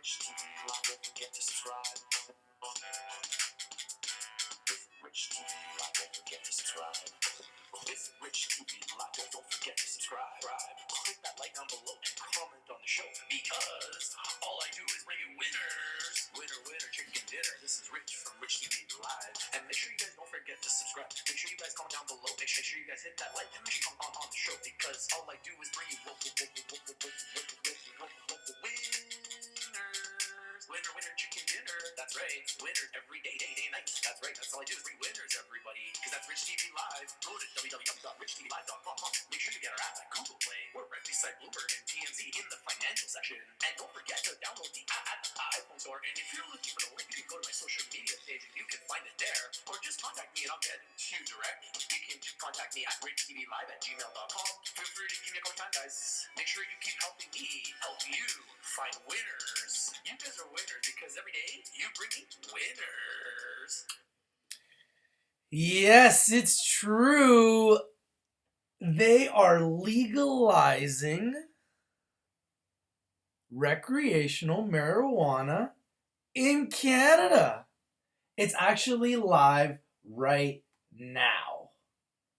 Rich TV Live, don't forget to subscribe. Rich TV Live, don't forget to subscribe. Visit Rich TV Live, don't forget to subscribe. Click that like down below and comment on the show, because all I do is bring you winners. Winner, chicken dinner. This is Rich from Rich TV Live. And make sure you guys don't forget to subscribe. Make sure you guys comment down below. Make sure you guys hit that like and make sure you comment on the show, because all I do is bring you winner, chicken dinner. That's right. Winners every day, night. That's right. That's all I do is bring winners, everybody. Because that's Rich TV Live. Go to www.richtvlive.com. Make sure you get our app at Google Play. We're right beside Bloomberg and TMZ in the financial section. And don't forget to download the app at the iPhone store. And if you're looking for the link, you can go to my social media page and you can find it there. Or just contact me and I'll get to you directly. You can contact me at richtvlive@gmail.com. Feel free to give me a call time, guys. Make sure you keep helping me help you find winners. You guys are winners because every day you bring me winners. Yes, it's true. They are legalizing recreational marijuana in Canada. It's actually live right now.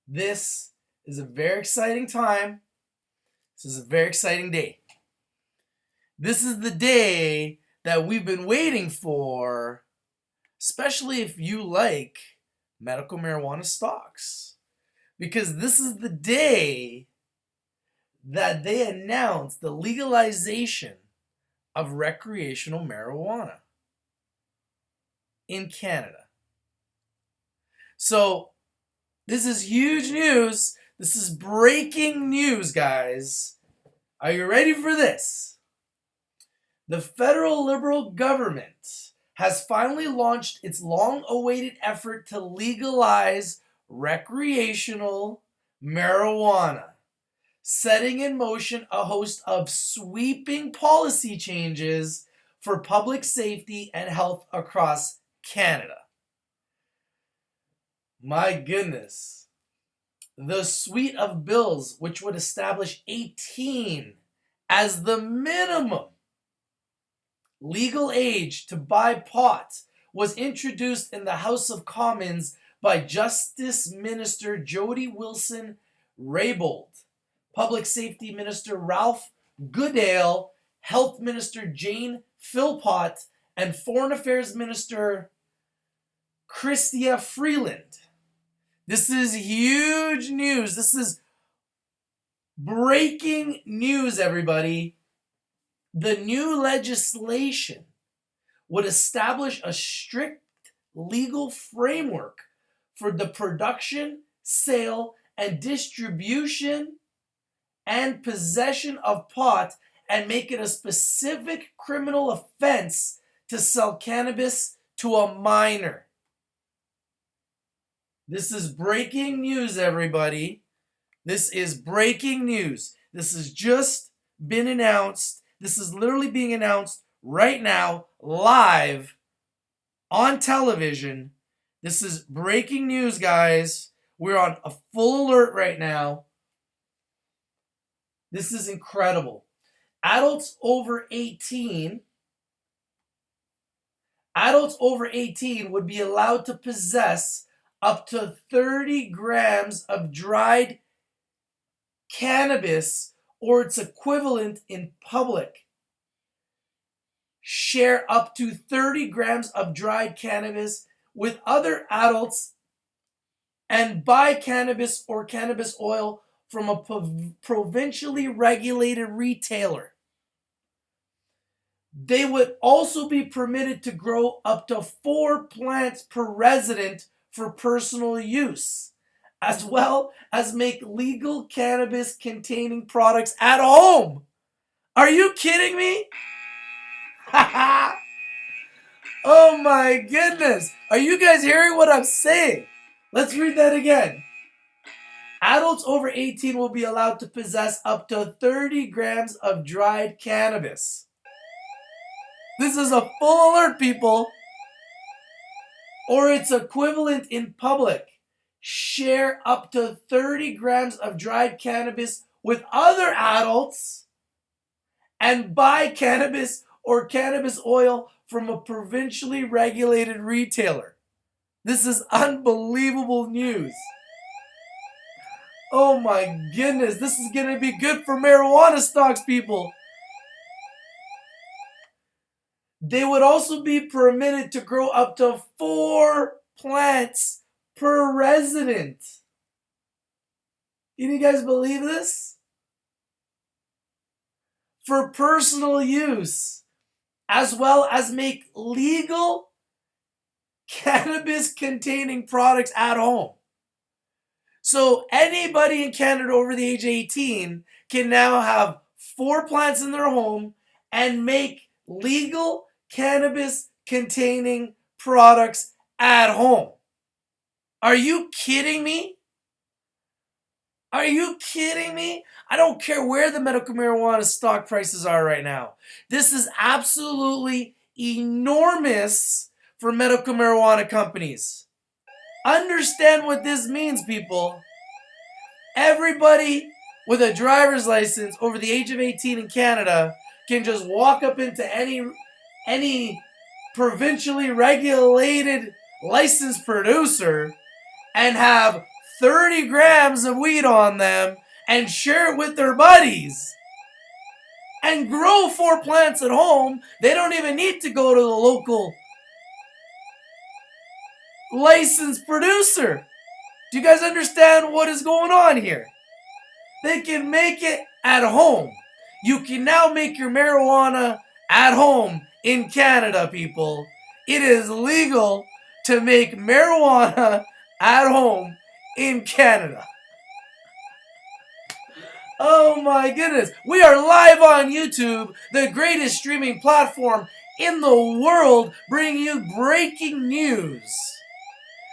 This is a very exciting time. This is a very exciting day. This is the day that we've been waiting for, especially if you like medical marijuana stocks, because this is the day that they announced the legalization of recreational marijuana in Canada. So this is huge news. This is breaking news, guys. Are you ready for this? The federal Liberal government has finally launched its long-awaited effort to legalize recreational marijuana, setting in motion a host of sweeping policy changes for public safety and health across Canada. My goodness. The suite of bills, which would establish 18 as the minimum legal age to buy pot, was introduced in the House of Commons by Justice Minister Jody Wilson-Raybould, Public Safety Minister Ralph Goodale, Health Minister Jane Philpott, and Foreign Affairs Minister Chrystia Freeland. This is huge news. This is breaking news, everybody. The new legislation would establish a strict legal framework for the production, sale, and distribution and possession of pot, and make it a specific criminal offense to sell cannabis to a minor. This is breaking news, everybody. This is breaking news. This has just been announced. This is literally being announced right now, live on television. This is breaking news, guys. We're on a full alert right now. This is incredible. Adults over 18 would be allowed to possess up to 30 grams of dried cannabis or its equivalent in public. Share up to 30 grams of dried cannabis with other adults and buy cannabis or cannabis oil from a provincially regulated retailer. They would also be permitted to grow up to 4 plants per resident for personal use, as well as make legal cannabis containing products at home. Are you kidding me? Oh my goodness. Are you guys hearing what I'm saying? Let's read that again. Adults over 18 will be allowed to possess up to 30 grams of dried cannabis. This is a full alert, people. Or its equivalent in public. Share up to 30 grams of dried cannabis with other adults and buy cannabis or cannabis oil from a provincially regulated retailer. This is unbelievable news. Oh my goodness, this is going to be good for marijuana stocks, people. They would also be permitted to grow up to 4 plants per resident. Can you guys believe this? For personal use, as well as make legal cannabis-containing products at home. So anybody in Canada over the age of 18 can now have 4 plants in their home and make legal cannabis-containing products at home. Are you kidding me? Are you kidding me? I don't care where the medical marijuana stock prices are right now. This is absolutely enormous for medical marijuana companies. Understand what this means, people. Everybody with a driver's license over the age of 18 in Canada can just walk up into any provincially regulated licensed producer and have 30 grams of weed on them and share it with their buddies and grow 4 plants at home. They don't even need to go to the local licensed producer. Do you guys understand what is going on here? They can make it at home. You can now make your marijuana at home in Canada, people. It is legal to make marijuana at home in Canada. Oh my goodness. We are live on YouTube, the greatest streaming platform in the world, bringing you breaking news.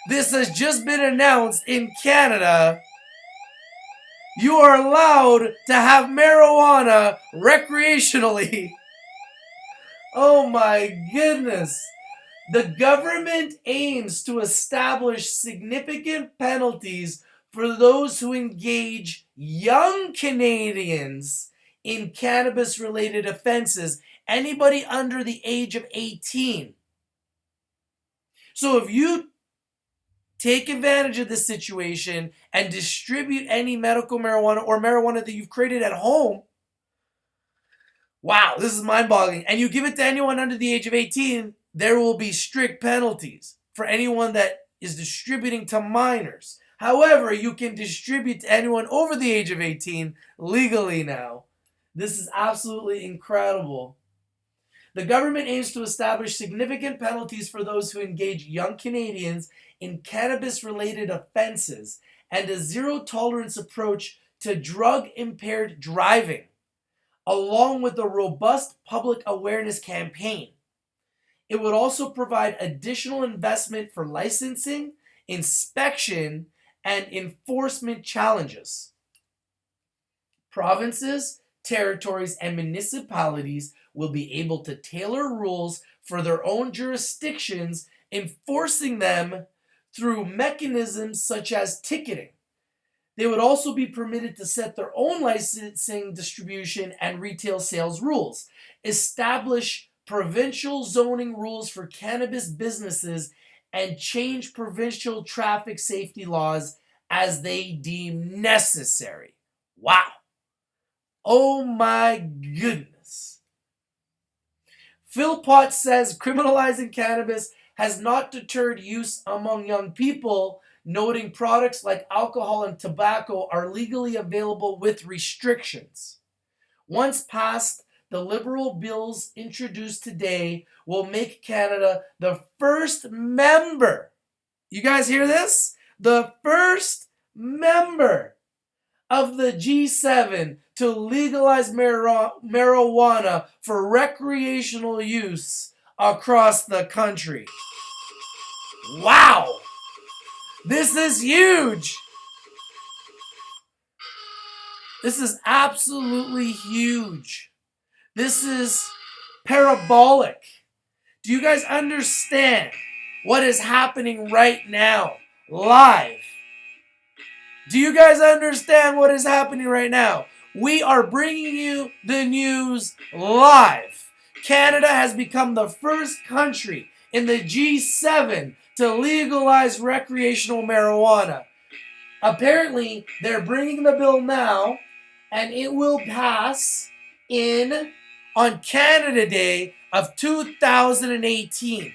This has just been announced in Canada. You are allowed to have marijuana recreationally. Oh my goodness. The government aims to establish significant penalties for those who engage young Canadians in cannabis-related offenses. Anybody under the age of 18. So if you take advantage of this situation and distribute any medical marijuana or marijuana that you've created at home, wow, this is mind-boggling, and you give it to anyone under the age of 18, there will be strict penalties for anyone that is distributing to minors. However, you can distribute to anyone over the age of 18 legally now. This is absolutely incredible. The government aims to establish significant penalties for those who engage young Canadians in cannabis-related offenses and a zero-tolerance approach to drug-impaired driving, along with a robust public awareness campaign. It would also provide additional investment for licensing, inspection, and enforcement challenges. Provinces, territories, and municipalities will be able to tailor rules for their own jurisdictions, enforcing them through mechanisms such as ticketing. They would also be permitted to set their own licensing, distribution, and retail sales rules, establish provincial zoning rules for cannabis businesses, and change provincial traffic safety laws as they deem necessary. Wow. Oh my goodness. Phil Potts says criminalizing cannabis has not deterred use among young people, noting products like alcohol and tobacco are legally available with restrictions. Once passed, the Liberal bills introduced today will make Canada the first member, you guys hear this? The first member of the G7 to legalize marijuana for recreational use across the country. Wow! This is huge! This is absolutely huge. This is parabolic. Do you guys understand what is happening right now, live? Do you guys understand what is happening right now? We are bringing you the news live. Canada has become the first country in the G7 to legalize recreational marijuana. Apparently, they're bringing the bill now, and it will pass on Canada Day of 2018.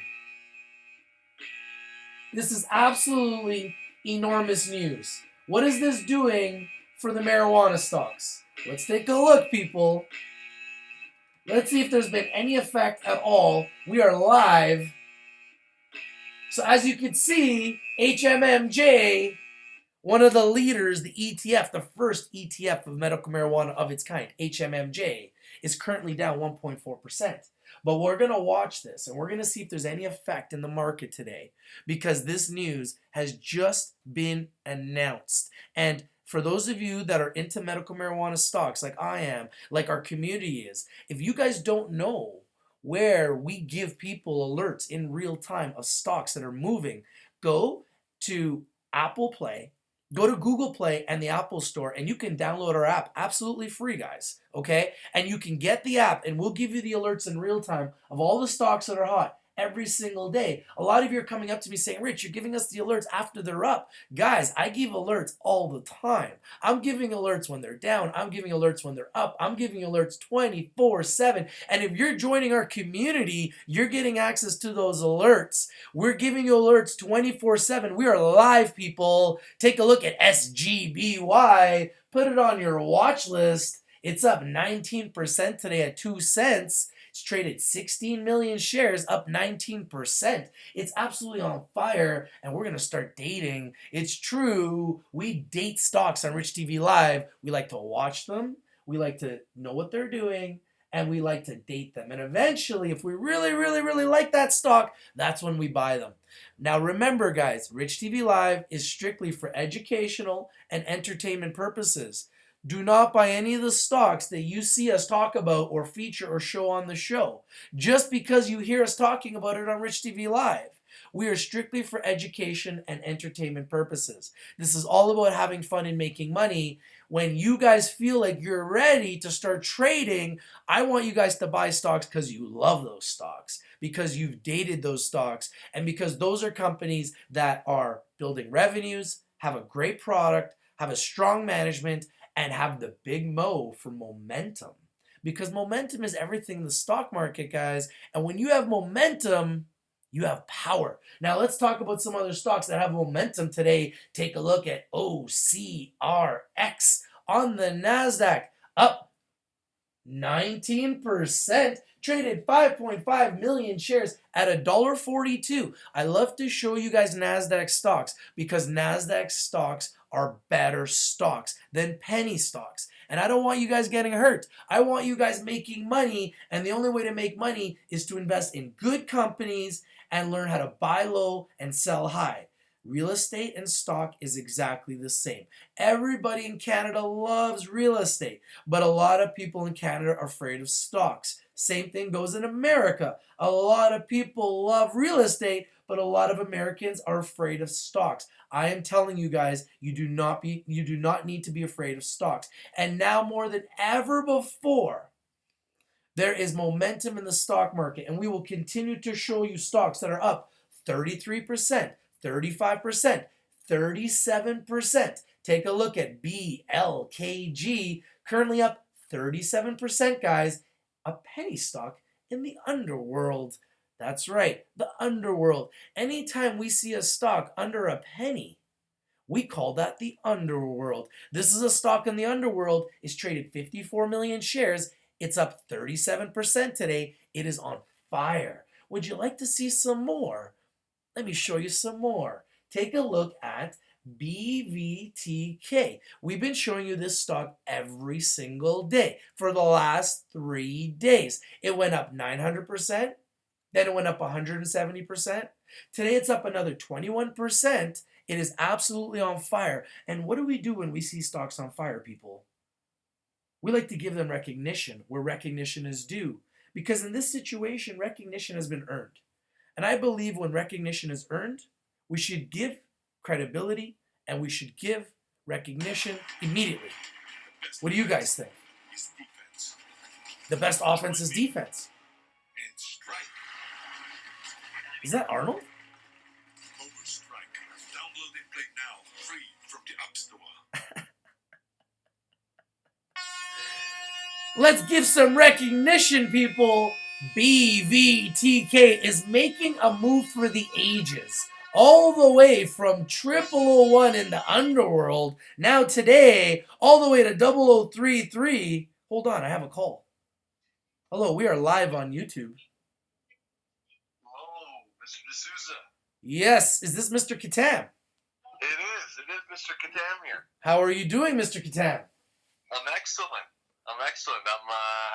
This is absolutely enormous news. What is this doing for the marijuana stocks? Let's take a look, people. Let's see if there's been any effect at all. We are live. So as you can see, HMMJ, one of the leaders, the ETF, the first ETF of medical marijuana of its kind, HMMJ, is currently down 1.4%. But we're going to watch this, and we're going to see if there's any effect in the market today, because this news has just been announced. And for those of you that are into medical marijuana stocks, like I am, like our community is, if you guys don't know where we give people alerts in real time of stocks that are moving, go to Apple Play, go to Google Play and the Apple Store, and you can download our app absolutely free, guys, okay? And you can get the app, and we'll give you the alerts in real time of all the stocks that are hot every single day. A lot of you are coming up to me saying, Rich, you're giving us the alerts after they're up. Guys, I give alerts all the time. I'm giving alerts when they're down. I'm giving alerts when they're up. I'm giving alerts 24/7. And if you're joining our community, you're getting access to those alerts. We're giving you alerts 24/7. We are live, people. Take a look at SGBY. Put it on your watch list. It's up 19% today at 2 cents. It's traded 16 million shares, up 19%. It's absolutely on fire, and we're going to start dating. It's true. We date stocks on Rich TV Live. We like to watch them. We like to know what they're doing, and we like to date them. And eventually, if we really, really, really like that stock, that's when we buy them. Now, remember, guys, Rich TV Live is strictly for educational and entertainment purposes. Do not buy any of the stocks that you see us talk about or feature or show on the show, just because you hear us talking about it on Rich TV Live. We are strictly for education and entertainment purposes. This is all about having fun and making money. When you guys feel like you're ready to start trading, I want you guys to buy stocks because you love those stocks, because you've dated those stocks, and because those are companies that are building revenues, have a great product, have a strong management, and have the big mo for momentum. Because momentum is everything in the stock market, guys. And when you have momentum, you have power. Now, let's talk about some other stocks that have momentum today. Take a look at OCRX on the NASDAQ, up 19%. Traded 5.5 million shares at $1.42. I love to show you guys NASDAQ stocks because NASDAQ stocks are better stocks than penny stocks. And I don't want you guys getting hurt. I want you guys making money, and the only way to make money is to invest in good companies and learn how to buy low and sell high. Real estate and stock is exactly the same. Everybody in Canada loves real estate, but a lot of people in Canada are afraid of stocks. Same thing goes in America. A lot of people love real estate, but a lot of Americans are afraid of stocks. I am telling you guys, you do not need to be afraid of stocks. And now more than ever before, there is momentum in the stock market, and we will continue to show you stocks that are up 33%, 35%, 37%. Take a look at BLKG, currently up 37%, guys. A penny stock in the underworld. That's right, the underworld. Anytime we see a stock under a penny, we call that the underworld. This is a stock in the underworld. It's traded 54 million shares. It's up 37% today. It is on fire. Would you like to see some more? Let me show you some more. Take a look at BVTK. We've been showing you this stock every single day for the last 3 days. It went up 900%, then it went up 170%. Today it's up another 21%. It is absolutely on fire. And what do we do when we see stocks on fire, people? We like to give them recognition where recognition is due. Because in this situation, recognition has been earned. And I believe when recognition is earned, we should give credibility and we should give recognition immediately. What do you guys think? The best offense is defense. Is that Arnold? Overstrike. Download and play now, free from the App Store. Let's give some recognition, people. BVTK is making a move for the ages. All the way from 0001 in the underworld, now today, all the way to 0033. Hold on, I have a call. Hello, we are live on YouTube. Hello, Mr. D'Souza. Yes, is this Mr. Katam? It is Mr. Katam here. How are you doing, Mr. Katam? I'm excellent. I'm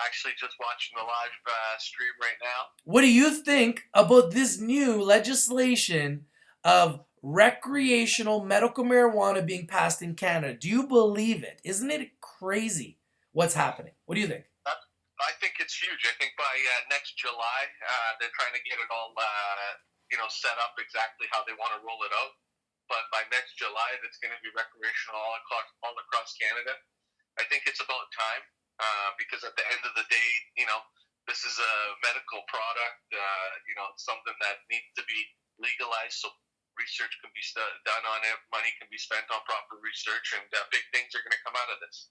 actually just watching the live stream right now. What do you think about this new legislation of recreational medical marijuana being passed in Canada? Do you believe it? Isn't it crazy what's happening? What do you think? I think it's huge. I think by next July, they're trying to get it all, set up exactly how they want to roll it out. But by next July, it's going to be recreational all across Canada. I think it's about time because at the end of the day, this is a medical product, something that needs to be legalized so research can be done on it, money can be spent on proper research, and big things are going to come out of this.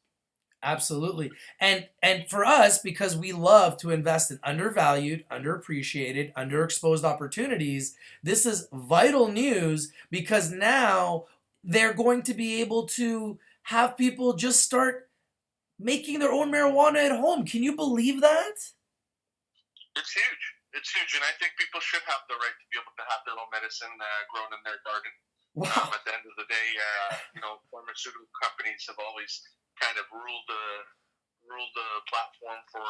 Absolutely. And for us, because we love to invest in undervalued, underappreciated, underexposed opportunities, this is vital news because now they're going to be able to have people just start making their own marijuana at home. Can you believe that? It's huge. It's huge. And I think people should have the right to be able to have their own medicine grown in their garden. Wow. At the end of the day, pharmaceutical companies have always kind of ruled the platform for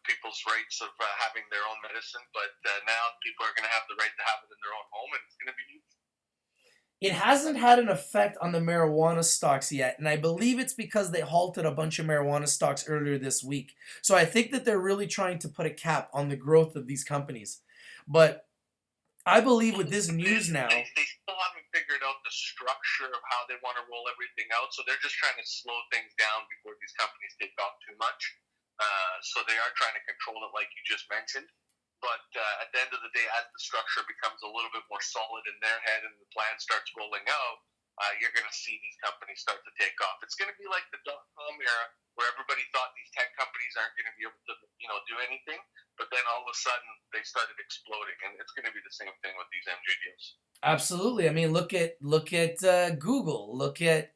people's rights of having their own medicine. But now people are going to have the right to have it in their own home, and it's going to be huge. It hasn't had an effect on the marijuana stocks yet, and I believe it's because they halted a bunch of marijuana stocks earlier this week. So I think that they're really trying to put a cap on the growth of these companies. But I believe with this news now, they still haven't figured out the structure of how they want to roll everything out, so they're just trying to slow things down before these companies take off too much. So they are trying to control it like you just mentioned. But at the end of the day, as the structure becomes a little bit more solid in their head and the plan starts rolling out, you're going to see these companies start to take off. It's going to be like the dot-com era where everybody thought these tech companies aren't going to be able to, do anything. But then all of a sudden, they started exploding. And it's going to be the same thing with these MJ deals. absolutely. I mean, look at Google. Look at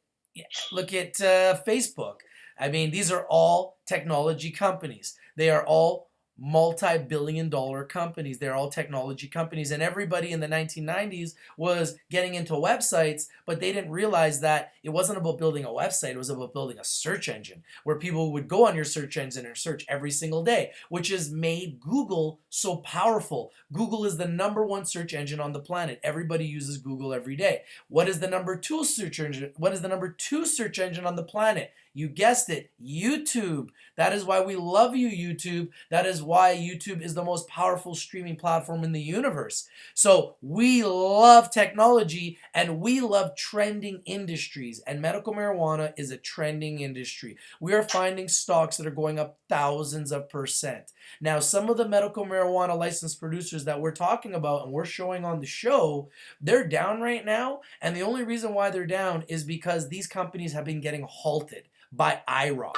Facebook. I mean, these are all technology companies. They are all multi-billion-dollar companies. They're all technology companies, and everybody in the 1990s was getting into websites, but they didn't realize that it wasn't about building a website. It was about building a search engine where people would go on your search engine and search every single day, which has made Google so powerful. Google is the number one search engine on the planet. Everybody uses Google every day. What is the number two search engine? What is the number two search engine on the planet? You guessed it, YouTube. That is why we love you, YouTube. That is why YouTube is the most powerful streaming platform in the universe. So we love technology and we love trending industries. And medical marijuana is a trending industry. We are finding stocks that are going up thousands of %. Now, some of the medical marijuana licensed producers that we're talking about and we're showing on the show, they're down right now. And the only reason why they're down is because these companies have been getting halted by IROC.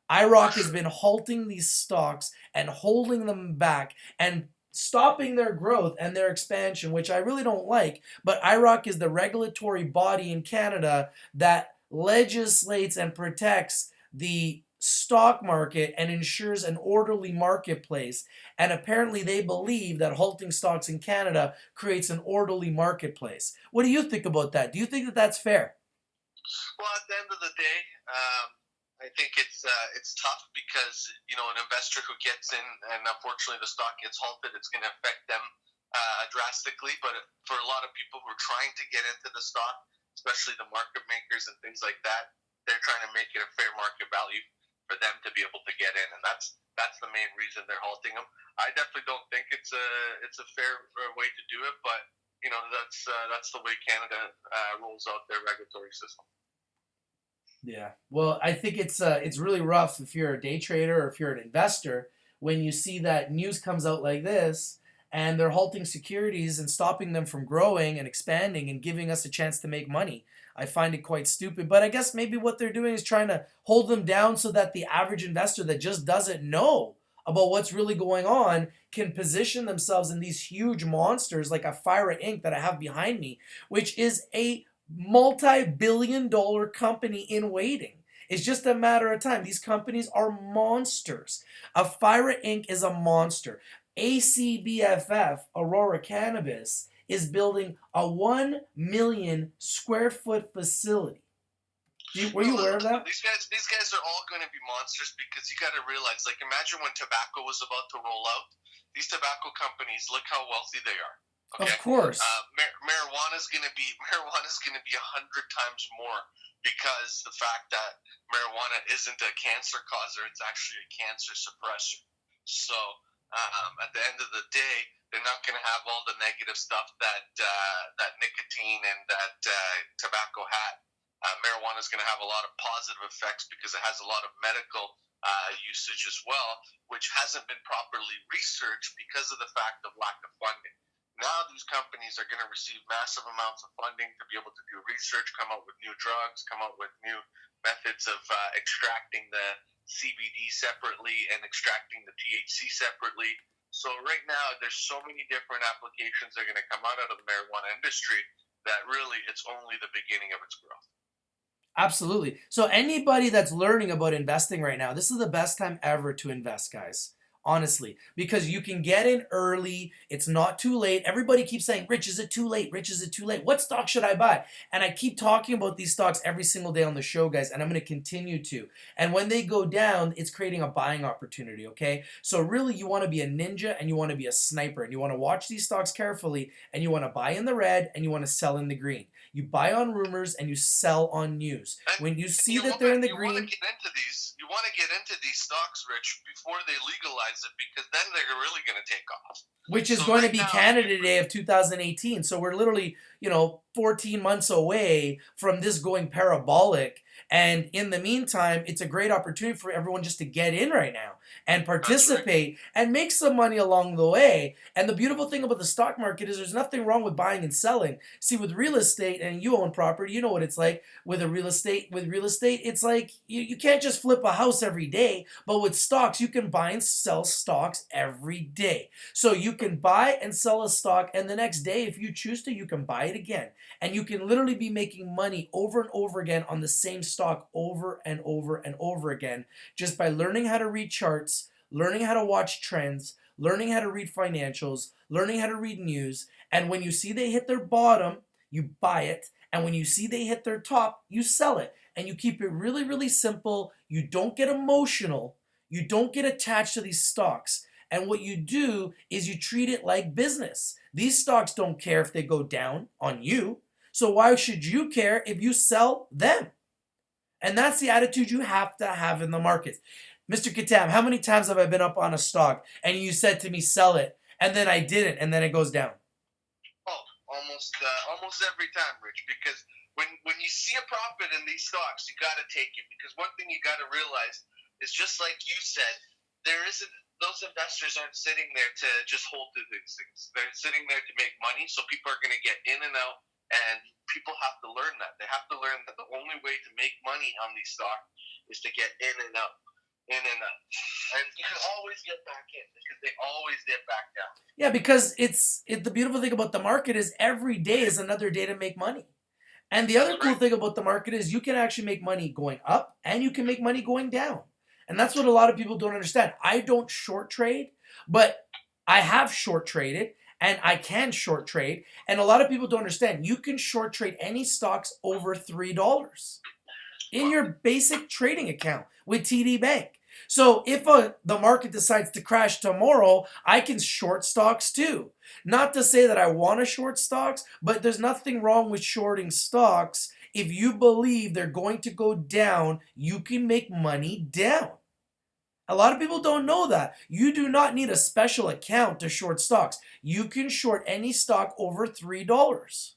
IROC has been halting these stocks and holding them back and stopping their growth and their expansion, which I really don't like. But IROC is the regulatory body in Canada that legislates and protects the stock market and ensures an orderly marketplace. And apparently they believe that halting stocks in Canada creates an orderly marketplace. What do you think about that? Do you think that that's fair? Well, at the end of the day, I think it's tough because an investor who gets in and unfortunately the stock gets halted, it's going to affect them drastically. But for a lot of people who are trying to get into the stock, especially the market makers and things like that, they're trying to make it a fair market value for them to be able to get in, and that's the main reason they're halting them. I definitely don't think it's a fair way to do it, but that's the way Canada rolls out their regulatory system. Yeah. Well, I think it's really rough if you're a day trader or if you're an investor when you see that news comes out like this and they're halting securities and stopping them from growing and expanding and giving us a chance to make money. I find it quite stupid, but I guess maybe what they're doing is trying to hold them down so that the average investor that just doesn't know about what's really going on can position themselves in these huge monsters like a Fira Inc. that I have behind me, which is a multi-billion-dollar company in waiting. It's just a matter of time. These companies are monsters. Afira Inc. is a monster. ACBFF, Aurora Cannabis, is building a 1 million square foot facility. Were you aware of that? These guys are all going to be monsters because you got to realize, like, imagine when tobacco was about to roll out. These tobacco companies, look how wealthy they are. Okay? Of course. Marijuana is going to be 100 times more because the fact that marijuana isn't a cancer causer, it's actually a cancer suppressor. So at the end of the day, they're not going to have all the negative stuff that nicotine and that tobacco had. Marijuana is going to have a lot of positive effects because it has a lot of medical usage as well, which hasn't been properly researched because of the fact of lack of funding. Now these companies are going to receive massive amounts of funding to be able to do research, come up with new drugs, come up with new methods of extracting the CBD separately and extracting the THC separately. So right now there's so many different applications that are going to come out of the marijuana industry that really it's only the beginning of its growth. Absolutely. So anybody that's learning about investing right now, this is the best time ever to invest, guys. Honestly, because you can get in early. It's not too late. Everybody keeps saying, Rich, is it too late? Rich, is it too late? What stock should I buy? And I keep talking about these stocks every single day on the show, guys, and I'm going to continue to. And when they go down, it's creating a buying opportunity, okay? So really, you want to be a ninja and you want to be a sniper, and you want to watch these stocks carefully, and you want to buy in the red and you want to sell in the green. You buy on rumors and you sell on news. When you see that they're in the green... You want to get into these stocks, Rich, before they legalize it, because then they're really going to take off. Which is going to be Canada Day of 2018. So we're literally, 14 months away from this going parabolic. And in the meantime, it's a great opportunity for everyone just to get in right now and participate and make some money along the way. And the beautiful thing about the stock market is there's nothing wrong with buying and selling. See, with real estate, and you own property, you know what it's like with real estate. With real estate, it's like you can't just flip a house every day. But with stocks, you can buy and sell stocks every day. So you can buy and sell a stock, and the next day, if you choose to, you can buy it again. And you can literally be making money over and over again on the same stock over and over and over again just by learning how to read charts, learning how to watch trends, learning how to read financials, learning how to read news. And when you see they hit their bottom, you buy it. And when you see they hit their top, you sell it. And you keep it really, really simple. You don't get emotional. You don't get attached to these stocks. And what you do is you treat it like business. These stocks don't care if they go down on you. So why should you care if you sell them? And that's the attitude you have to have in the markets. Mr. Katam, how many times have I been up on a stock and you said to me, sell it, and then I didn't, and then it goes down? Oh, almost every time, Rich, because when you see a profit in these stocks, you got to take it. Because one thing you got to realize is, just like you said, those investors aren't sitting there to just hold to these things. They're sitting there to make money, so people are going to get in and out. And people have to learn that. They have to learn that the only way to make money on these stocks is to get in and out, in and out. And you can always get back in because they always get back down. Yeah, because the beautiful thing about the market is every day is another day to make money. And the other cool thing about the market is you can actually make money going up and you can make money going down. And that's what a lot of people don't understand. I don't short trade, but I have short traded. And I can short trade. And a lot of people don't understand. You can short trade any stocks over $3 in your basic trading account with TD Bank. So if the market decides to crash tomorrow, I can short stocks too. Not to say that I want to short stocks, but there's nothing wrong with shorting stocks. If you believe they're going to go down, you can make money down. A lot of people don't know that. You do not need a special account to short stocks. You can short any stock over $3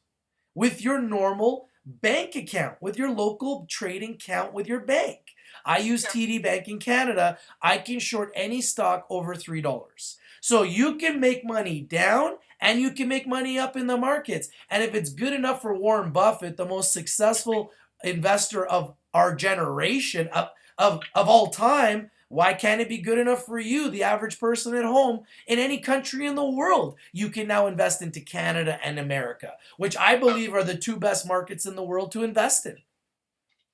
with your normal bank account, with your local trading account with your bank. I use TD Bank in Canada. I can short any stock over $3. So you can make money down and you can make money up in the markets. And if it's good enough for Warren Buffett, the most successful investor of our generation, of all time, why can't it be good enough for you, the average person at home, in any country in the world? You can now invest into Canada and America, which I believe are the two best markets in the world to invest in.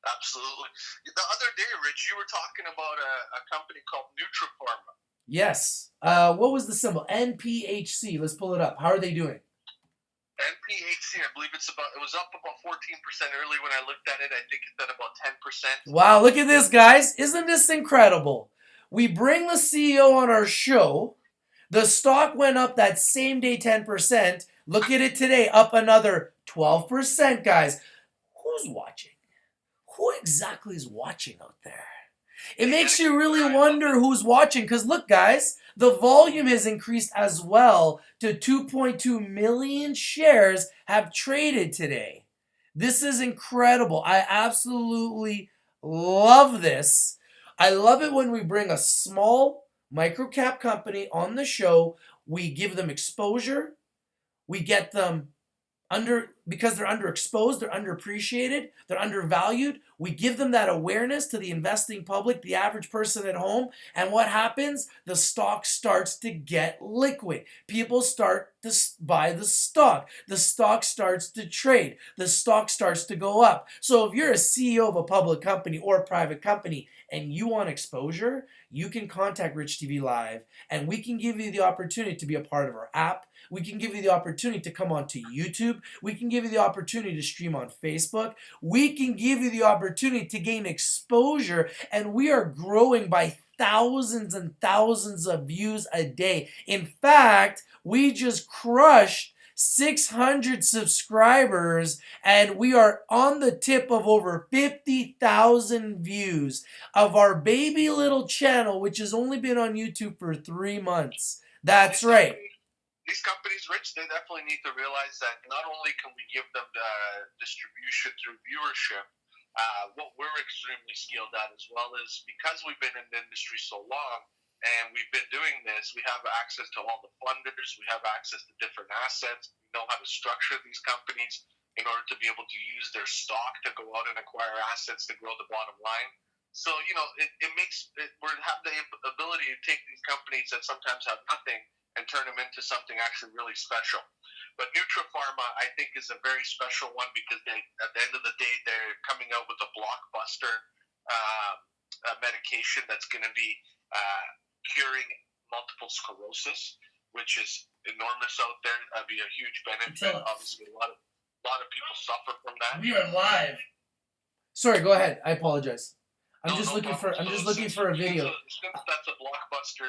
Absolutely. The other day, Rich, you were talking about a company called Nutripharma. Yes. What was the symbol? NPHC. Let's pull it up. How are they doing? NPHC, I believe it was up about 14% early when I looked at it. I think it's at about 10%. Wow, look at this, guys. Isn't this incredible? We bring the CEO on our show. The stock went up that same day 10%. Look at it today, up another 12%, guys. Who's watching? Who exactly is watching out there? It makes you really wonder who's watching, because look, guys, the volume has increased as well to 2.2 million shares have traded today. This is incredible. I absolutely love this. I love it when we bring a small microcap company on the show. We give them exposure. We get them because they're underexposed, they're underappreciated, they're undervalued. We give them that awareness to the investing public, the average person at home. And what happens? The stock starts to get liquid. People start to buy the stock. The stock starts to trade. The stock starts to go up. So if you're a CEO of a public company or a private company and you want exposure, you can contact Rich TV Live and we can give you the opportunity to be a part of our app. We can give you the opportunity to come onto YouTube. We can give you the opportunity to stream on Facebook. We can give you the opportunity to gain exposure, and we are growing by thousands and thousands of views a day. In fact, we just crushed 600 subscribers, and we are on the tip of over 50,000 views of our baby little channel, which has only been on YouTube for 3 months. That's right. These companies, Rich, they definitely need to realize that not only can we give them the distribution through viewership, what we're extremely skilled at as well is because we've been in the industry so long and we've been doing this, we have access to all the funders, we have access to different assets, we know how to structure these companies in order to be able to use their stock to go out and acquire assets to grow the bottom line. So, we have the ability to take these companies that sometimes have nothing and turn them into something actually really special. But Nutripharma, I think, is a very special one because at the end of the day, they're coming out with a blockbuster medication that's going to be curing multiple sclerosis, which is enormous out there. That'd be a huge benefit. Obviously, a lot of people suffer from that. We are live. Sorry, go ahead. I apologize. I'm just looking for a video. Since that's a blockbuster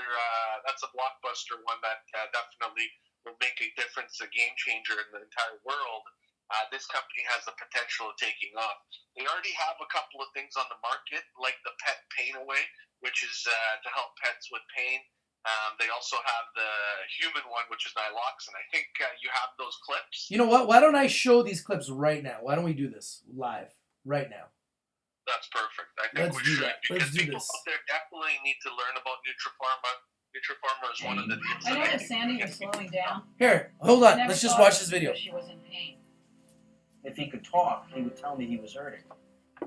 one that definitely will make a difference, a game changer in the entire world. This company has the potential of taking off. They already have a couple of things on the market, like the Pet Pain Away, which is to help pets with pain. They also have the human one, which is Nyloxin. I think you have those clips. You know what? Why don't I show these clips right now? Why don't we do this live right now? That's perfect. I think we should. Because people out there definitely need to learn about Nutripharma. Nutripharma is one of the things. I noticed Sandy was slowing down. Here, hold on. Let's just watch this video. She was in pain. If he could talk, he would tell me he was hurting.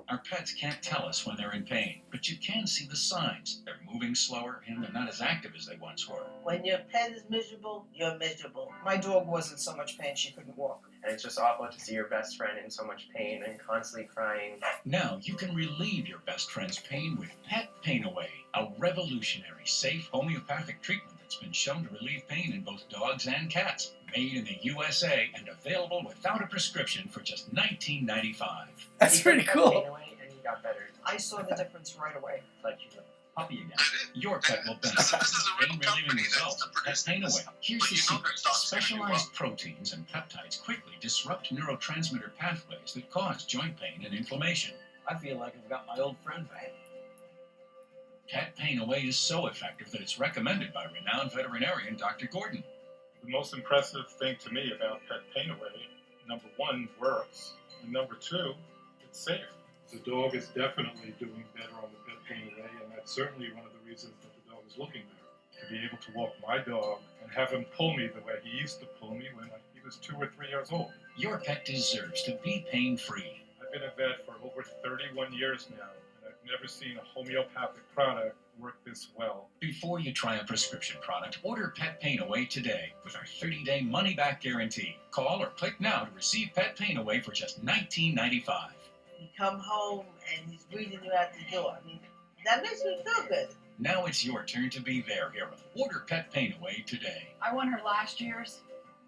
Our pets can't tell us when they're in pain, but you can see the signs. They're moving slower and they're not as active as they once were. When your pet is miserable, you're miserable. My dog was in so much pain she couldn't walk. And it's just awful to see your best friend in so much pain and constantly crying. Now you can relieve your best friend's pain with Pet Pain Away, a revolutionary, safe homeopathic treatment that's been shown to relieve pain in both dogs and cats. Made in the USA and available without a prescription for just $19.95. That's pretty cool. Pain away and he got better. I saw the difference right away. Like you Puppy again. Your pet will benefit from pain-relieving results of Pet Pain Away. Here's the secret. Specialized proteins and peptides quickly disrupt neurotransmitter pathways that cause joint pain and inflammation. I feel like I've got my old friend back. Pet Pain Away is so effective that it's recommended by renowned veterinarian Dr. Gordon. The most impressive thing to me about Pet Pain Away, number one, works, and number two, it's safe. The dog is definitely doing better on the Pet Pain Away, and that's certainly one of the reasons that the dog is looking better. to be able to walk my dog and have him pull me the way he used to pull me when he was 2 or 3 years old. Your pet deserves to be pain-free. I've been a vet for over 31 years now, and I've never seen a homeopathic product work this well. Before you try a prescription product, order Pet Pain Away today with our 30-day money-back guarantee. Call or click now to receive Pet Pain Away for just $19.95. You come home and he's greeting you at the door. I mean, that makes me feel good. Now it's your turn to be their hero. Order Pet Pain Away today. I want her last years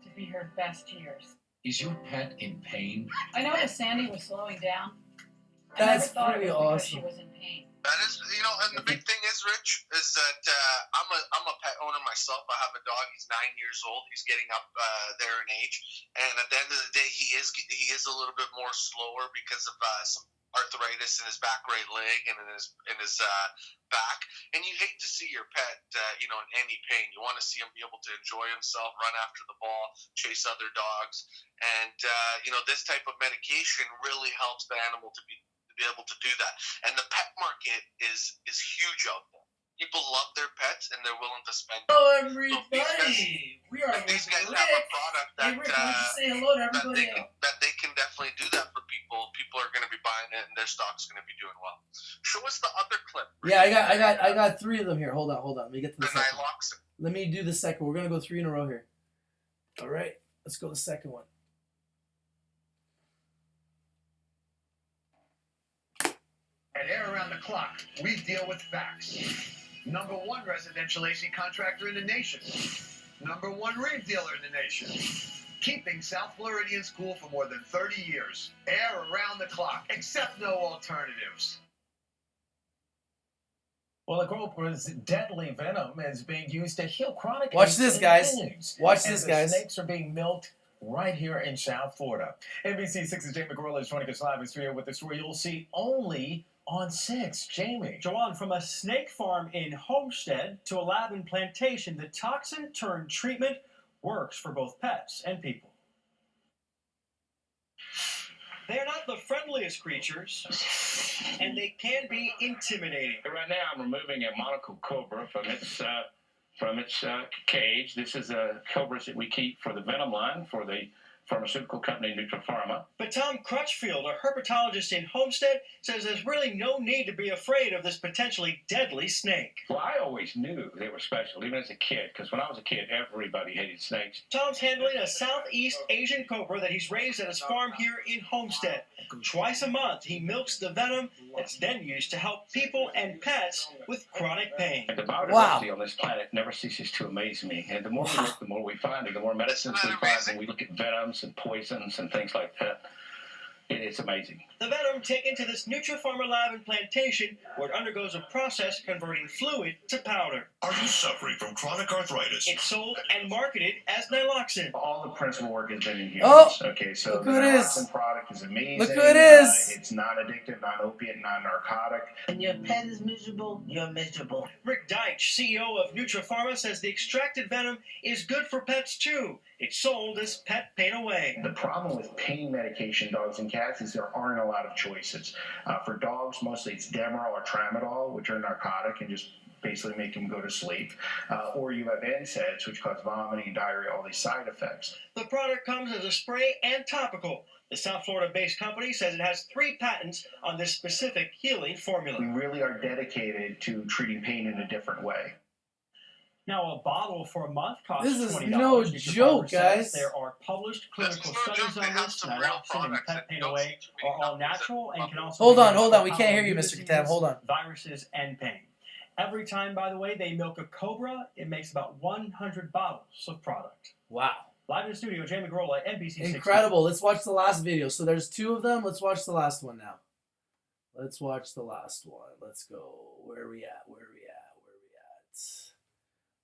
to be her best years. Is your pet in pain? I noticed Sandy was slowing down. That's I never thought pretty it was because awesome. she was in pain. That is, and the big thing is, Rich, is that I'm a pet owner myself. I have a dog. He's 9 years old. He's getting up there in age, and at the end of the day, he is a little bit more slower because of some arthritis in his back right leg and in his back. And you hate to see your pet, in any pain. You want to see him be able to enjoy himself, run after the ball, chase other dogs, and this type of medication really helps the animal to be able to do that. And the pet market is huge out there. People love their pets and they're willing to spend. Hello, everybody. We are with These guys Rick. have a product that, Hey, Rick, why don't you say hello to everybody else? that they can definitely do that for people. People are going to be buying it and their stock's going to be doing well. Show us the other clip. Yeah, I got 3 of them here. Hold on. Let me get to the The second. Nyloxin. Let me do the second. We're gonna go 3 in a row here. All right, let's go to the second one. At Air Around the Clock, we deal with facts. #1 residential AC contractor in the nation. #1 rig dealer in the nation. Keeping South Floridians cool for more than 30 years. Air Around the Clock. Accept no alternatives. Well, the Cobra's deadly venom is being used to heal chronic Watch aches this, and guys. pains. Watch And this, the guys. snakes are being milked right here in South Florida. NBC6's Jamie McGraw is joining us live in studio with the story you'll see only on 6. Jamie. Joanne, from a snake farm in Homestead to a lab in Plantation, the toxin-turned treatment works for both pets and people. They're not the friendliest creatures, and they can be intimidating. Right now, I'm removing a monocle cobra from its cage. This is a cobras that we keep for the venom line for the pharmaceutical company Nutrapharma. But Tom Crutchfield, a herpetologist in Homestead, says there's really no need to be afraid of this potentially deadly snake. Well, I always knew they were special, even as a kid, because when I was a kid, everybody hated snakes. Tom's handling a Southeast Asian cobra that he's raised at his farm here in Homestead. Twice a month, he milks the venom that's then used to help people and pets with chronic pain. And the biodiversity on this planet never ceases to amaze me. And the more we look, the more we find, and the more medicines we find when we look at venoms and poisons and things like that. It's amazing. The venom taken to this Nutrapharma lab in Plantation, where it undergoes a process converting fluid to powder. Are you suffering from chronic arthritis? It's sold and marketed as Nyloxin. All the principal work has been in humans. Oh, okay, so look the who it is. Nyloxin product is amazing. Look who it is. It's non-addictive, non-opiate, non-narcotic. When your pet is miserable, you're miserable. Rick Deitch, CEO of Nutrapharma, says the extracted venom is good for pets too. It's sold as Pet Pain Away. The problem with pain medication, dogs and cats, is there aren't a lot of choices. For dogs, mostly it's Demerol or Tramadol, which are narcotic and just basically make them go to sleep. Or you have NSAIDs, which cause vomiting, diarrhea, all these side effects. The product comes as a spray and topical. The South Florida-based company says it has 3 patents on this specific healing formula. We really are dedicated to treating pain in a different way. Now, a bottle for a month costs This is $20. no Nutrapharma joke, says guys. There are published clinical no studies joke. They on have this. some real Nyloxin and products Pet that Pain don't Away seem to be are all companies that natural and can also Hold be on, used hold for on. We can't hear you, autoimmune Mr. Katam. Hold on. viruses, and pain. Every time, by the way, they milk a cobra, it makes about 100 bottles of product. Wow. Live in the studio, Jamie Grola, NBC6. Incredible. Let's watch the last video. So there's 2 of them. Let's watch the last one now. Let's watch the last one. Let's go. Where are we at?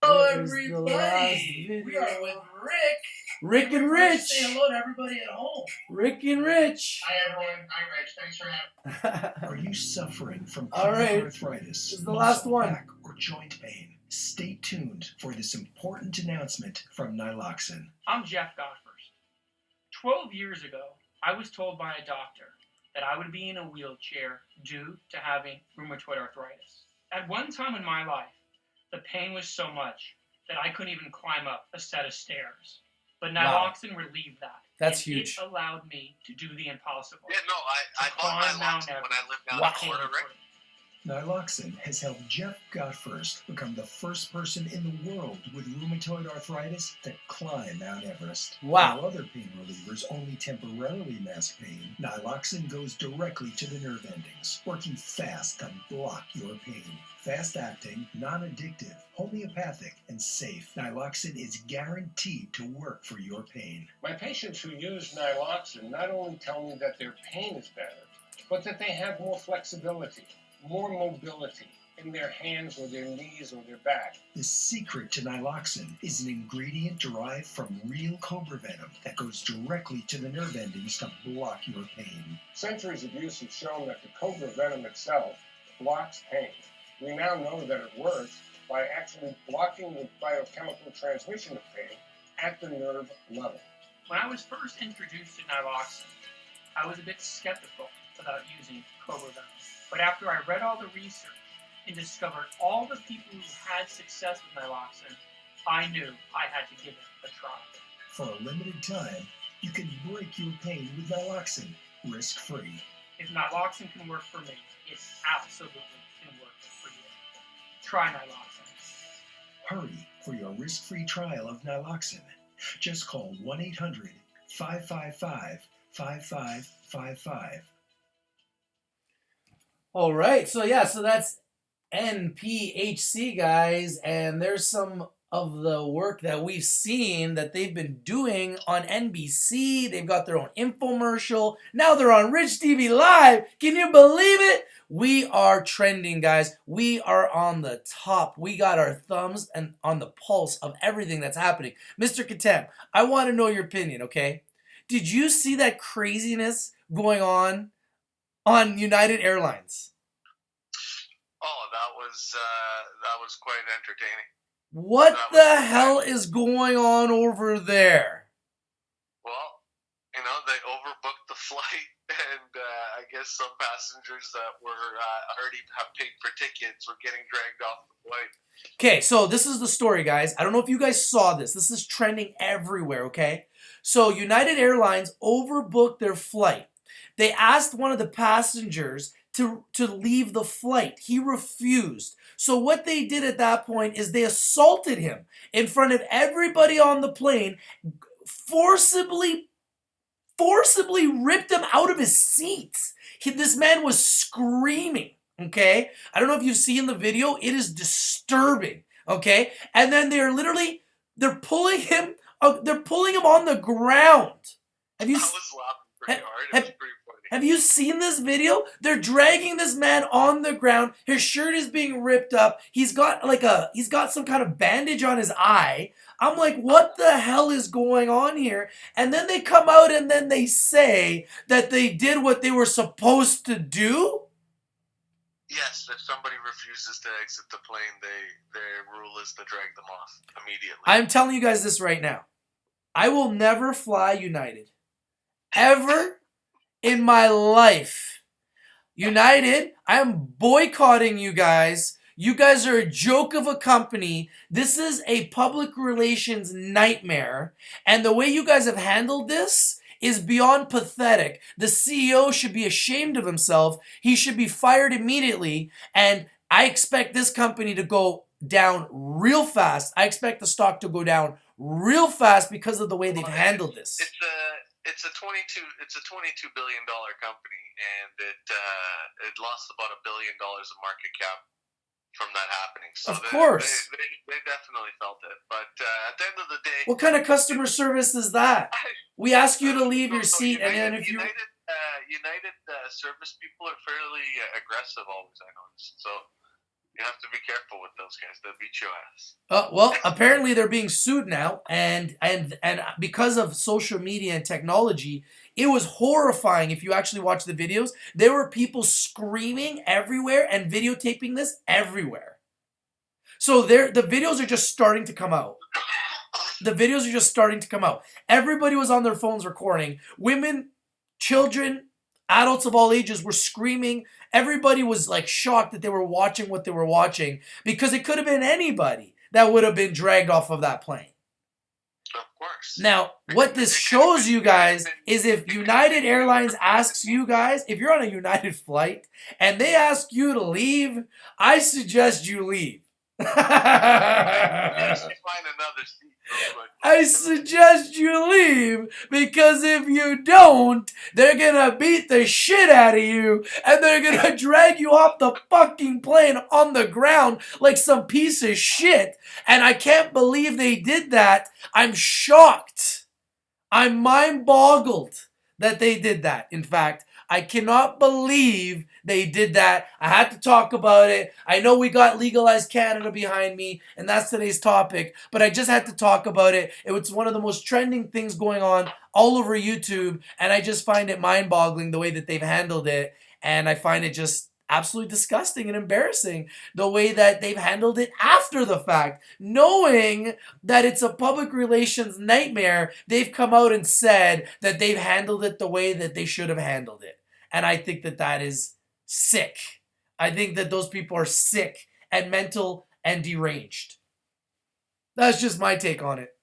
Hello, Where's the last everybody. video? We are with Rick. Rick and Say Rich. hello to everybody at home. Rick and Rich. Hi, everyone. Hi, Rich. Thanks for having me. Are you suffering from All chronic right. arthritis, This is the muscle, last one. back, or joint pain? Stay tuned for this important announcement from Nyloxin. I'm Jeff Godfirst. 12 years ago, I was told by a doctor that I would be in a wheelchair due to having rheumatoid arthritis. At one time in my life, The pain was so much that I couldn't even climb up a set of stairs. But Wow. naloxone relieved that. That's and huge. It allowed me to do the impossible. Yeah, no, I bought naloxone when I lived down in Florida, right? Naloxone has helped Jeff Godfirst become the first person in the world with rheumatoid arthritis to climb Mount Everest. Wow. While other pain relievers only temporarily mask pain, naloxone goes directly to the nerve endings, working fast to block your pain. Fast-acting, non-addictive, homeopathic, and safe. Naloxone is guaranteed to work for your pain. My patients who use naloxone not only tell me that their pain is better, but that they have more flexibility, more mobility in their hands or their knees or their back. The secret to naloxone is an ingredient derived from real cobra venom that goes directly to the nerve endings to block your pain. Centuries of use have shown that the cobra venom itself blocks pain. We now know that it works by actually blocking the biochemical transmission of pain at the nerve level. When I was first introduced to naloxone, I was a bit skeptical about using cobra venom. But after I read all the research and discovered all the people who had success with naloxone, I knew I had to give it a try. For a limited time, you can break your pain with naloxone, risk-free. If naloxone can work for me, it absolutely can work for you. Try naloxone. Hurry for your risk-free trial of naloxone. Just call 1-800-555-5555. All right, so that's NPHC, guys, and there's some of the work that we've seen that they've been doing on NBC. They've got their own infomercial. Now they're on Rich TV Live. Can you believe it? We are trending, guys. We are on the top. We got our thumbs and on the pulse of everything that's happening. Mr. Katem, I want to know your opinion, okay? Did you see that craziness going on United Airlines? Oh, that was quite entertaining. What the hell is going on over there? Well, they overbooked the flight, and I guess some passengers that were already have paid for tickets were getting dragged off the flight. Okay, so this is the story, guys. I don't know if you guys saw this. This is trending everywhere, okay? So United Airlines overbooked their flight. They asked one of the passengers to leave the flight. He refused. So what they did at that point is they assaulted him in front of everybody on the plane, forcibly ripped him out of his seat. This man was screaming, okay? I don't know if you've seen the video. It is disturbing, okay? And then they're pulling him on the ground. I was laughing pretty hard. It was pretty funny. Have you seen this video? They're dragging this man on the ground. His shirt is being ripped up. He's got some kind of bandage on his eye. I'm like, what the hell is going on here? And then they come out and then they say that they did what they were supposed to do? Yes, if somebody refuses to exit the plane, their rule is to drag them off immediately. I'm telling you guys this right now. I will never fly United. Ever in my life. United, I am boycotting you guys. You guys are a joke of a company. This is a public relations nightmare. And the way you guys have handled this is beyond pathetic. The CEO should be ashamed of himself. He should be fired immediately. And I expect this company to go down real fast. I expect the stock to go down real fast because of the way they've handled this. It's a $22 billion company, and it lost about $1 billion of market cap from that happening. So of course, they definitely felt it. But at the end of the day, what kind of customer service is that? We ask you to leave your seat, and then if United service people are fairly aggressive always. I noticed. So you have to be careful with those guys. They'll beat your ass. Well, apparently they're being sued now, and because of social media and technology, it was horrifying. If you actually watch the videos, there were people screaming everywhere and videotaping this everywhere. So the videos are just starting to come out. The videos are just starting to come out. Everybody was on their phones recording. Women, children, Adults of all ages were screaming. Everybody was like shocked that they were watching what they were watching because it could have been anybody that would have been dragged off of that plane. Of course. Now, what this shows you guys is if United Airlines asks you guys, if you're on a United flight and they ask you to leave, I suggest you leave. I suggest you leave because if you don't, they're gonna beat the shit out of you and they're gonna drag you off the fucking plane on the ground like some piece of shit. And I can't believe they did that. I'm shocked. I'm mind-boggled that they did that. In fact, I cannot believe they did that. I had to talk about it. I know we got Legalized Canada behind me, and that's today's topic, but I just had to talk about it. It was one of the most trending things going on all over YouTube, and I just find it mind-boggling the way that they've handled it, and I find it just absolutely disgusting and embarrassing the way that they've handled it after the fact. Knowing that it's a public relations nightmare, they've come out and said that they've handled it the way that they should have handled it. And I think that that is sick. I think that those people are sick and mental and deranged. That's just my take on it.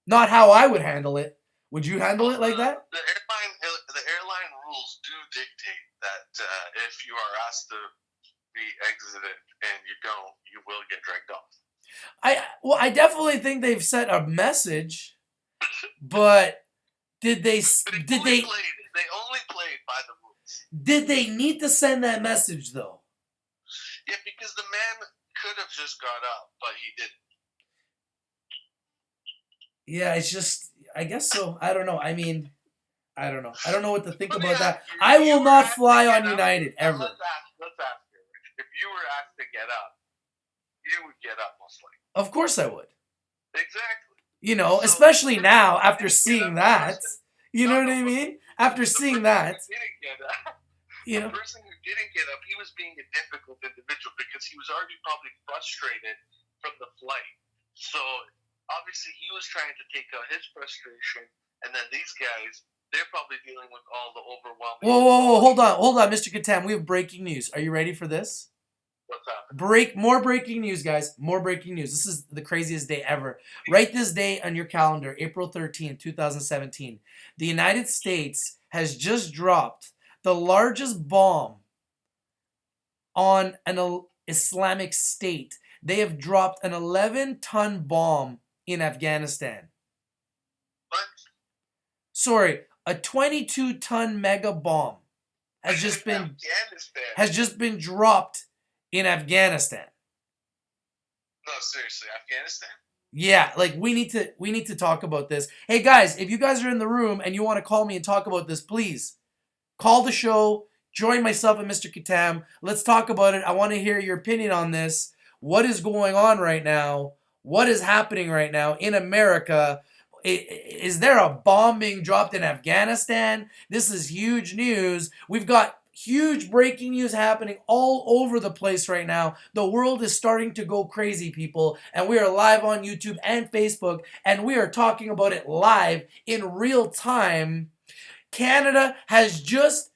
Not how I would handle it. Would you handle it like that? The airline rules do dictate that if you are asked to be exited and you don't, you will get dragged off. I definitely think they've sent a message, but they only played by the rules. Did they need to send that message though? Yeah, because the man could have just got up, but he didn't. Yeah, it's just, I guess so. I don't know. I mean, I don't know. I don't know what to think about that. I will not fly on United ever. Let's ask you, Rich. If you were asked to get up, you would get up most likely. Of course I would. Exactly. You know, especially now after seeing that. You know what I mean? After seeing that. You know. The person who didn't get up, he was being a difficult individual because he was already probably frustrated from the flight. So obviously he was trying to take out his frustration, and then these guys, they're probably dealing with all the overwhelming. Whoa, hold on, Mr. Katam. We have breaking news. Are you ready for this? What's up? More breaking news, guys. More breaking news. This is the craziest day ever. Write this day on your calendar, April 13th, 2017. The United States has just dropped the largest bomb on an Islamic state. They have dropped an 11-ton bomb in Afghanistan. What? Sorry, a 22-ton mega bomb has just been dropped in Afghanistan. No, seriously, Afghanistan? Yeah, like we need to talk about this. Hey guys, if you guys are in the room and you want to call me and talk about this, please call the show. Join myself and Mr. Katam. Let's talk about it. I want to hear your opinion on this. What is going on right now? What is happening right now in America? Is there a bomb being dropped in Afghanistan? This is huge news. We've got huge breaking news happening all over the place right now. The world is starting to go crazy, people. And we are live on YouTube and Facebook. And we are talking about it live in real time. Canada has just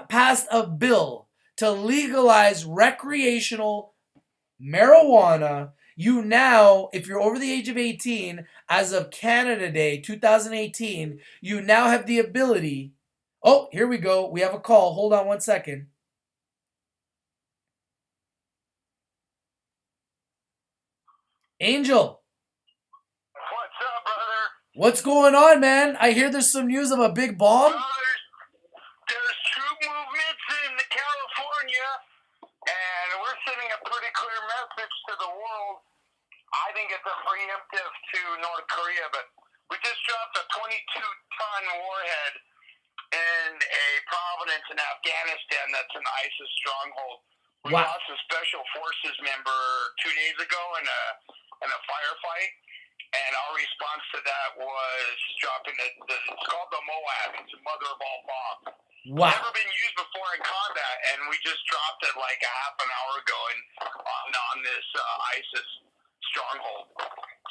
passed a bill to legalize recreational marijuana. You now, if you're over the age of 18, as of Canada Day 2018, you now have the ability. Oh, here we go. We have a call. Hold on one second. Angel. What's up, brother? What's going on, man? I hear there's some news of a big bomb. There's troop movements in California, and we're sending a pretty clear message to the world. I think it's a preemptive to North Korea, but we just dropped a 22-ton warhead in a province in Afghanistan that's an ISIS stronghold. We lost a special forces member 2 days ago in a firefight, and our response to that was dropping it's called the Moab. It's the mother of all bombs. Wow. Never been used before in combat, and we just dropped it like a half an hour ago on this ISIS stronghold.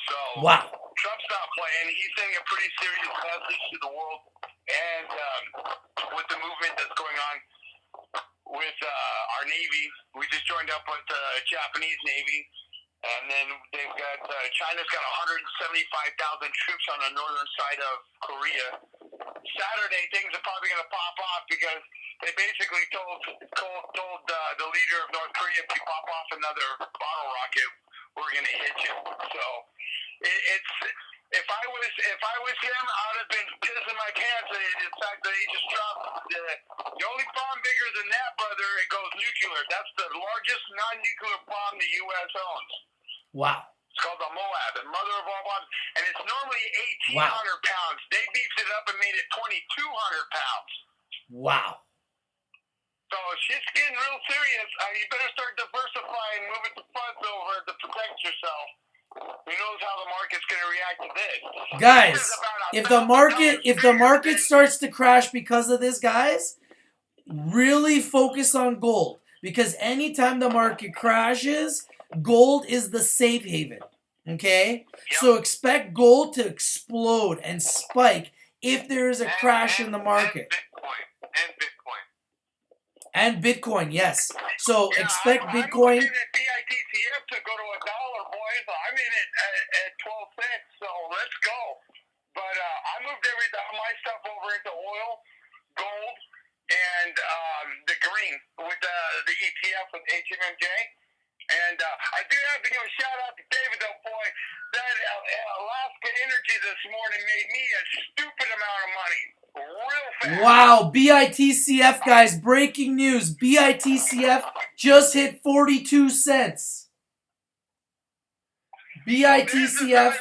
So wow. Trump's not playing. He's sending a pretty serious message to the world, and with the movement that's going on with our Navy, we just joined up with the Japanese Navy, and then they've got China's got 175,000 troops on the northern side of Korea. Saturday, things are probably going to pop off because they basically told the leader of North Korea, if you pop off another bottle rocket, we're going to hit you. So it's if I was him, I would have been pissing my pants at the fact that he just dropped the only bomb bigger than that, brother. It goes nuclear. That's the largest non-nuclear bomb the U.S. owns. Wow. It's called the Moab, the mother of all bombs, and it's normally 1,800 Wow. pounds. They beefed it up and made it 2,200 pounds. Wow. So shit's getting real serious. You better start diversifying, moving the funds over to protect yourself. Who knows how the market's going to react to this? Guys, if the market starts to crash because of this, guys, really focus on gold, because anytime the market crashes, gold is the safe haven. Okay? Yep. So expect gold to explode and spike if there is a crash in the market. And Bitcoin, yes. So expect Bitcoin. I'm looking at BITCF to go to $1, boys. I'm in it at 12 cents, so let's go. But I moved all my stuff over into oil, gold, and the green with the ETF with HMMJ. And I do have to give a shout out to David, though, boy. That Alaska Energy this morning made me a stupid amount of money. Real fast. Wow, BITCF, guys, breaking news. BITCF just hit 42 cents. BITCF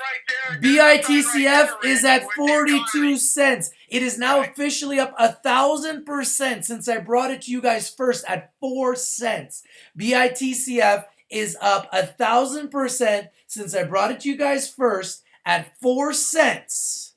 is at 42 cents. It is now officially up 1,000% since I brought it to you guys first at 4 cents. BITCF is up 1,000% since I brought it to you guys first at 4 cents.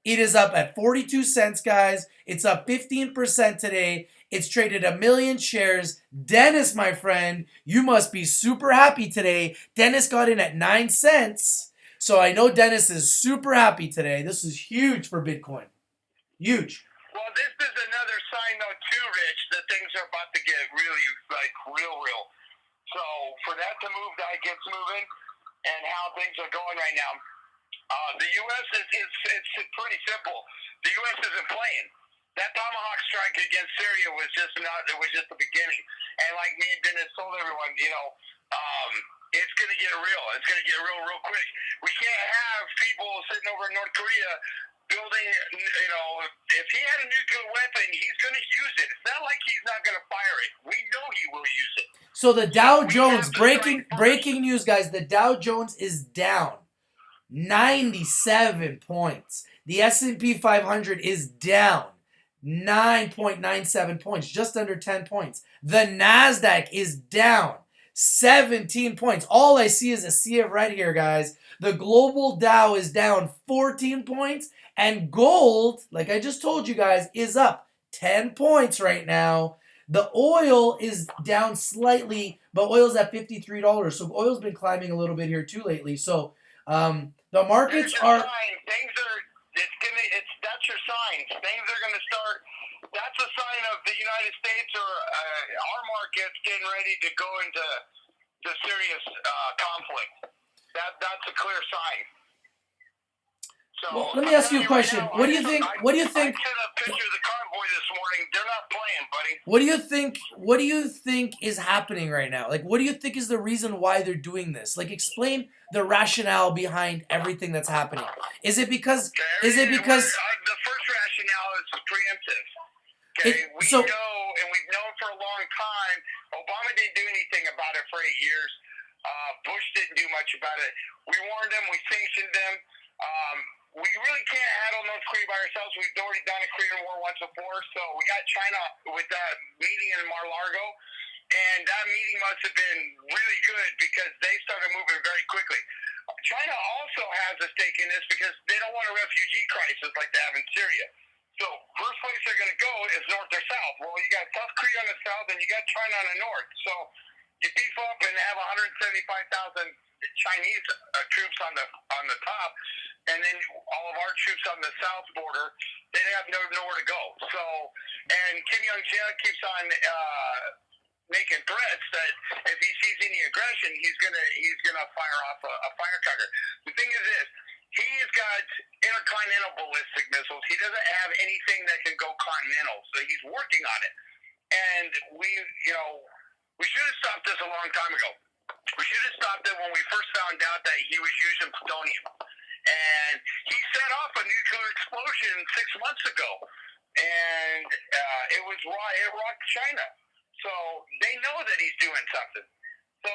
It is up at 42 cents, guys. It's up 15% today. It's traded 1 million shares. Dennis, my friend, you must be super happy today. Dennis got in at 9 cents. So I know Dennis is super happy today. This is huge for Bitcoin. Huge. Well, this is another sign, though, too, Rich, that things are about to get really, real. So for that to move, that gets moving, and how things are going right now. The U.S. it's pretty simple. The U.S. isn't playing. That Tomahawk strike against Syria was just the beginning. And like me and Dennis told everyone, it's going to get real. It's going to get real quick. We can't have people sitting over in North Korea building, if he had a nuclear weapon, he's going to use it. It's not like he's not going to fire it. We know he will use it. So the Dow Jones, breaking news, guys, the Dow Jones is down 97 points. The S&P 500 is down 9.97 points, just under 10 points. The NASDAQ is down 17 points. All I see is a sea of red here, guys. The global Dow is down 14 points, and gold, like I just told you guys, is up 10 points right now. The oil is down slightly, but oil's at $53. So oil's been climbing a little bit here too lately. So the markets are. That's your sign. Things are going to start. That's a sign of the United States or our markets getting ready to go into serious conflict. That's a clear sign. So, well, let me ask you a question. What do you think? I sent a picture of the convoy this morning. They're not playing, buddy. What do you think is happening right now? Like, what do you think is the reason why they're doing this? Like, explain the rationale behind everything that's happening. Is it because? The first rationale is preemptive. Okay, we've known for a long time. Obama didn't do anything about it for 8 years. Bush didn't do much about it. We warned them. We sanctioned them. We really can't handle North Korea by ourselves. We've already done a Korean War once before, so we got China with that meeting in Mar-a-Lago, and that meeting must have been really good because they started moving very quickly. China also has a stake in this because they don't want a refugee crisis like they have in Syria. So first place they're going to go is north or south. Well, you got South Korea on the south, and you got China on the north. So you beef up and have 175,000 Chinese troops on the top. and then all of our troops on the south border, they have nowhere to go. So, and Kim Jong-un keeps on making threats that if he sees any aggression, he's gonna fire off a firecracker. The thing is this: he's got intercontinental ballistic missiles. He doesn't have anything that can go continental, so he's working on it. And we should have stopped this a long time ago. We should have stopped it when we first found out that he was using plutonium. And he set off a nuclear explosion 6 months ago, and it rocked China. So they know that he's doing something. So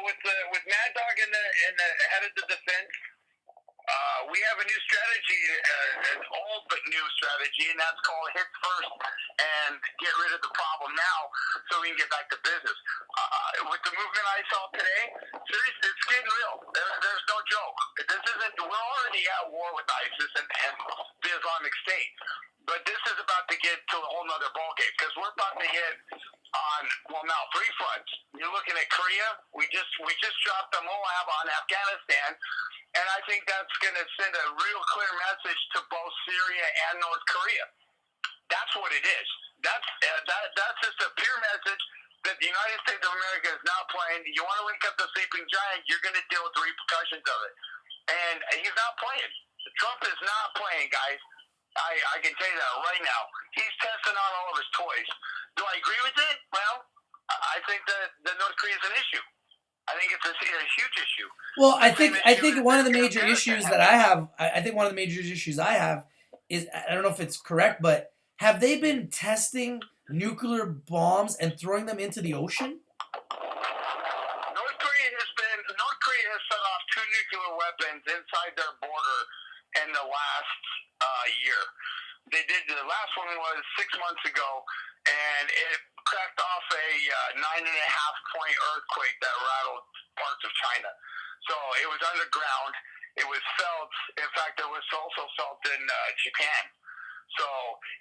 with Mad Dog in the head of the defense, we have a new strategy, an old but new strategy, and that's called hit first and get rid of the problem now so we can get back to business. With the movement I saw today, seriously, it's getting real. There's no joke. We're already at war with ISIS and the Islamic State, but this is about to get to a whole nother ballgame because we're about to hit on, now 3 fronts. You're looking at Korea. We just dropped the Moab on Afghanistan. And I think that's going to send a real clear message to both Syria and North Korea. That's what it is. That's just a pure message that the United States of America is now playing. You want to wake up the sleeping giant, you're going to deal with the repercussions of it. And he's not playing. Trump is not playing, guys. I can tell you that right now. He's testing out all of his toys. Do I agree with it? Well, I think that North Korea is an issue. I think it's a huge issue. Well, I think one of the major issues that I have, I think one of the major issues I have is, I don't know if it's correct, but have they been testing nuclear bombs and throwing them into the ocean? North Korea has set off 2 nuclear weapons inside their border in the last year. They did. The last one was 6 months ago, and it cracked off a 9.5-point earthquake that rattled parts of China. So it was underground. It was felt. In fact, it was also felt in Japan. So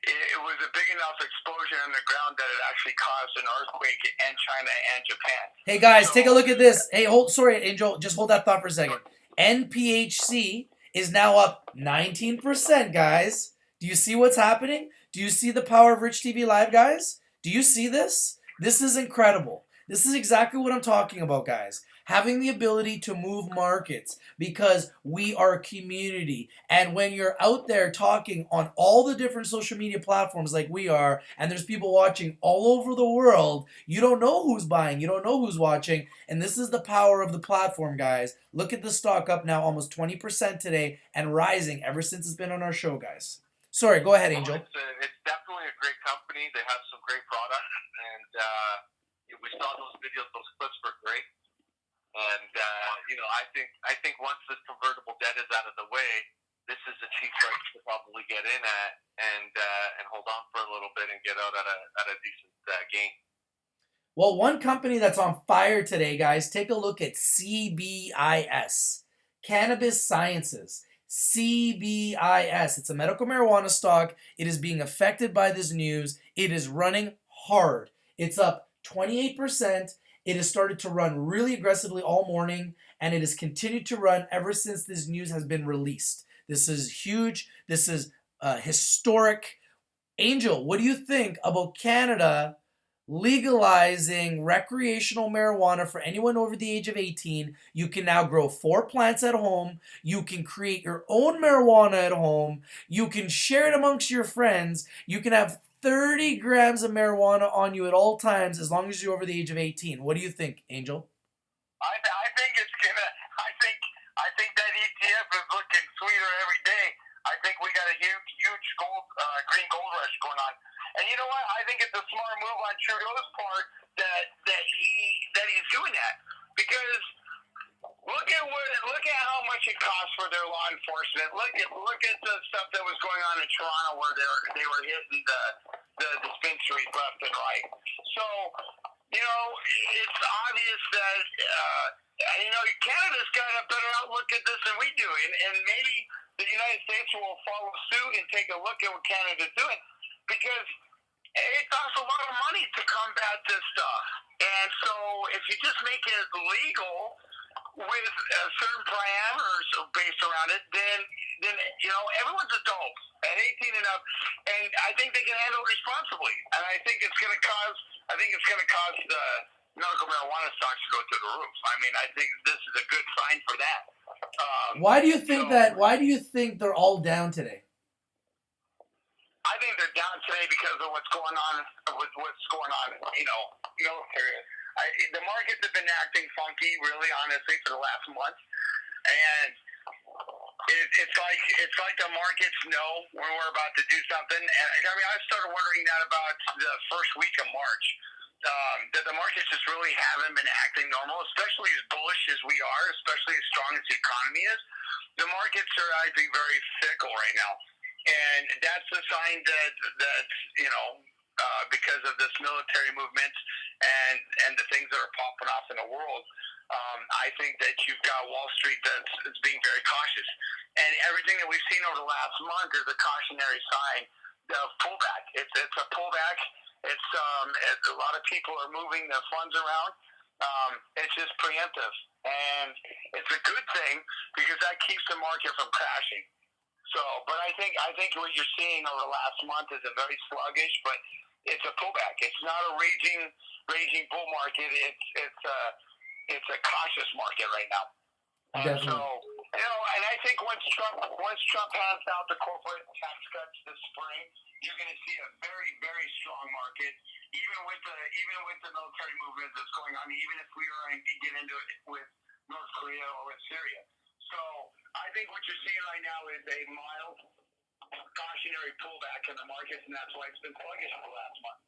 it was a big enough explosion in the ground that it actually caused an earthquake in China and Japan. Hey guys, take a look at this. Hey, sorry, Angel, just hold that thought for a second. NPHC is now up 19%, guys. Do you see what's happening? Do you see the power of Rich TV Live, guys? Do you see this? This is incredible. This is exactly what I'm talking about, guys. Having the ability to move markets because we are a community. And when you're out there talking on all the different social media platforms like we are, and there's people watching all over the world, you don't know who's buying, you don't know who's watching, and this is the power of the platform, guys. Look at the stock up now almost 20% today and rising ever since it's been on our show, guys. Sorry, go ahead, Angel. It's definitely a great company. They have some great products, and we saw those videos. Those clips were great. And I think once this convertible debt is out of the way, this is a cheap price to probably get in at and hold on for a little bit and get out at a decent gain. Well, one company that's on fire today, guys, take a look at CBIS, Cannabis Sciences. CBIS. It's a medical marijuana stock. It is being affected by this news. It is running hard. It's up 28%. It has started to run really aggressively all morning, and it has continued to run ever since this news has been released. This is huge. This is historic. Angel, what do you think about Canada legalizing recreational marijuana for anyone over the age of 18? You can now grow 4 plants at home. You can create your own marijuana at home. You can share it amongst your friends. You can have 30 grams of marijuana on you at all times as long as you're over the age of 18. What do you think, Angel? I think it's gonna. I think that ETF is looking sweeter every day. I think we got a huge green gold rush going on. And you know what? I think it's a smart move on Trudeau's part that he's doing that, because look at how much it costs for their law enforcement. Look at the stuff that was going on in Toronto where they were hitting the dispensaries left and right. So it's obvious that Canada's got a better outlook at this than we do, and maybe the United States will follow suit and take a look at what Canada's doing, because it costs a lot of money to combat this stuff. And so if you just make it legal, with certain parameters based around it, then everyone's adult at 18 and up, and I think they can handle it responsibly. And I think it's going to cause the medical marijuana stocks to go through the roof. I mean, I think this is a good sign for that. Why do you think that? Why do you think they're all down today? I think they're down today because of what's going on military. The markets have been acting funky, really, honestly, for the last month, and it's like the markets know when we're about to do something. And I mean, I started wondering that about the first week of March. That the markets just really haven't been acting normal, especially as bullish as we are, especially as strong as the economy is. The markets are, I think, very fickle right now, and that's a sign that because of this military movement and the things that are popping off in the world, I think that you've got Wall Street that's being very cautious, and everything that we've seen over the last month is a cautionary sign of pullback. It's a pullback. It's a lot of people are moving their funds around. It's just preemptive, and it's a good thing because that keeps the market from crashing. So, but I think what you're seeing over the last month is a very sluggish, but it's a pullback. It's not a raging bull market. It's a cautious market right now. And Definitely. so, and I think once Trump hands out the corporate tax cuts this spring, you're going to see a very, very strong market, even with the military movement that's going on, even if we were to get into it with North Korea or with Syria. So I think what you're seeing right now is a mild cautionary pullback in the markets, and that's why it's been sluggish for the last month.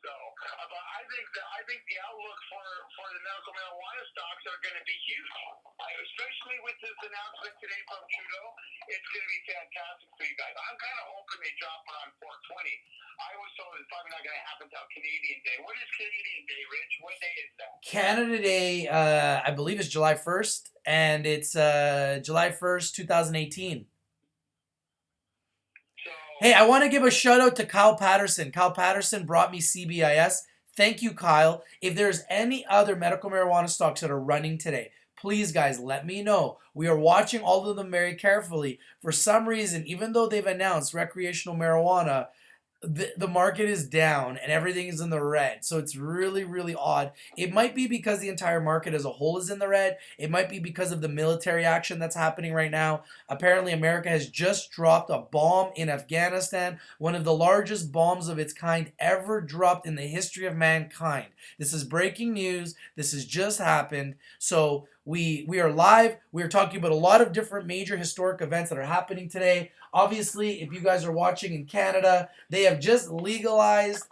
So, but I think the outlook for the medical marijuana stocks are going to be huge, especially with this announcement today from Trudeau. It's going to be fantastic for you guys. I'm kind of hoping they drop it on 420. I was told it's probably not going to happen until Canadian Day. What is Canadian Day, Rich? What day is that? Canada Day, I believe, is July 1st, and it's July 1st, 2018. Hey, I want to give a shout out to Kyle Patterson. Kyle Patterson brought me CBIS. Thank you, Kyle. If there's any other medical marijuana stocks that are running today, please, guys, let me know. We are watching all of them very carefully. For some reason, even though they've announced recreational marijuana, the market is down and everything is in the red. So it's really, really odd. It might be because the entire market as a whole is in the red. It might be because of the military action that's happening right now. Apparently, America has just dropped a bomb in Afghanistan, one of the largest bombs of its kind ever dropped in the history of mankind. This is breaking news. This has just happened. So we are live. We are talking about a lot of different major historic events that are happening today. Obviously, if you guys are watching in Canada, they have just legalized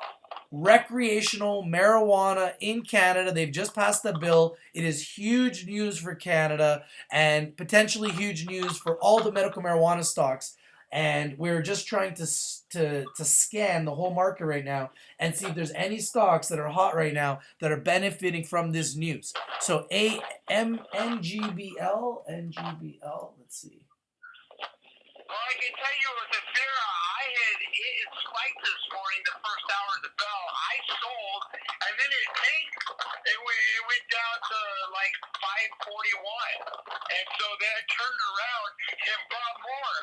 recreational marijuana in Canada. They've just passed the bill. It is huge news for Canada and potentially huge news for all the medical marijuana stocks. And we're just trying to scan the whole market right now and see if there's any stocks that are hot right now that are benefiting from this news. So NGBL, let's see. Well, I can tell you with Athera, it spiked this morning the first hour of the bell. I sold, and then it tanked. It went down to like 541, and so then it turned around and bought more.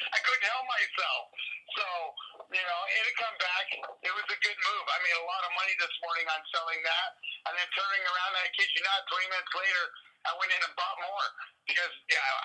I couldn't help myself. So, it had come back. It was a good move. I made a lot of money this morning on selling that, and then turning around, I kid you not, 3 minutes later, I went in and bought more. Because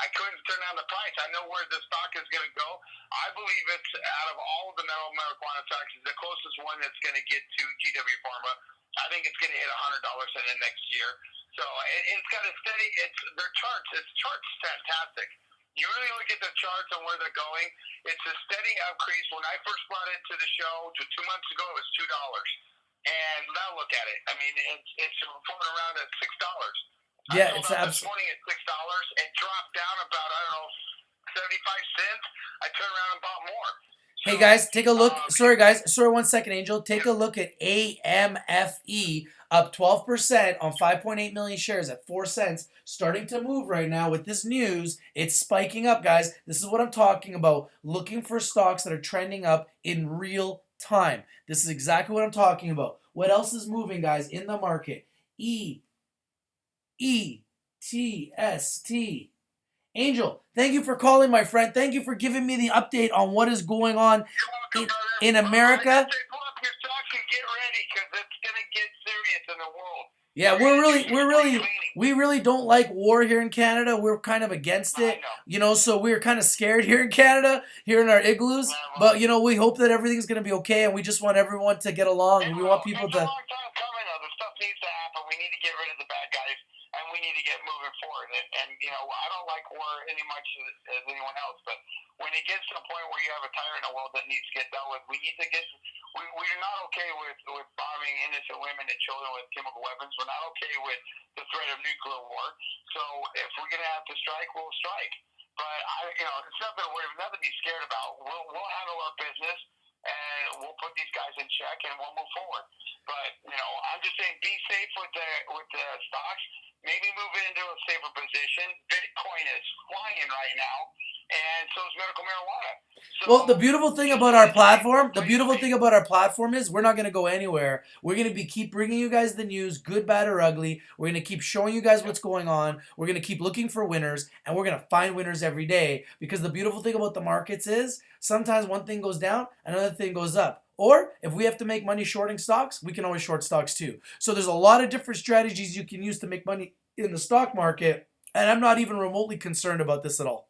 I couldn't turn down the price. I know where the stock is going to go. I believe it's out of all of the marijuana stocks, is the closest one that's going to get to GW Pharma. I think it's going to hit $100 in the next year. So it's got a steady. Their charts. Its charts fantastic. You really look at the charts and where they're going. It's a steady increase. When I first brought it to the show 2 months ago, it was $2, and now look at it. I mean, it's floating around at $6. Yeah, I it's sold out absolutely. this morning at $6. It dropped down about 75 cents. I turned around and bought more. Hey guys, take a look. Sorry guys, 1 second, Angel. Take a look at AMFE up 12% on 5.8 million shares at 4 cents. Starting to move right now with this news. It's spiking up, guys. This is what I'm talking about. Looking for stocks that are trending up in real time. This is exactly what I'm talking about. What else is moving, guys, in the market? TST. Angel, thank you for calling, my friend. Thank you for giving me the update on what is going on in America. Pull up your socks and get ready, because it's gonna get serious in the world. Yeah, we really don't like war here in Canada. We're kind of against it, you know, so we're kind of scared here in Canada, here in our igloos. But, you know, we hope that everything's going to be okay, and we just want everyone to get along, and we want people to... It's a long time coming, though. The stuff needs to happen. We need to get rid of the bad guys, and we need to get moving forward. And you know, I don't like war any much as anyone else, but when it gets to a point where you have a tyrant in the world that needs to get dealt with, we need to get... We're not okay with bombing innocent women and children with chemical weapons. We're not okay with the threat of nuclear war. So if we're going to have to strike, we'll strike. But it's nothing to be scared about. We'll handle our business, and we'll put these guys in check, and we'll move forward. But I'm just saying, be safe with the stocks. Maybe move into a safer position. Bitcoin is flying right now, and so is medical marijuana. Well, the beautiful thing about our platform is we're not going to go anywhere. We're going to keep bringing you guys the news, good, bad, or ugly. We're going to keep showing you guys what's going on. We're going to keep looking for winners, and we're going to find winners every day. Because the beautiful thing about the markets is sometimes one thing goes down, another thing goes up. Or if we have to make money shorting stocks, we can always short stocks too. So there's a lot of different strategies you can use to make money in the stock market, and I'm not even remotely concerned about this at all.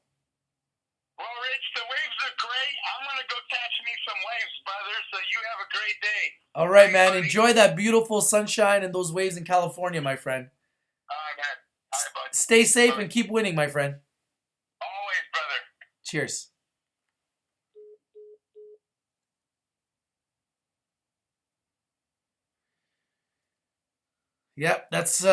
Well, Rich, the waves are great. I'm going to go catch me some waves, brother, so you have a great day. All right, man. Enjoy that beautiful sunshine and those waves in California, my friend. All right, man. All right, bud. Stay safe and keep winning, my friend. Always, brother. Cheers. Yep, that's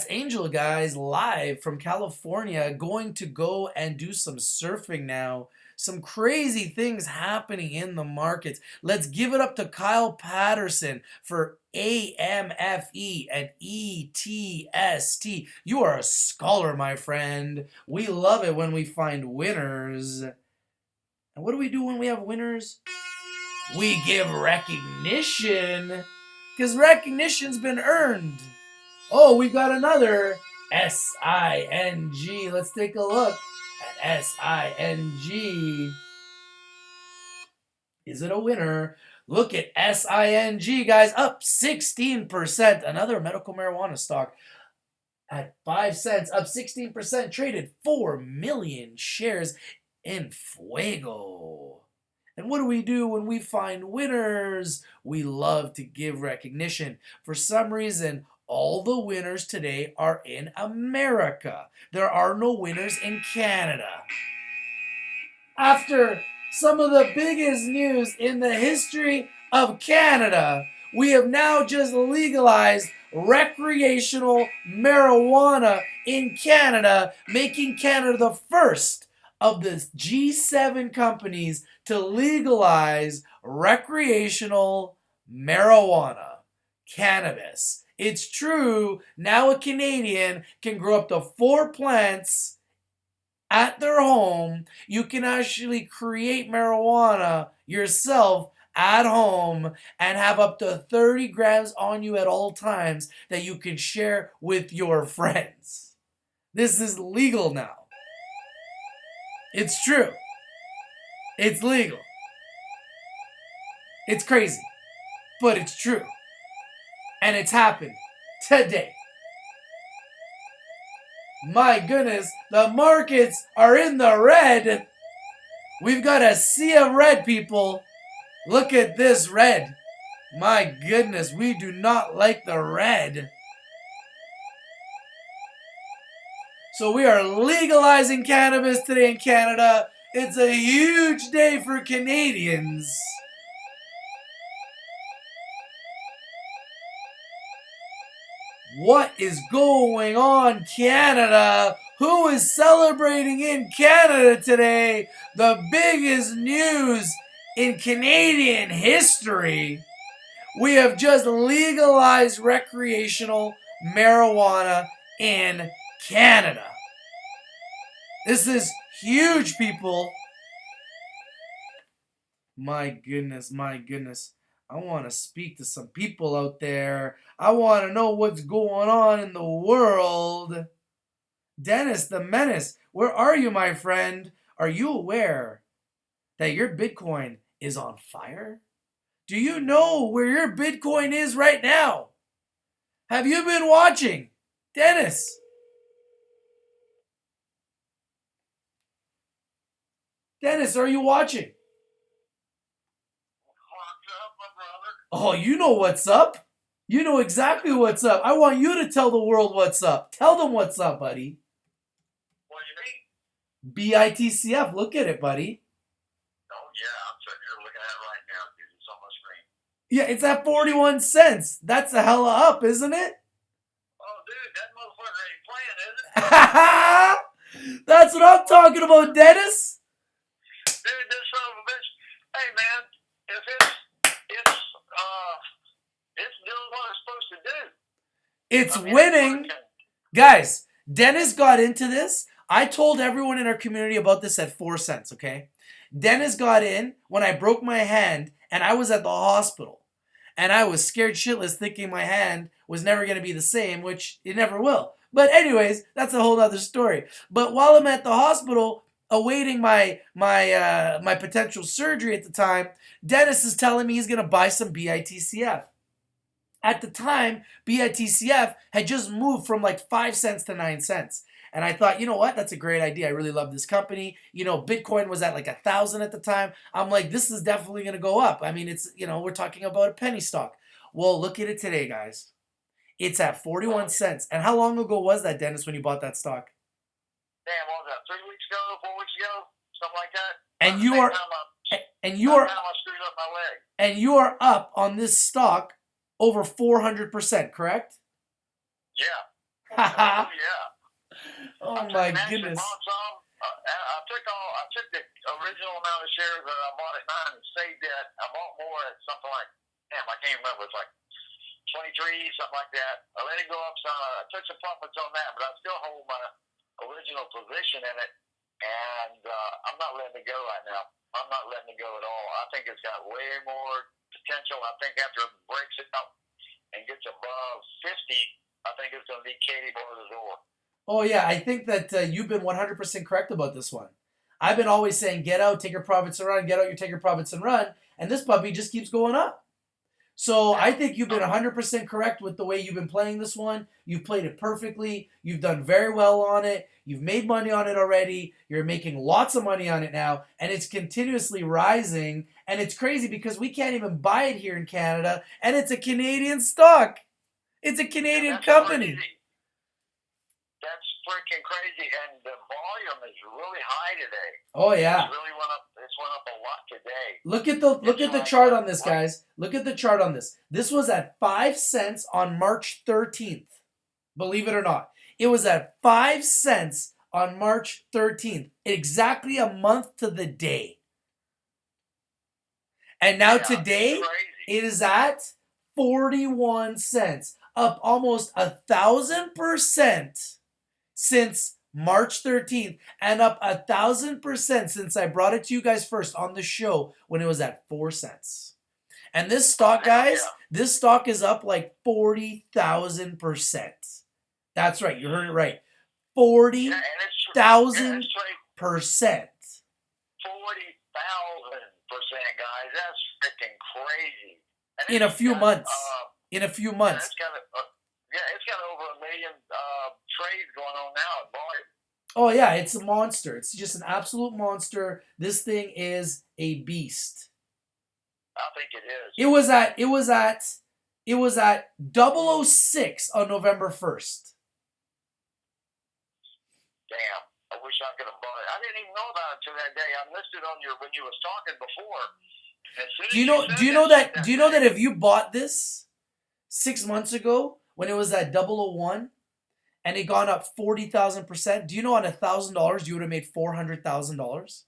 Angel, guys, live from California, going to go and do some surfing now. Some crazy things happening in the markets. Let's give it up to Kyle Patterson for AMFE and ETST. You are a scholar, my friend. We love it when we find winners. And what do we do when we have winners? We give recognition. Because recognition's been earned. Oh, we've got another SING. Let's take a look at SING. Is it a winner? Look at SING, guys. Up 16%. Another medical marijuana stock at 5 cents. Up 16%. Traded 4 million shares in Fuego. And what do we do when we find winners? We love to give recognition. For some reason, all the winners today are in America. There are no winners in Canada. After some of the biggest news in the history of Canada, we have now just legalized recreational marijuana in Canada, making Canada the first of the G7 companies to legalize recreational marijuana, cannabis. It's true, now a Canadian can grow up to 4 plants at their home. You can actually create marijuana yourself at home and have up to 30 grams on you at all times that you can share with your friends. This is legal now. It's true. It's legal. It's crazy. But it's true. And it's happened today. My goodness, the markets are in the red. We've got a sea of red, people. Look at this red. My goodness, we do not like the red. So we are legalizing cannabis today in Canada. It's a huge day for Canadians. What is going on, Canada? Who is celebrating in Canada today? The biggest news in Canadian history. We have just legalized recreational marijuana in Canada. This is huge, people. My goodness, my goodness. I want to speak to some people out there. I want to know what's going on in the world. Dennis the Menace, where are you, my friend? Are you aware that your Bitcoin is on fire? Do you know where your Bitcoin is right now? Have you been watching? Dennis. Dennis, are you watching? Oh, you know what's up. You know exactly what's up. I want you to tell the world what's up. Tell them what's up, buddy. What do you mean? BITCF. Look at it, buddy. Oh, yeah, I'm sitting here looking at it right now, dude. It's on my screen. Yeah, it's at 41 cents. That's a hella up, isn't it? Oh, dude, that motherfucker ain't playing, is it? That's what I'm talking about, Dennis. Dude, this son of a bitch. Hey, man, if it's doing what it's supposed to do. It's winning. Guys, Dennis got into this. I told everyone in our community about this at 4 cents, okay? Dennis got in when I broke my hand and I was at the hospital. And I was scared shitless thinking my hand was never going to be the same, which it never will. But anyways, that's a whole other story. But while I'm at the hospital awaiting my potential surgery at the time, Dennis is telling me he's going to buy some BITCF. At the time, BITCF had just moved from like 5 cents to 9 cents. And I thought, you know what? That's a great idea. I really love this company. You know, Bitcoin was at like 1,000 at the time. I'm like, this is definitely going to go up. I mean, it's, you know, we're talking about a penny stock. Well, look at it today, guys. It's at 41 cents. And how long ago was that, Dennis, when you bought that stock? Damn, what was that, 3 weeks ago, 4 weeks ago? Something like that? And you are, and you are, I screwed up my leg. and you are up on this stock over 400%, correct? Yeah. Haha. Yeah. Oh my goodness. I took the original amount of shares that I bought at 9 and saved that. I bought more at something like, damn, I can't remember. It's like 23, something like that. I let it go up some. I took some profits on that, but I still hold my original position in it, and I'm not letting it go right now. I'm not letting it go at all. I think it's got way more potential. I think after it breaks it up and gets above 50, I think it's going to be Katie bar the door. Oh, yeah, I think that you've been 100% correct about this one. I've been always saying, get out, take your profits and run, get out, you take your profits and run, and this puppy just keeps going up. So I think you've been 100% correct with the way you've been playing this one. You've played it perfectly. You've done very well on it. You've made money on it already. You're making lots of money on it now, and it's continuously rising, and it's crazy because we can't even buy it here in Canada, and it's a Canadian stock. It's a Canadian company. Crazy. That's freaking crazy, and the volume is really high today. Oh yeah. It's really went up. It's went up a lot today. Look at the chart on this, guys. Look at the chart on this. This was at 5 cents on March 13th. Believe it or not, it was at 5 cents on March 13th, exactly a month to the day. And now today it is at 41 cents, up almost 1,000% since March 13th, and up 1,000% since I brought it to you guys first on the show when it was at 4 cents. And this stock, guys, this stock is up like 40,000%. That's right, you heard it right. 40,000%. 40,000%, guys. That's freaking crazy. And In a few months. In a few months. It's got over 1 million trades going on now at volume. Oh yeah, it's a monster. It's just an absolute monster. This thing is a beast. I think it is. It was at 006 on November 1st. Damn. I wish I could have bought it. I didn't even know about it until that day. I missed it on when you was talking before. Do you know that if you bought this 6 months ago when it was at 001 and it gone up 40,000%, do you know on $1,000 you would have made $400,000?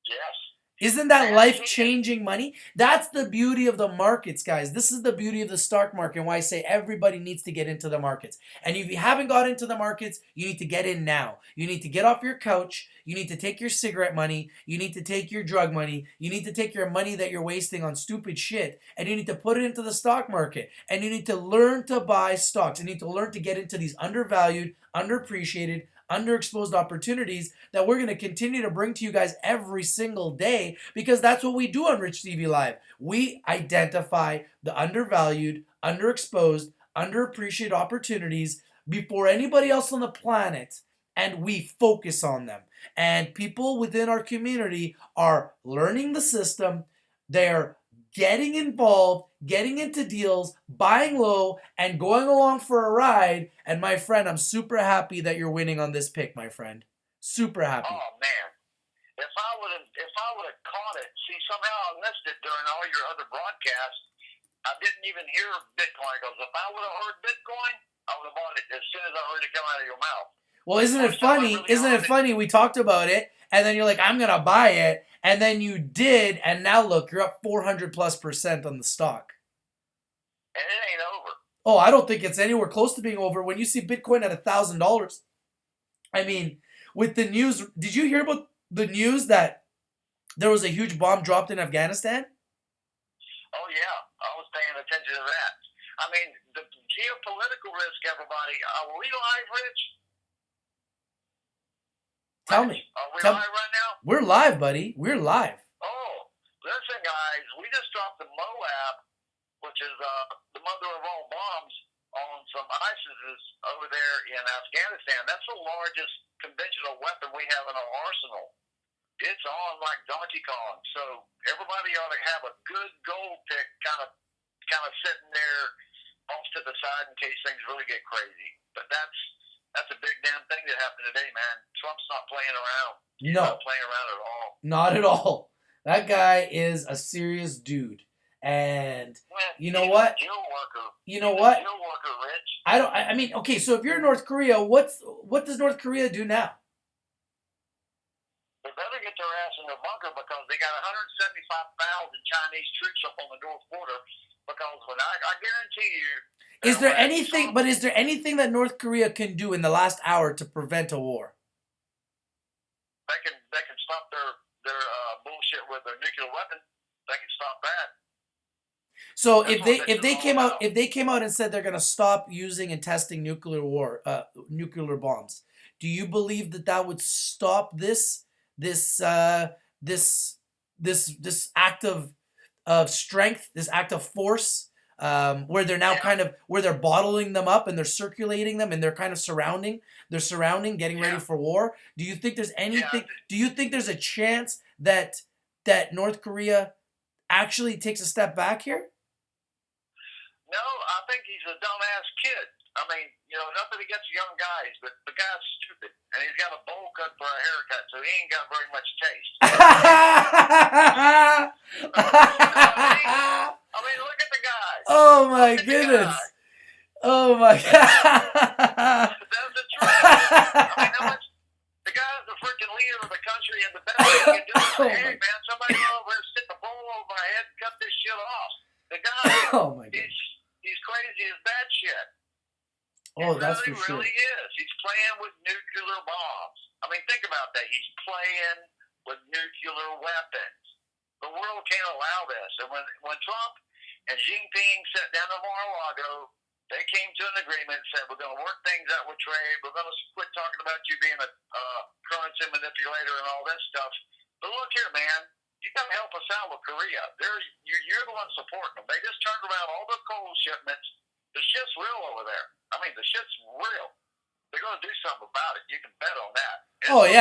Yes. Isn't that life-changing money? That's the beauty of the markets, guys. This is the beauty of the stock market and why I say everybody needs to get into the markets. And if you haven't got into the markets, you need to get in now. You need to get off your couch. You need to take your cigarette money. You need to take your drug money. You need to take your money that you're wasting on stupid shit, and you need to put it into the stock market. And you need to learn to buy stocks. You need to learn to get into these undervalued, underappreciated, underexposed opportunities that we're going to continue to bring to you guys every single day, because that's what we do on Rich TV Live. We identify the undervalued, underexposed, underappreciated opportunities before anybody else on the planet, and we focus on them. And people within our community are learning the system. They're getting involved, getting into deals, buying low, and going along for a ride. And my friend, I'm super happy that you're winning on this pick, my friend. Super happy. Oh man, if I would have caught it, see, somehow I missed it during all your other broadcasts. I didn't even hear Bitcoin, because if I would have heard Bitcoin, I would have bought it as soon as I heard it come out of your mouth. Well, isn't it funny? Isn't it funny? We talked about it, and then you're like, I'm gonna buy it, and then you did, and now look, you're up 400+% on the stock. And it ain't over. Oh, I don't think it's anywhere close to being over. When you see Bitcoin at $1,000, I mean, with the news, did you hear about the news that there was a huge bomb dropped in Afghanistan? Oh yeah, I was paying attention to that. I mean, the geopolitical risk, everybody. Are we live, Rich? Tell me. Are we live right now? We're live, buddy. We're live. Oh, listen, guys. We just dropped the Moab, which is the mother of all bombs, on some ISIS over there in Afghanistan. That's the largest conventional weapon we have in our arsenal. It's on like Donkey Kong. So everybody ought to have a good gold pick kind of sitting there off to the side in case things really get crazy. But that's a big damn thing that happened today, man. Trump's not playing around. He's not playing around at all. Not at all. That guy is a serious dude. And you know what? You know what? I mean, okay, so if you're in North Korea, what does North Korea do now? They better get their ass in their bunker, because they got 175,000 Chinese troops up on the north border. Because when I guarantee you, Is there anything that North Korea can do in the last hour to prevent a war? They can stop their bullshit with their nuclear weapon. They can stop that. So if they came out and said they're going to stop using and testing nuclear bombs, do you believe that would stop this act of strength, this act of force, where they're now where they're bottling them up and they're circulating them and they're kind of surrounding, getting ready for war? Do you think there's anything? Do you think there's a chance that North Korea actually takes a step back here? No, I think he's a dumbass kid. I mean, nothing against young guys, but the guy's stupid, and he's got a bowl cut for a haircut, so he ain't got very much taste. I mean, look at the guy. Oh my goodness. Oh my God. That's the truth. I mean, the guy's the freaking leader of the country, and the best thing he can do is say, hey, man, somebody go over and stick a bowl over my head and cut this shit off. The guy, he's crazy as that shit. Oh, that's for sure. He really is. He's playing with nuclear bombs. I mean, think about that. He's playing with nuclear weapons. The world can't allow this. And when Trump and Xi Jinping sat down at Mar-a-Lago, they came to an agreement and said, we're going to work things out with trade. We're going to quit talking about you being a currency manipulator and all this stuff. But look here, man. You got to help us out with Korea. You're the one supporting them. They just turned around all the coal shipments. The shit's real over there. I mean, the shit's real. They're going to do something about it. You can bet on that.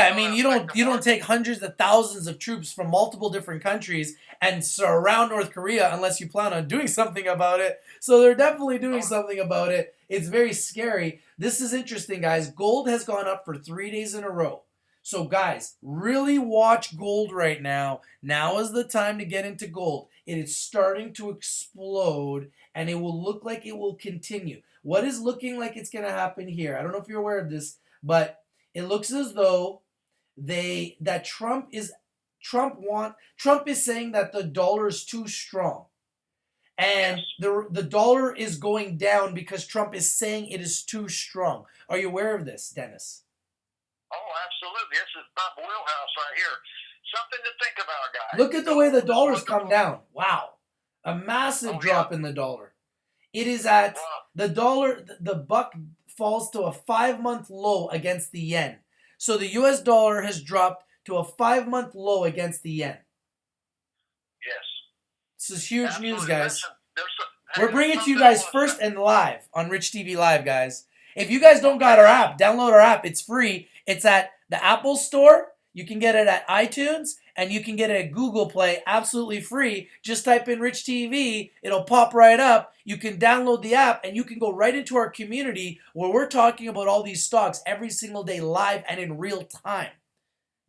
I mean, you don't take hundreds of thousands of troops from multiple different countries and surround North Korea unless you plan on doing something about it. So they're definitely doing something about it. It's very scary. This is interesting, guys. Gold has gone up for 3 days in a row. So guys, really watch gold right now. Now is the time to get into gold. It is starting to explode, and it will look like it will continue. What is looking like it's going to happen here? I don't know if you're aware of this, but it looks as though Trump Trump is saying that the dollar is too strong. And the dollar is going down because Trump is saying it is too strong. Are you aware of this, Dennis? Oh, absolutely. This is my wheelhouse right here. Something to think about, guys. Look at the way the dollar's come down. Wow. A massive drop in the dollar. It is at the dollar, the buck falls to a 5-month low against the yen. So the US dollar has dropped to a 5-month low against the yen. Yes. This is huge news, guys. Listen, We're bringing it to you guys first and live on Rich TV Live, guys. If you guys don't got our app, download our app. It's free. It's at the Apple Store. You can get it at iTunes, and you can get it at Google Play absolutely free. Just type in Rich TV. It'll pop right up. You can download the app, and you can go right into our community where we're talking about all these stocks every single day live and in real time.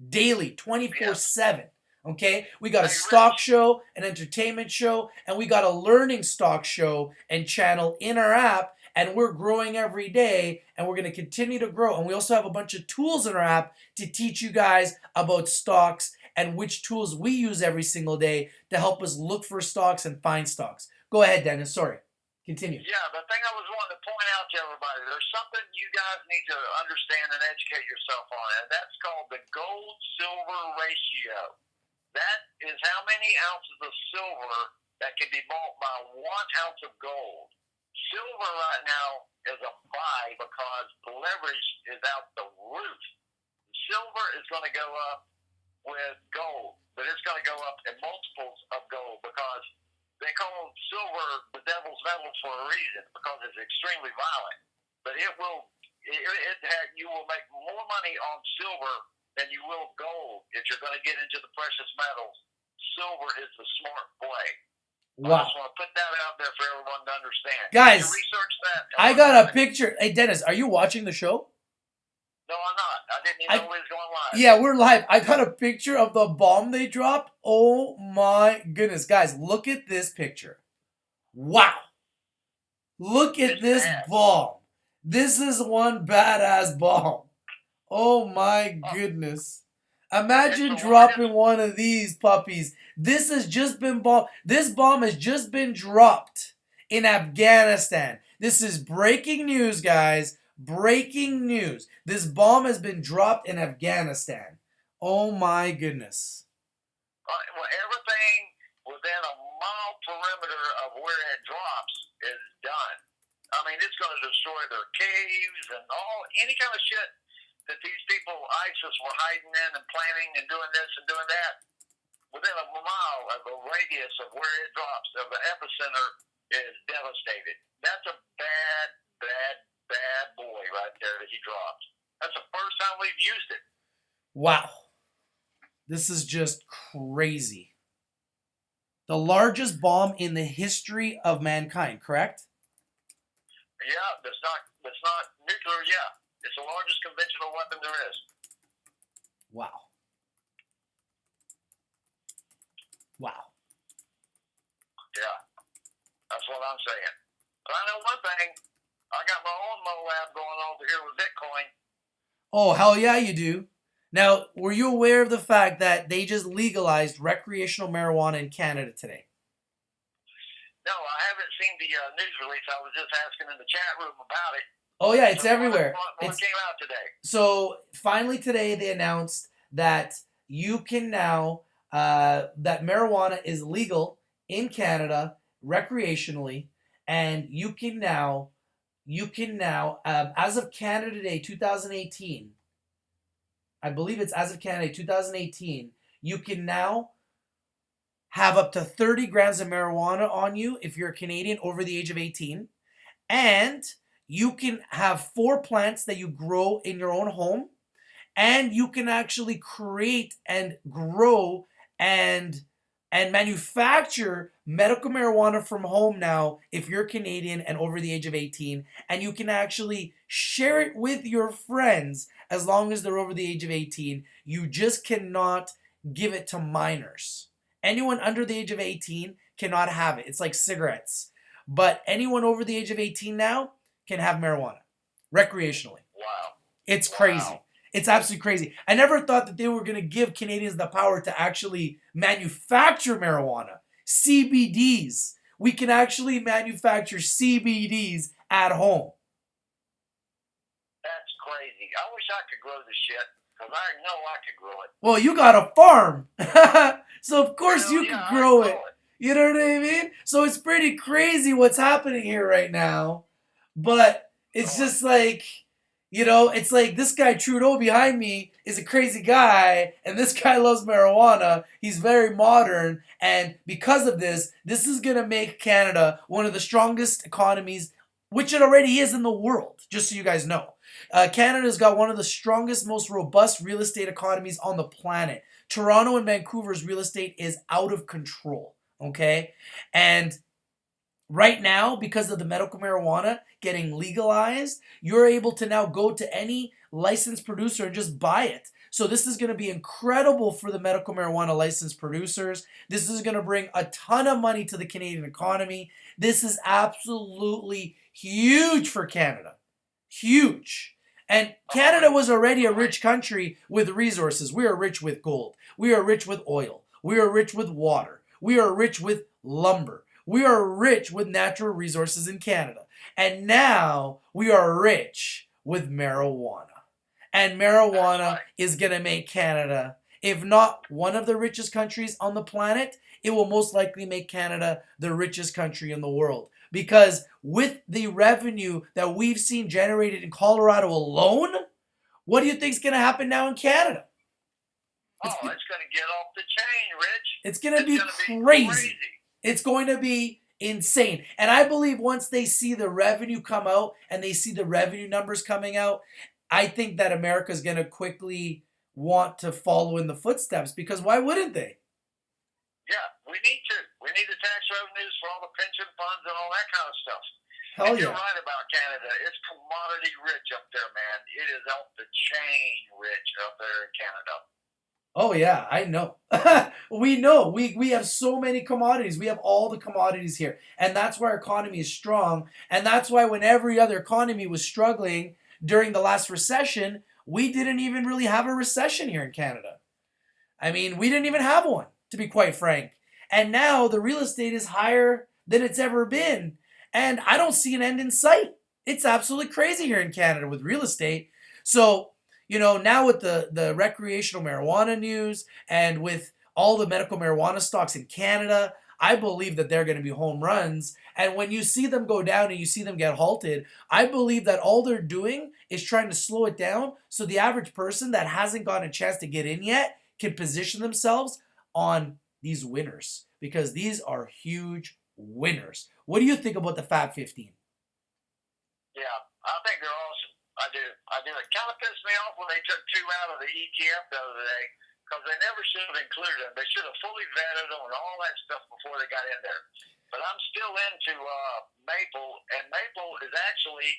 Daily, 24/7. Okay? We got a stock show, an entertainment show, and we got a learning stock show and channel in our app. And we're growing every day, and we're going to continue to grow. And we also have a bunch of tools in our app to teach you guys about stocks and which tools we use every single day to help us look for stocks and find stocks. Go ahead, Dennis. Sorry. Continue. Yeah, the thing I was wanting to point out to everybody, there's something you guys need to understand and educate yourself on, and that's called the gold-silver ratio. That is how many ounces of silver that can be bought by 1 ounce of gold. Silver right now is a buy because the leverage is out the roof. Silver is going to go up with gold, but it's going to go up in multiples of gold because they call silver the devil's metal for a reason because it's extremely violent. But you will make more money on silver than you will gold if you're going to get into the precious metals. Silver is the smart play. Wow. I just want to put that out there for everyone to understand. Guys, you research that. I got a picture. Hey, Dennis, are you watching the show? No, I'm not. I didn't even know we was going live. Yeah, we're live. I got a picture of the bomb they dropped. Oh my goodness. Guys, look at this picture. Wow. Look at this bomb. This is one badass bomb. Oh my goodness. Imagine dropping one of these puppies. This has just been This bomb has just been dropped in Afghanistan. This is breaking news, guys. Breaking news. This bomb has been dropped in Afghanistan. Oh my goodness. Well, everything within a mile perimeter of where it drops is done. I mean, it's going to destroy their caves and any kind of shit that these people, ISIS, were hiding in and planning and doing this and doing that. Within a mile of a radius of where it drops, of the epicenter, is devastated. That's a bad boy right there that he dropped. That's the first time we've used it. Wow. This is just crazy. The largest bomb in the history of mankind, correct? Yeah, it's not nuclear, yeah. It's the largest conventional weapon there is. Wow. Wow. Yeah. That's what I'm saying. But I know one thing. I got my own Moab going over here with Bitcoin. Oh, hell yeah, you do. Now, were you aware of the fact that they just legalized recreational marijuana in Canada today? No, I haven't seen the news release. I was just asking in the chat room about it. Oh, yeah, it's everywhere. What came out today? So, finally today they announced that you can now, that marijuana is legal in Canada recreationally, and you can now, as of Canada Day 2018, I believe it's as of Canada Day 2018, you can now have up to 30 grams of marijuana on you if you're a Canadian over the age of 18, and you can have 4 plants that you grow in your own home, and you can actually create and grow and manufacture medical marijuana from home now if you're Canadian and over the age of 18, and you can actually share it with your friends as long as they're over the age of 18. You just cannot give it to minors. Anyone under the age of 18 cannot have it. It's like cigarettes. But anyone over the age of 18 now can have marijuana recreationally. Wow. It's crazy. It's absolutely crazy. I never thought that they were going to give Canadians the power to actually manufacture marijuana. CBDs. We can actually manufacture CBDs at home. That's crazy. I wish I could grow the shit, because I know I could grow it. Well, you got a farm. So of course you yeah, can grow it. You know what I mean? So it's pretty crazy what's happening here right now. But it's just like, you know, it's like this guy Trudeau behind me is a crazy guy, and this guy loves marijuana. He's very modern, and because of this, this is going to make Canada one of the strongest economies, which it already is in the world, just so you guys know. Canada's got one of the strongest, most robust real estate economies on the planet. Toronto and Vancouver's real estate is out of control, okay? And right now, because of the medical marijuana getting legalized, you're able to now go to any licensed producer and just buy it. So this is going to be incredible for the medical marijuana licensed producers. This is going to bring a ton of money to the Canadian economy. This is absolutely huge for Canada. Huge. And Canada was already a rich country with resources. We are rich with gold. We are rich with oil. We are rich with water. We are rich with lumber. We are rich with natural resources in Canada. And now we are rich with marijuana. And marijuana is going to make Canada, if not one of the richest countries on the planet, it will most likely make Canada the richest country in the world. Because with the revenue that we've seen generated in Colorado alone, what do you think is going to happen now in Canada? It's going to get off the chain, Rich. It's going to be crazy. It's going to be insane. And I believe once they see the revenue come out and they see the revenue numbers coming out, I think that America is going to quickly want to follow in the footsteps, because why wouldn't they? Yeah, we need to. We need the tax revenues for all the pension funds and all that kind of stuff. Hell and yeah. You're right about Canada. It's commodity rich up there, man. It is off the chain rich up there in Canada. Oh yeah, I know. We know. We have so many commodities. We have all the commodities here. And that's why our economy is strong. And that's why when every other economy was struggling during the last recession, we didn't even really have a recession here in Canada. I mean, we didn't even have one, to be quite frank. And now the real estate is higher than it's ever been. And I don't see an end in sight. It's absolutely crazy here in Canada with real estate. So, you know, now with the recreational marijuana news and with all the medical marijuana stocks in Canada, I believe that they're going to be home runs. And when you see them go down and you see them get halted, I believe that all they're doing is trying to slow it down so the average person that hasn't gotten a chance to get in yet can position themselves on these winners, because these are huge winners. What do you think about the Fab 15? Yeah, I think they're awesome. I do. It kind of pissed me off when they took two out of the ETF the other day, because they never should have included them. They should have fully vetted them and all that stuff before they got in there. But I'm still into Maple, and Maple is actually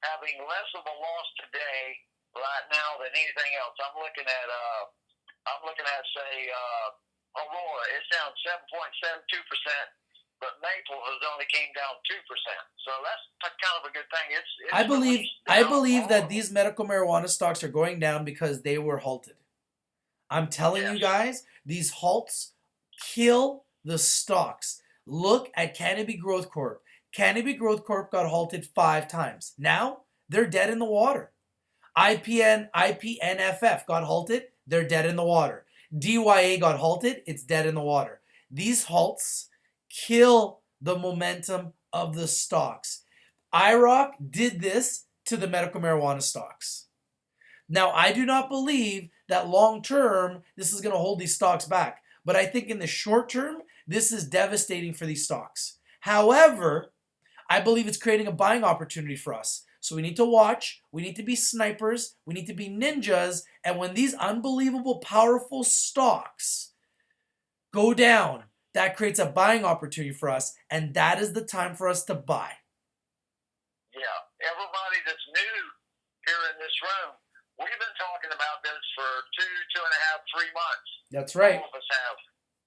having less of a loss today right now than anything else. I'm looking at say Aurora. It's down 7.72%. But Maple has only came down 2%, so that's kind of a good thing. It's I believe that these medical marijuana stocks are going down because they were halted. I'm telling you guys, these halts kill the stocks. Look at Canopy Growth Corp. Canopy Growth Corp got halted 5 times. Now they're dead in the water. IPNFF got halted. They're dead in the water. DYA got halted. It's dead in the water. These halts kill the momentum of the stocks. IROC did this to the medical marijuana stocks. Now, I do not believe that long term this is going to hold these stocks back, but I think in the short term this is devastating for these stocks. However, I believe it's creating a buying opportunity for us. So we need to watch, we need to be snipers, we need to be ninjas, and when these unbelievable powerful stocks go down, that creates a buying opportunity for us, and that is the time for us to buy. Yeah, everybody that's new here in this room, we've been talking about this for 2.5, 3 months. That's right. All of us have.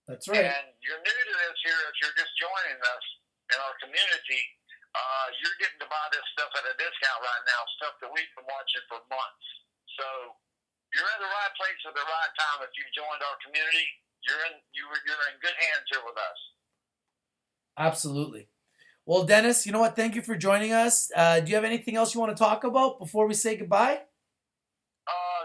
That's right. And you're new to this here, if you're just joining us in our community, you're getting to buy this stuff at a discount right now, stuff that we've been watching for months. So you're in the right place at the right time. If you've joined our community, you're in good hands here with us. Absolutely. Well, Dennis, you know what? Thank you for joining us. Do you have anything else you want to talk about before we say goodbye?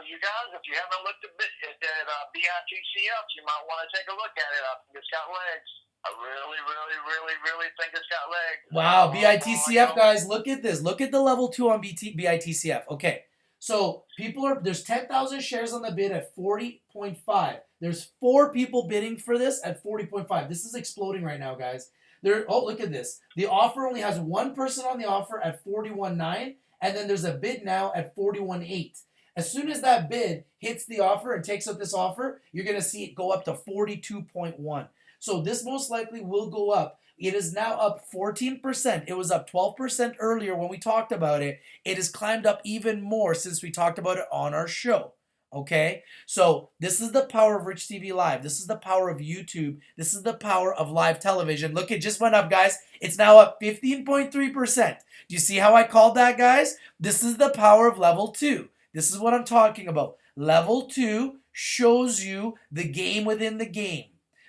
You guys, if you haven't looked at BITCF, you might want to take a look at it. I think it's got legs. I really think it's got legs. Wow, BITCF guys, look at this. Look at the level 2 on BITCF. Okay, so there's 10,000 shares on the bid at 40.5. There's 4 people bidding for this at 40.5. This is exploding right now, guys. Look at this. The offer only has one person on the offer at 41.9, and then there's a bid now at 41.8. As soon as that bid hits the offer and takes up this offer, you're going to see it go up to 42.1. So this most likely will go up. It is now up 14%. It was up 12% earlier when we talked about it. It has climbed up even more since we talked about it on our show. Okay? So this is the power of Rich TV Live. This is the power of YouTube. This is the power of live television. Look, it just went up, guys. It's now up 15.3%. Do you see how I called that, guys? This is the power of level 2. This is what I'm talking about. Level 2 shows you the game within the game.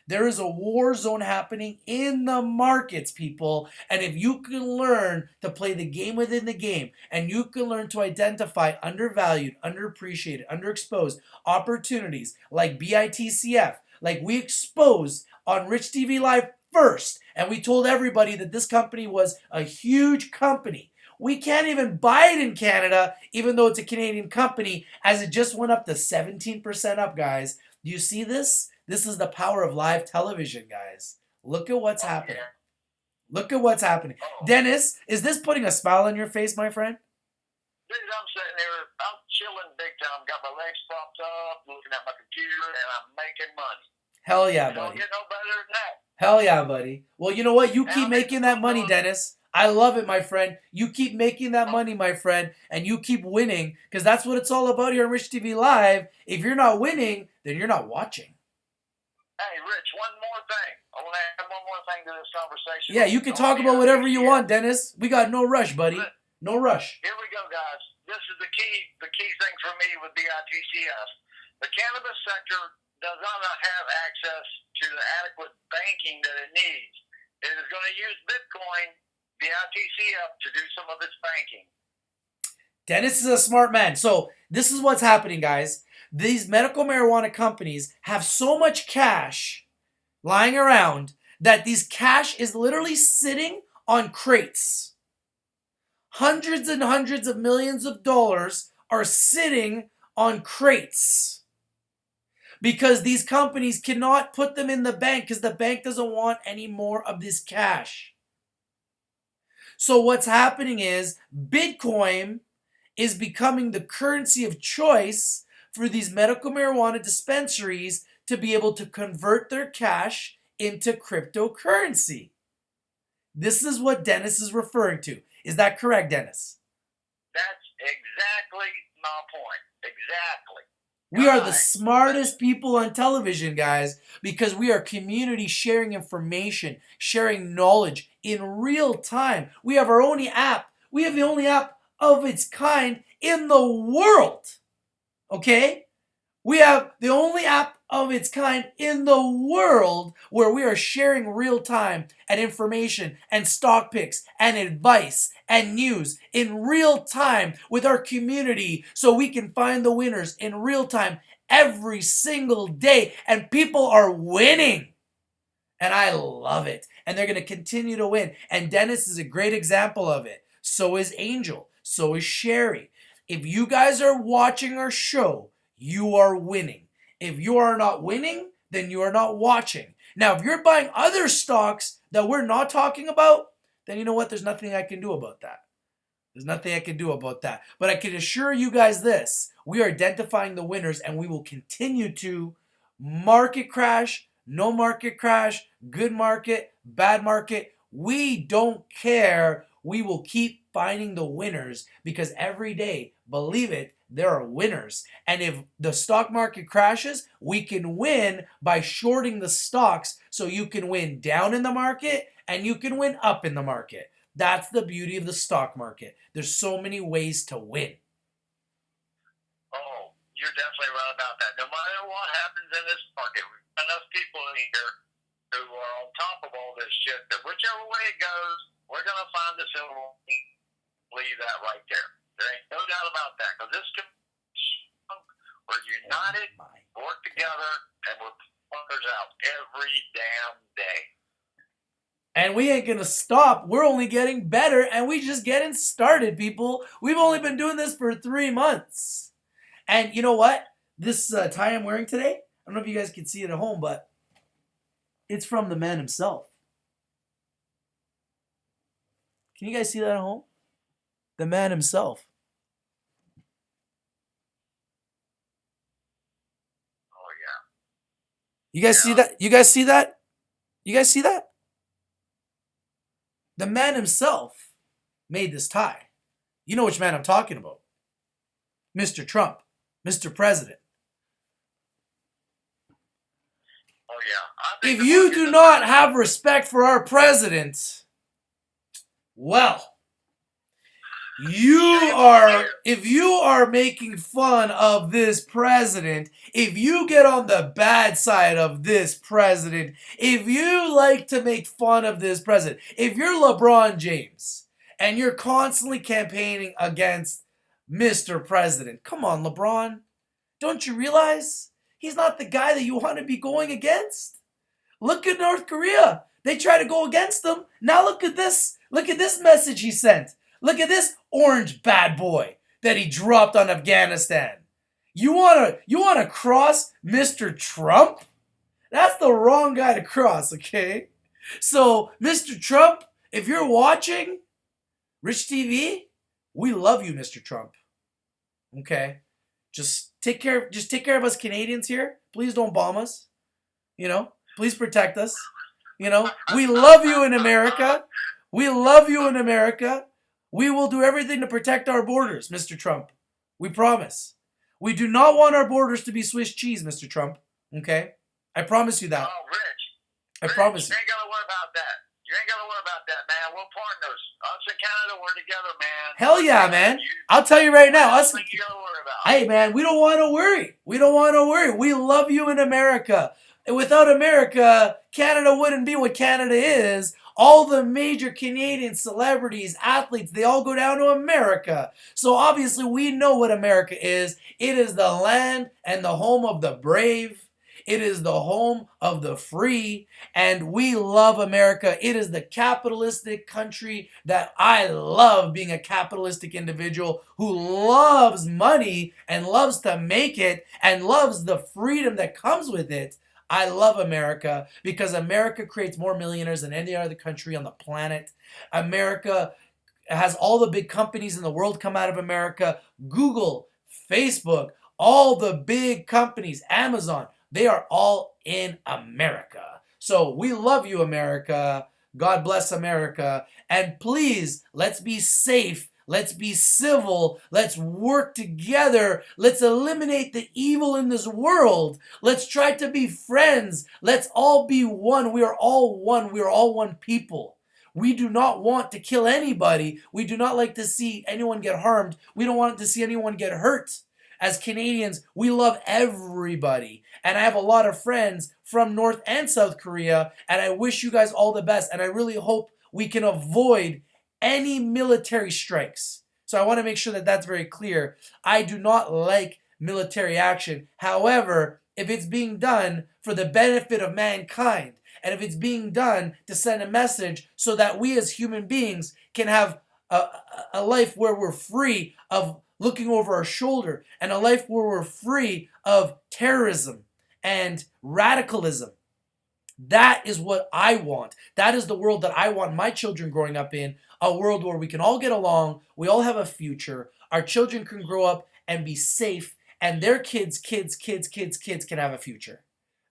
There is a war zone happening in the markets, people. And if you can learn to play the game within the game, and you can learn to identify undervalued, underappreciated, underexposed opportunities like BITCF, like we exposed on Rich TV Live first, and we told everybody that this company was a huge company. We can't even buy it in Canada, even though it's a Canadian company, as it just went up to 17% up, guys. Do you see this? This is the power of live television, guys. Look at what's happening. Look at what's happening. Dennis, is this putting a smile on your face, my friend? Dude, I'm sitting there, I'm chilling big time. Got my legs propped up, looking at my computer, and I'm making money. Hell yeah, It don't buddy. get no better than that. Hell yeah, buddy. Well, you know what? You keep making that money, Dennis. I love it, my friend. You keep making that money, my friend, and you keep winning, because that's what it's all about here on Rich TV Live. If you're not winning, then you're not watching. Hey, Rich, one more thing. I want to add one more thing to this conversation. Yeah, you can talk about whatever you want, Dennis. We got no rush, buddy. No rush. Here we go, guys. This is the key thing for me with BITCF. The cannabis sector does not have access to the adequate banking that it needs. It is going to use Bitcoin, BITCF, to do some of its banking. Dennis is a smart man. So this is what's happening, guys. These medical marijuana companies have so much cash lying around that these cash is literally sitting on crates. Hundreds and hundreds of millions of dollars are sitting on crates because these companies cannot put them in the bank because the bank doesn't want any more of this cash. So what's happening is Bitcoin is becoming the currency of choice for these medical marijuana dispensaries to be able to convert their cash into cryptocurrency. This is what Dennis is referring to. Is that correct, Dennis? That's exactly my point. Exactly. We are the smartest people on television, guys, because we are community sharing information, sharing knowledge in real time. We have our own app. We have the only app of its kind in the world. Okay? We have the only app of its kind in the world where we are sharing real time and information and stock picks and advice and news in real time with our community so we can find the winners in real time every single day. And people are winning. And I love it. And they're going to continue to win. And Dennis is a great example of it. So is Angel. So is Sherry. If you guys are watching our show, you are winning. If you are not winning, then you are not watching. Now, if you're buying other stocks that we're not talking about, then you know what? There's nothing I can do about that. There's nothing I can do about that. But I can assure you guys this. We are identifying the winners and we will continue to market crash, no market crash, good market, bad market. We don't care. We will keep finding the winners because every day, believe it, there are winners. And if the stock market crashes, we can win by shorting the stocks so you can win down in the market and you can win up in the market. That's the beauty of the stock market. There's so many ways to win. Oh, you're definitely right about that. No matter what happens in this market, enough people in here who are on top of all this shit that whichever way it goes, we're going to find the silver lining. Leave that right there. There ain't no doubt about that. Because this we're united, work together, and we're fuckers out every damn day. And we ain't gonna stop. We're only getting better, and we just getting started, people. We've only been doing this for 3 months. And you know what? This tie I'm wearing today, I don't know if you guys can see it at home, but it's from the man himself. Can you guys see that at home? The man himself. Oh, yeah. You guys see that? You guys see that? You guys see that? The man himself made this tie. You know which man I'm talking about. Mr. Trump. Mr. President. Oh, yeah. If you do not have respect for our president, well, if you are making fun of this president, if you get on the bad side of this president, if you like to make fun of this president, if you're LeBron James and you're constantly campaigning against Mr. President, come on, LeBron. Don't you realize he's not the guy that you want to be going against? Look at North Korea. They try to go against them. Now look at this. Look at this message he sent. Look at this orange bad boy that he dropped on Afghanistan. You wanna cross Mr. Trump? That's the wrong guy to cross, okay? So, Mr. Trump, if you're watching Rich TV, we love you, Mr. Trump. Okay? Just take care of us Canadians here. Please don't bomb us. You know? Please protect us. You know? We love you in America. We love you in America. We will do everything to protect our borders, Mr. Trump. We promise. We do not want our borders to be Swiss cheese, Mr. Trump. Okay? I promise you that. Oh, Rich. I promise you. You ain't got to worry about that. You ain't got to worry about that, man. We're partners. Us and Canada, we're together, man. Hell yeah, man. I'll tell you right now. That's what you got to worry about. Hey, man, we don't want to worry. We don't want to worry. We love you in America. Without America, Canada wouldn't be what Canada is. All the major Canadian celebrities, athletes, they all go down to America. So obviously we know what America is. It is the land and the home of the brave. It is the home of the free. And we love America. It is the capitalistic country that I love, being a capitalistic individual who loves money and loves to make it and loves the freedom that comes with it. I love America because America creates more millionaires than any other country on the planet. America has all the big companies in the world come out of America. Google, Facebook, all the big companies, Amazon, they are all in America. So we love you, America. God bless America. And please, let's be safe. Let's be civil. Let's work together. Let's eliminate the evil in this world. Let's try to be friends. Let's all be one. We are all one. We are all one people. We do not want to kill anybody. We do not like to see anyone get harmed. We don't want to see anyone get hurt. As Canadians, we love everybody. And I have a lot of friends from North and South Korea, and I wish you guys all the best. And I really hope we can avoid any military strikes. So I want to make sure that that's very clear. I do not like military action. However, if it's being done for the benefit of mankind, and if it's being done to send a message so that we as human beings can have a life where we're free of looking over our shoulder, and a life where we're free of terrorism and radicalism, that is what I want. That is the world that I want my children growing up in. A world where we can all get along, we all have a future, our children can grow up and be safe, and their kids can have a future.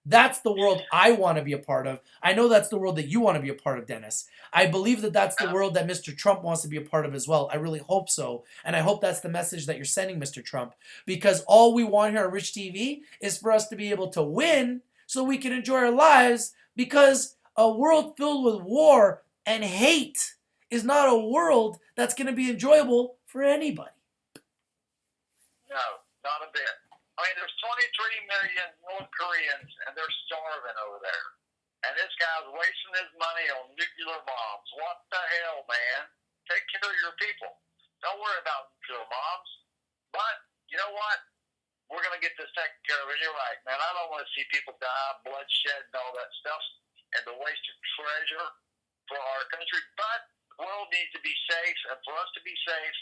That's the world I want to be a part of. I know that's the world that you want to be a part of, Dennis. I believe that that's the world that Mr. Trump wants to be a part of as well. I really hope so. And I hope that's the message that you're sending, Mr. Trump. Because all we want here on Rich TV is for us to be able to win so we can enjoy our lives, because a world filled with war and hate is not a world that's going to be enjoyable for anybody. No, not a bit. I mean, there's 23 million North Koreans, and they're starving over there. And this guy's wasting his money on nuclear bombs. What the hell, man? Take care of your people. Don't worry about nuclear bombs. But, you know what? We're going to get this taken care of. And you're right, man. I don't want to see people die, bloodshed, and all that stuff, and the waste of treasure for our country. But the world needs to be safe, and for us to be safe,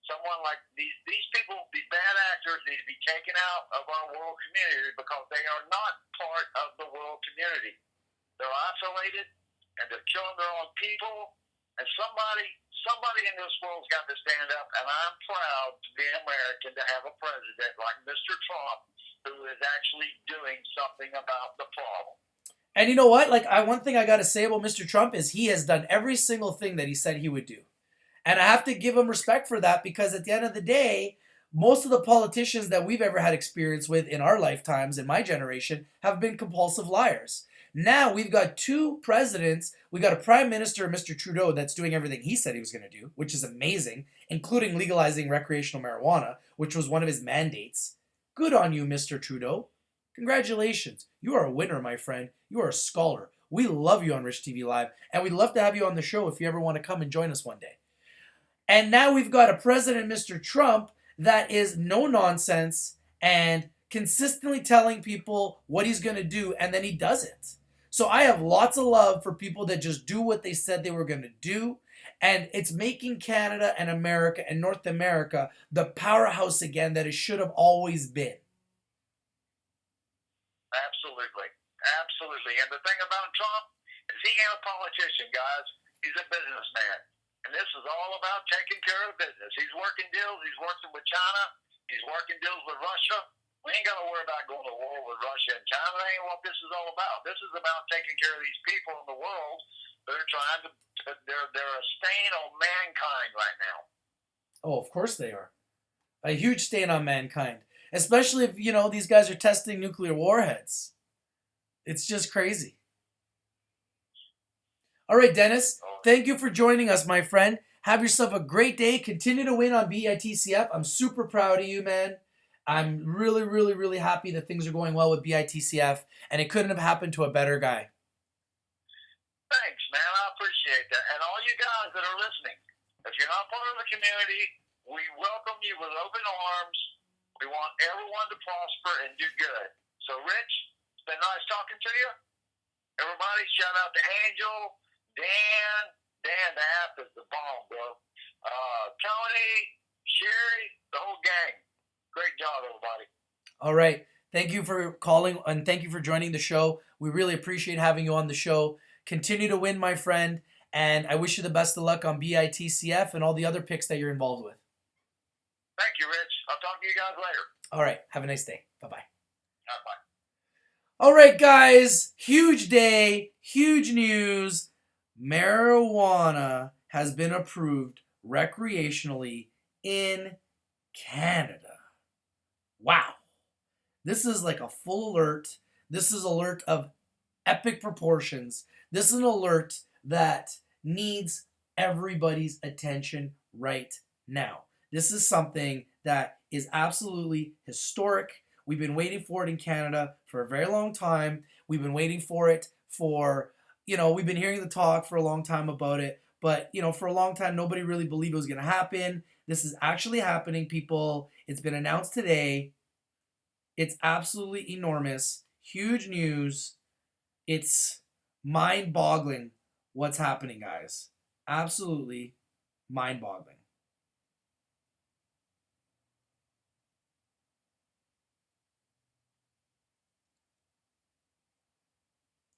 someone like these people, these bad actors, need to be taken out of our world community because they are not part of the world community. They're isolated, and they're killing their own people. And somebody in this world's got to stand up, and I'm proud to be American to have a president like Mr. Trump who is actually doing something about the problem. And you know what? Like, one thing I got to say about Mr. Trump is he has done every single thing that he said he would do. And I have to give him respect for that because at the end of the day, most of the politicians that we've ever had experience with in our lifetimes, in my generation, have been compulsive liars. Now we've got two presidents. We got a prime minister, Mr. Trudeau, that's doing everything he said he was going to do, which is amazing, including legalizing recreational marijuana, which was one of his mandates. Good on you, Mr. Trudeau. Congratulations. You are a winner, my friend. You are a scholar. We love you on Rich TV Live, and we'd love to have you on the show if you ever want to come and join us one day. And now we've got a president, Mr. Trump, that is no nonsense and consistently telling people what he's going to do, and then he does it. So I have lots of love for people that just do what they said they were going to do, and it's making Canada and America and North America the powerhouse again that it should have always been. Absolutely. Absolutely. And the thing about Trump is he ain't a politician, guys. He's a businessman. And this is all about taking care of business. He's working deals. He's working with China. He's working deals with Russia. We ain't got to worry about going to war with Russia and China. That ain't what this is all about. This is about taking care of these people in the world that are trying to, they're a stain on mankind right now. Oh, of course they are. A huge stain on mankind. Especially if, you know, these guys are testing nuclear warheads. It's just crazy. All right, Dennis, thank you for joining us, my friend. Have yourself a great day. Continue to win on BITCF. I'm super proud of you, man. I'm really, really, really happy that things are going well with BITCF, and it couldn't have happened to a better guy. Thanks, man. I appreciate that. And all you guys that are listening, if you're not part of the community, we welcome you with open arms. We want everyone to prosper and do good. So, Rich, it's been nice talking to you. Everybody, shout out to Angel, Dan, the app is the bomb, bro. Tony, Sherry, the whole gang. Great job, everybody. All right. Thank you for calling, and thank you for joining the show. We really appreciate having you on the show. Continue to win, my friend, and I wish you the best of luck on BITCF and all the other picks that you're involved with. Thank you, Rich. I'll talk to you guys later. All right. Have a nice day. Bye-bye. Bye. All right, guys. Huge day. Huge news. Marijuana has been approved recreationally in Canada. Wow. This is like a full alert. This is an alert of epic proportions. This is an alert that needs everybody's attention right now. This is something that is absolutely historic. We've been waiting for it in Canada for a very long time. We've been waiting for it for, we've been hearing the talk for a long time about it. But, for a long time, nobody really believed it was going to happen. This is actually happening, people. It's been announced today. It's absolutely enormous. Huge news. It's mind-boggling what's happening, guys. Absolutely mind-boggling.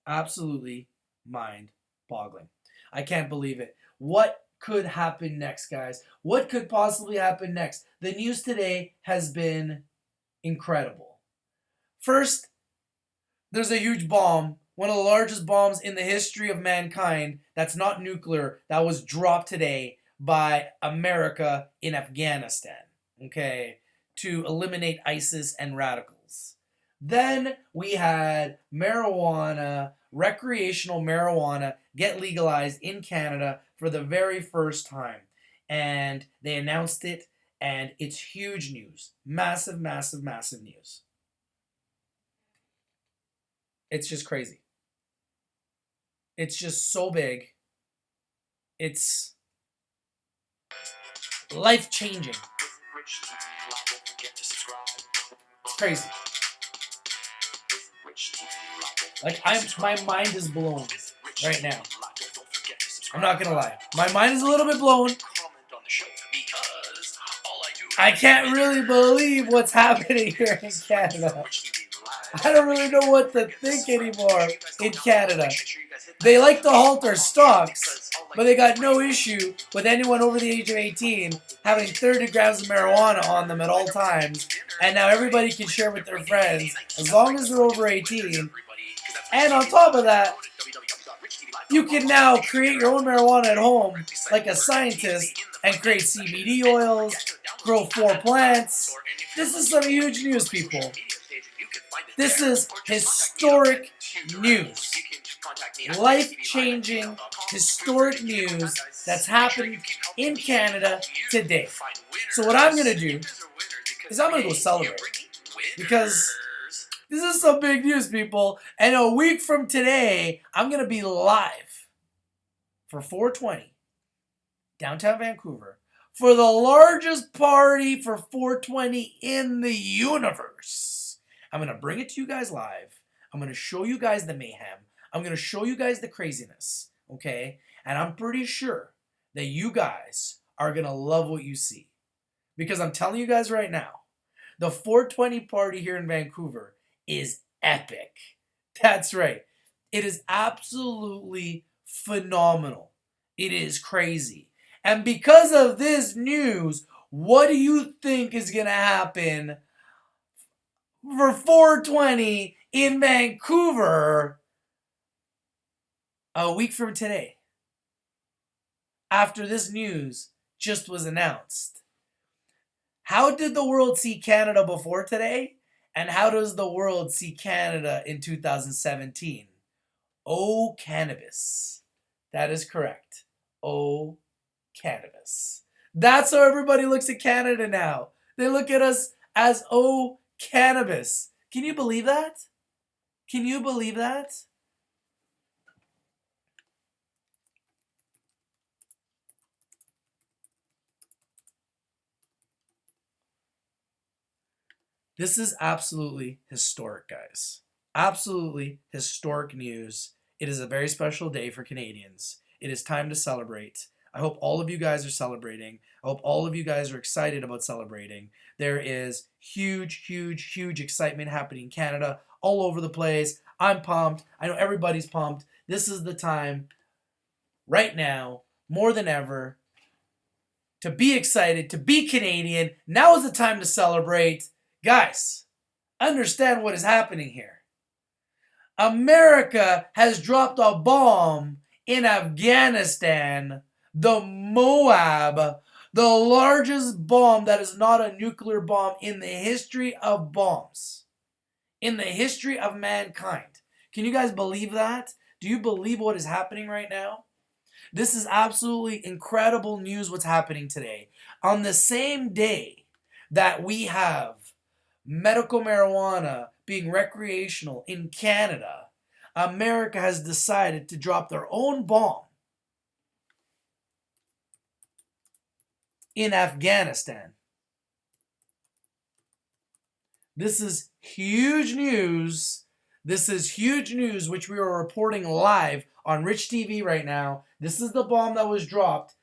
Absolutely mind-boggling. I can't believe it. What could happen next, guys? What could possibly happen next? The news today has been incredible. First, there's a huge bomb, one of the largest bombs in the history of mankind that's not nuclear, that was dropped today by America in Afghanistan, okay, to eliminate ISIS and radicals. Then we had marijuana, recreational marijuana, get legalized in Canada for the very first time. And they announced it, And it's huge news. Massive, massive, massive news. It's just crazy. It's just so big. It's life-changing. It's crazy. Like, my mind is blown right now. I'm not gonna lie. My mind is a little bit blown. I can't really believe what's happening here in Canada. I don't really know what to think anymore in Canada. They like to halt our stocks, but they got no issue with anyone over the age of 18 having 30 grams of marijuana on them at all times, and now everybody can share with their friends as long as they're over 18. And on top of that, you can now create your own marijuana at home like a scientist and create CBD oils, grow 4 plants. This is some huge news, people. This is historic news. Life-changing, historic news that's happening in Canada today. So what I'm going to do is I'm going to go celebrate. Because this is some big news, people. And a week from today, I'm going to be live for 420 downtown Vancouver for the largest party for 420 in the universe. I'm going to bring it to you guys live. I'm going to show you guys the mayhem. I'm going to show you guys the craziness, okay? And I'm pretty sure that you guys are going to love what you see. Because I'm telling you guys right now, the 420 party here in Vancouver is epic. That's right. It is absolutely phenomenal. It is crazy. And because of this news, what do you think is going to happen for 420 in Vancouver a week from today? After this news just was announced. How did the world see Canada before today? And how does the world see Canada in 2017? Oh, cannabis. That is correct. Oh, cannabis. That's how everybody looks at Canada now. They look at us as oh, cannabis. Can you believe that? Can you believe that? This is absolutely historic, guys. Absolutely historic news. It is a very special day for Canadians. It is time to celebrate. I hope all of you guys are celebrating. I hope all of you guys are excited about celebrating. There is huge, huge, huge excitement happening in Canada, all over the place. I'm pumped. I know everybody's pumped. This is the time, right now, more than ever, to be excited, to be Canadian. Now is the time to celebrate. Guys, understand what is happening here. America has dropped a bomb in Afghanistan, the Moab, the largest bomb that is not a nuclear bomb in the history of bombs, in the history of mankind. Can you guys believe that? Do you believe what is happening right now? This is absolutely incredible news what's happening today. On the same day that we have medical marijuana being recreational in Canada, America has decided to drop their own bomb in Afghanistan. This is huge news. This is huge news, which we are reporting live on Rich TV right now. This is the bomb that was dropped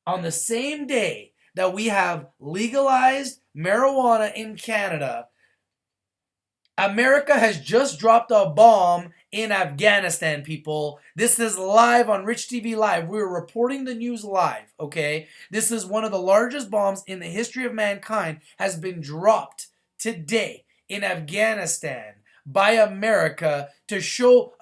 on the same day that we have legalized marijuana in Canada. America has just dropped a bomb in Afghanistan, people. This is live on Rich TV Live. We're reporting the news live, okay? This is one of the largest bombs in the history of mankind has been dropped today in Afghanistan by America to show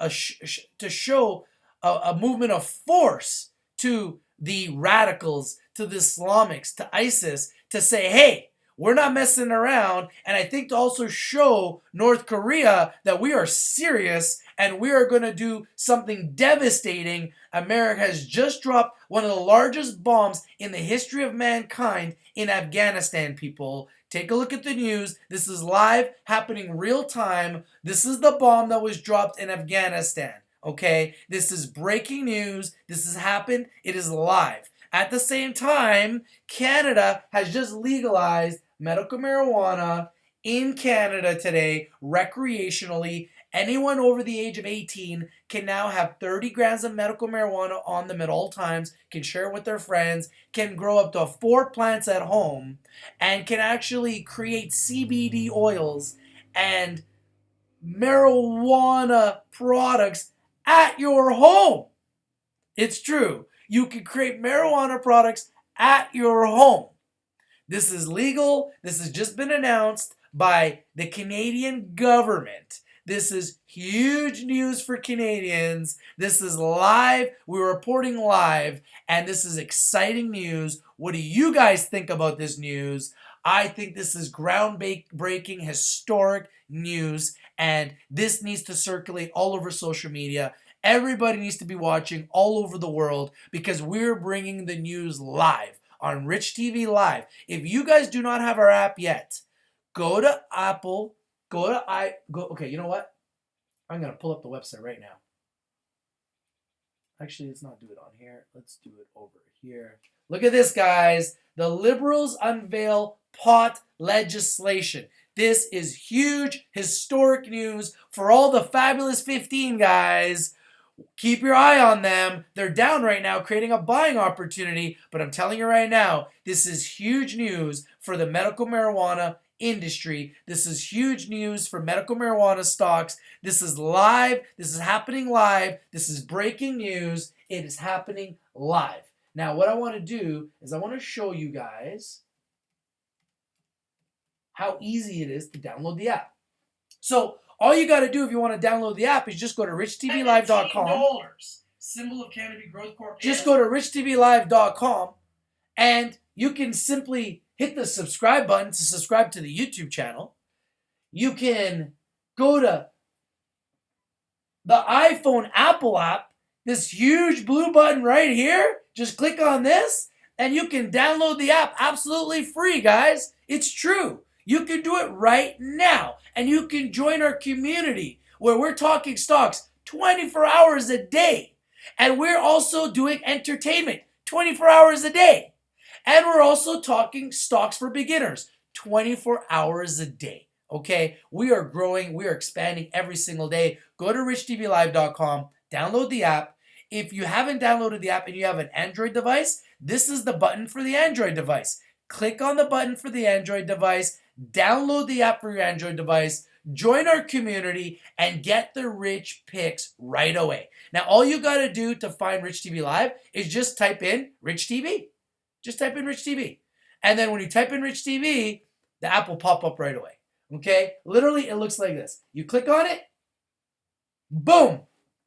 a movement of force to the radicals, to the Islamics, to ISIS, to say, hey, we're not messing around. And I think to also show North Korea that we are serious and we are going to do something devastating. America has just dropped one of the largest bombs in the history of mankind in Afghanistan, people. Take a look at the news. This is live, happening real time. This is the bomb that was dropped in Afghanistan. Okay? This is breaking news. This has happened. It is live. At the same time, Canada has just legalized medical marijuana in Canada today, recreationally. Anyone over the age of 18 can now have 30 grams of medical marijuana on them at all times, can share it with their friends, can grow up to 4 plants at home, and can actually create CBD oils and marijuana products at your home. It's true. You can create marijuana products at your home. This is legal. This has just been announced by the Canadian government. This is huge news for Canadians. This is live. We're reporting live, and this is exciting news. What do you guys think about this news? I think this is groundbreaking, historic news, and this needs to circulate all over social media. Everybody needs to be watching all over the world because we're bringing the news live on Rich TV Live. If you guys do not have our app yet, go to Apple, okay, you know what? I'm going to pull up the website right now. Actually, let's not do it on here. Let's do it over here. Look at this, guys. The Liberals unveil pot legislation. This is huge, historic news for all the fabulous 15 guys. Keep your eye on them. They're down right now, creating a buying opportunity. But I'm telling you right now, this is huge news for the medical marijuana industry. This is huge news for medical marijuana stocks. This is live. This is happening live. This is breaking news. It is happening live. Now, what I want to do is I want to show you guys how easy it is to download the app. So, all you got to do if you want to download the app is just go to richtvlive.com. $17. Symbol of Canopy Growth Corp. Just go to richtvlive.com and you can simply hit the subscribe button to subscribe to the YouTube channel. You can go to the iPhone Apple app, this huge blue button right here. Just click on this and you can download the app absolutely free, guys. It's true. You can do it right now. And you can join our community where we're talking stocks 24 hours a day. And we're also doing entertainment 24 hours a day. And we're also talking stocks for beginners 24 hours a day. Okay? We are growing. We are expanding every single day. Go to richtvlive.com. Download the app. If you haven't downloaded the app and you have an Android device, this is the button for the Android device. Click on the button for the Android device. Download the app for your Android device, join our community, and get the Rich Picks right away. Now, all you got to do to find Rich TV Live is just type in Rich TV. Just type in Rich TV. And then when you type in Rich TV, the app will pop up right away. Okay? Literally, it looks like this. You click on it, boom,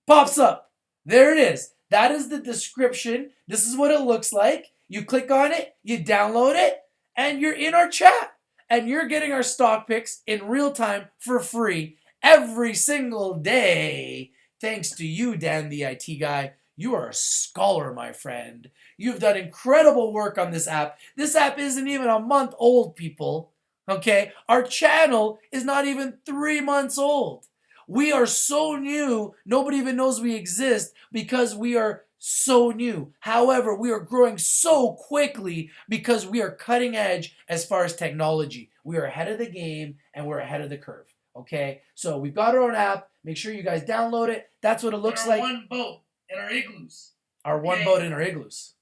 pops up. There it is. That is the description. This is what it looks like. You click on it, you download it, and you're in our chat. And you're getting our stock picks in real time for free every single day. Thanks to you, Dan the IT guy. You are a scholar, my friend. You've done incredible work on this app. This app isn't even a month old, people. Okay? Our channel is not even 3 months old. We are so new, nobody even knows we exist because we are so new. However, we are growing so quickly because we are cutting edge as far as technology. We are ahead of the game and we're ahead of the curve. Okay? So we've got our own app. Make sure you guys download it. That's what it looks like. One boat in our igloos. Our one boat in our igloos.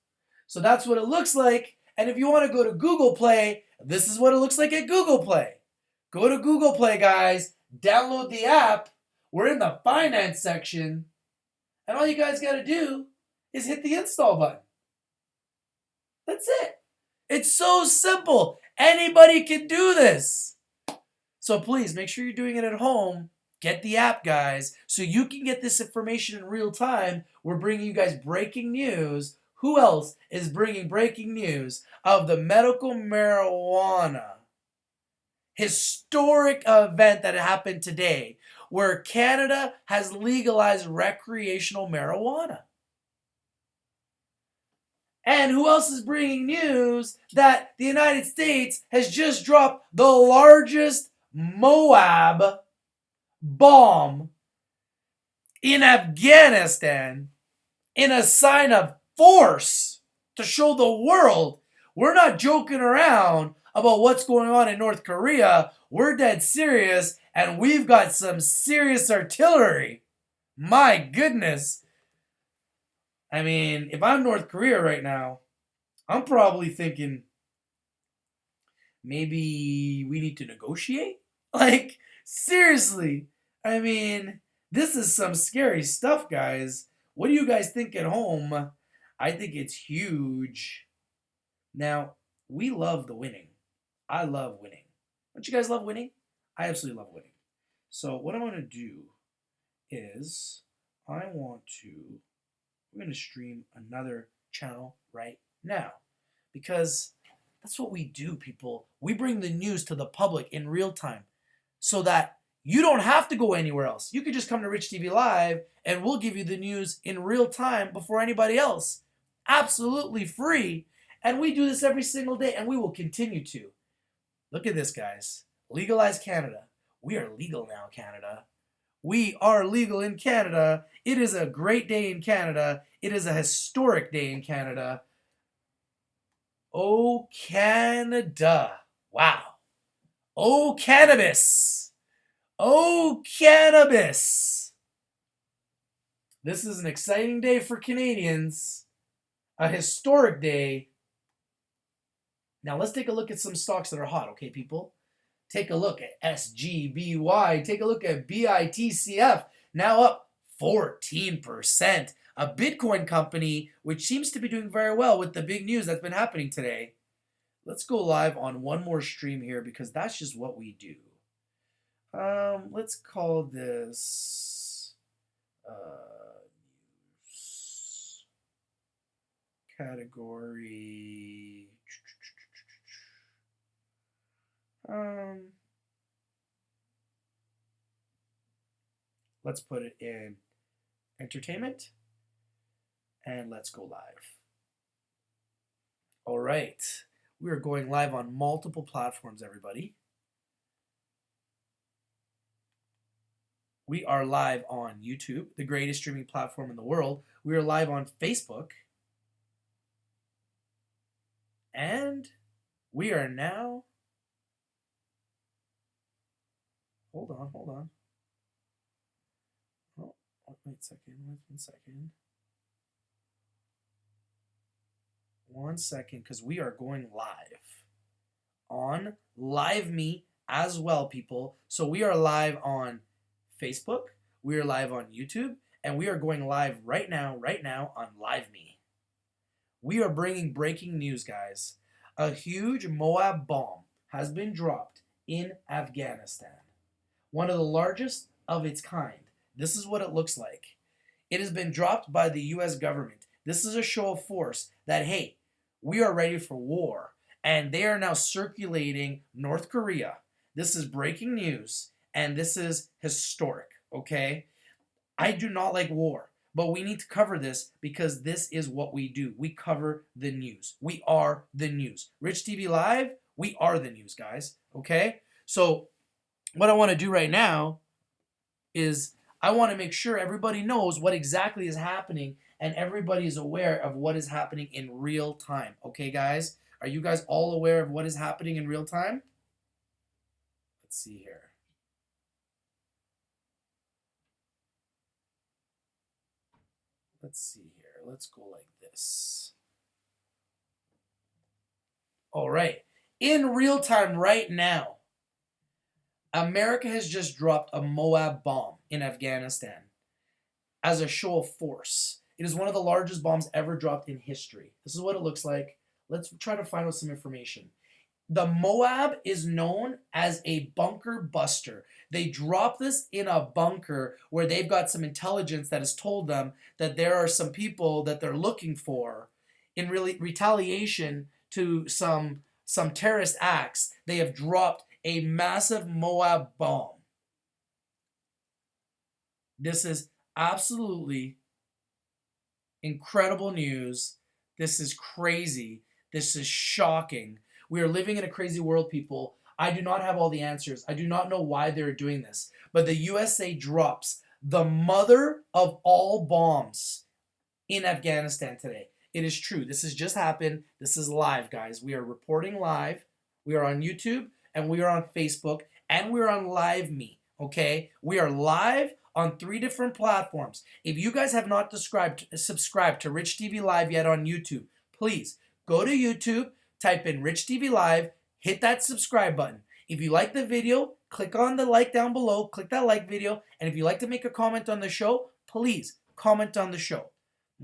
So that's what it looks like. And if you want to go to Google Play, this is what it looks like at Google Play. Go to Google Play, guys. Download the app. We're in the finance section. And all you guys got to do is hit the install button. That's it. It's so simple. Anybody can do this. So please make sure you're doing it at home. Get the app, guys, so you can get this information in real time. We're bringing you guys breaking news. Who else is bringing breaking news of the medical marijuana historic event that happened today, where Canada has legalized recreational marijuana. And who else is bringing news that the United States has just dropped the largest Moab bomb in Afghanistan in a sign of force to show the world we're not joking around about what's going on in North Korea. We're dead serious, and we've got some serious artillery. My goodness. I mean, if I'm North Korea right now, I'm probably thinking maybe we need to negotiate. Like, seriously. I mean, this is some scary stuff, guys. What do you guys think at home? I think it's huge. Now, we love the winning. I love winning. Don't you guys love winning? I absolutely love winning. So what I'm going to do is we're going to stream another channel right now. Because that's what we do, people. We bring the news to the public in real time so that you don't have to go anywhere else. You could just come to Rich TV Live and we'll give you the news in real time before anybody else. Absolutely free. And we do this every single day, and we will continue to. Look at this, guys. Legalized Canada. We are legal now, Canada. We are legal in Canada. It is a great day in Canada. It is a historic day in Canada. Oh, Canada. Wow. Oh, cannabis. Oh, cannabis. This is an exciting day for Canadians. A historic day. Now, let's take a look at some stocks that are hot, okay, people? Take a look at SGBY. Take a look at BITCF. Now up 14%. A Bitcoin company, which seems to be doing very well with the big news that's been happening today. Let's go live on one more stream here because that's just what we do. Let's call this news category. Let's put it in entertainment and let's go live. All right. We are going live on multiple platforms, everybody. We are live on YouTube, the greatest streaming platform in the world. We are live on Facebook. And we are now... Hold on. Oh, wait a second. 1 second, because we are going live on Live Me as well, people. So we are live on Facebook, we are live on YouTube, and we are going live right now on Live Me. We are bringing breaking news, guys. A huge Moab bomb has been dropped in Afghanistan. One of the largest of its kind. This is what it looks like. It has been dropped by the U.S. government. This is a show of force that, hey, we are ready for war. And they are now circulating North Korea. This is breaking news, and this is historic, okay? I do not like war, but we need to cover this because this is what we do. We cover the news. We are the news. Rich TV Live, we are the news, guys, okay? So what I want to do right now is I want to make sure everybody knows what exactly is happening and everybody is aware of what is happening in real time. Okay, guys? Are you guys all aware of what is happening in real time? Let's see here. Let's go like this. All right. In real time right now, America has just dropped a Moab bomb in Afghanistan as a show of force. It is one of the largest bombs ever dropped in history. This is what it looks like. Let's try to find out some information. The Moab is known as a bunker buster. They drop this in a bunker where they've got some intelligence that has told them that there are some people that they're looking for in retaliation to some terrorist acts. They have dropped a massive Moab bomb. This is absolutely incredible news. This is crazy. This is shocking. We are living in a crazy world, people. I do not have all the answers. I do not know why they're doing this. But the USA drops the mother of all bombs in Afghanistan today. It is true. This has just happened. This is live, guys. We are reporting live. We are on YouTube and we are on Facebook and we are on Live Me. Okay? We are live on 3 different platforms. If you guys have not subscribed to Rich TV Live yet on YouTube, please go to YouTube, type in Rich TV Live, hit that subscribe button. If you like the video, click on the like down below, click that like video, and if you like to make a comment on the show, please comment on the show.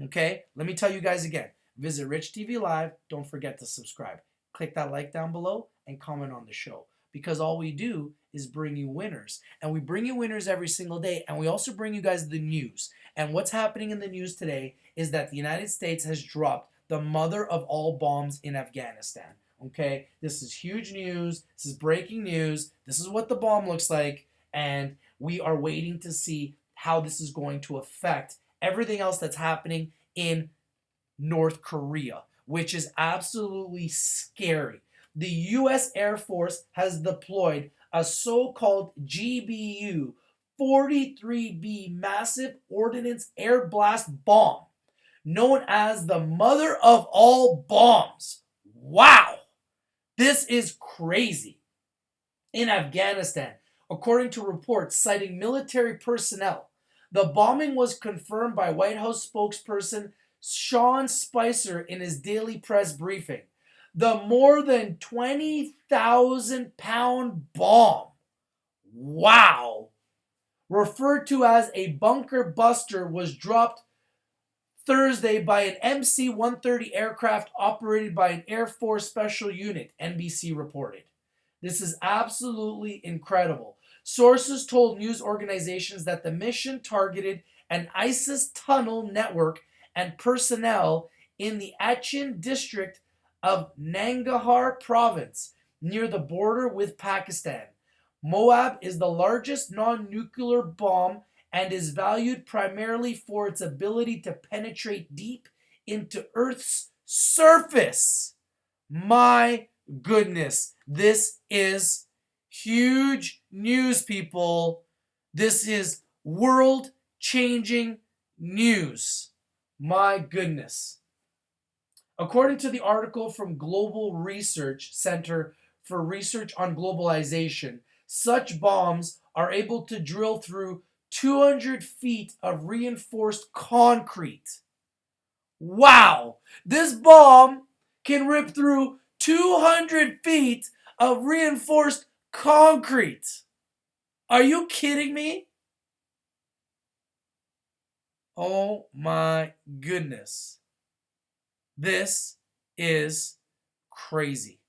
Okay? Let me tell you guys again. Visit Rich TV Live. Don't forget to subscribe. Click that like down below and comment on the show. Because all we do is bring you winners. And we bring you winners every single day. And we also bring you guys the news. And what's happening in the news today is that the United States has dropped the mother of all bombs in Afghanistan. Okay? This is huge news. This is breaking news. This is what the bomb looks like. And we are waiting to see how this is going to affect everything else that's happening in North Korea, which is absolutely scary. The U.S. Air Force has deployed a so-called GBU 43B massive ordnance air blast bomb, known as the mother of all bombs. Wow! This is crazy. In Afghanistan, according to reports citing military personnel, the bombing was confirmed by White House spokesperson Sean Spicer in his daily press briefing. The more than 20,000-pound bomb, wow, referred to as a bunker buster, was dropped Thursday by an MC-130 aircraft operated by an Air Force Special Unit, NBC reported. This is absolutely incredible. Sources told news organizations that the mission targeted an ISIS tunnel network and personnel in the Achin district of Nangarhar province, near the border with Pakistan. Moab is the largest non-nuclear bomb and is valued primarily for its ability to penetrate deep into Earth's surface. My goodness, this is huge news, people. This is world-changing news. My goodness. According to the article from Global Research Center for Research on Globalization, such bombs are able to drill through 200 feet of reinforced concrete. Wow! This bomb can rip through 200 feet of reinforced concrete. Are you kidding me? Oh my goodness. This is crazy.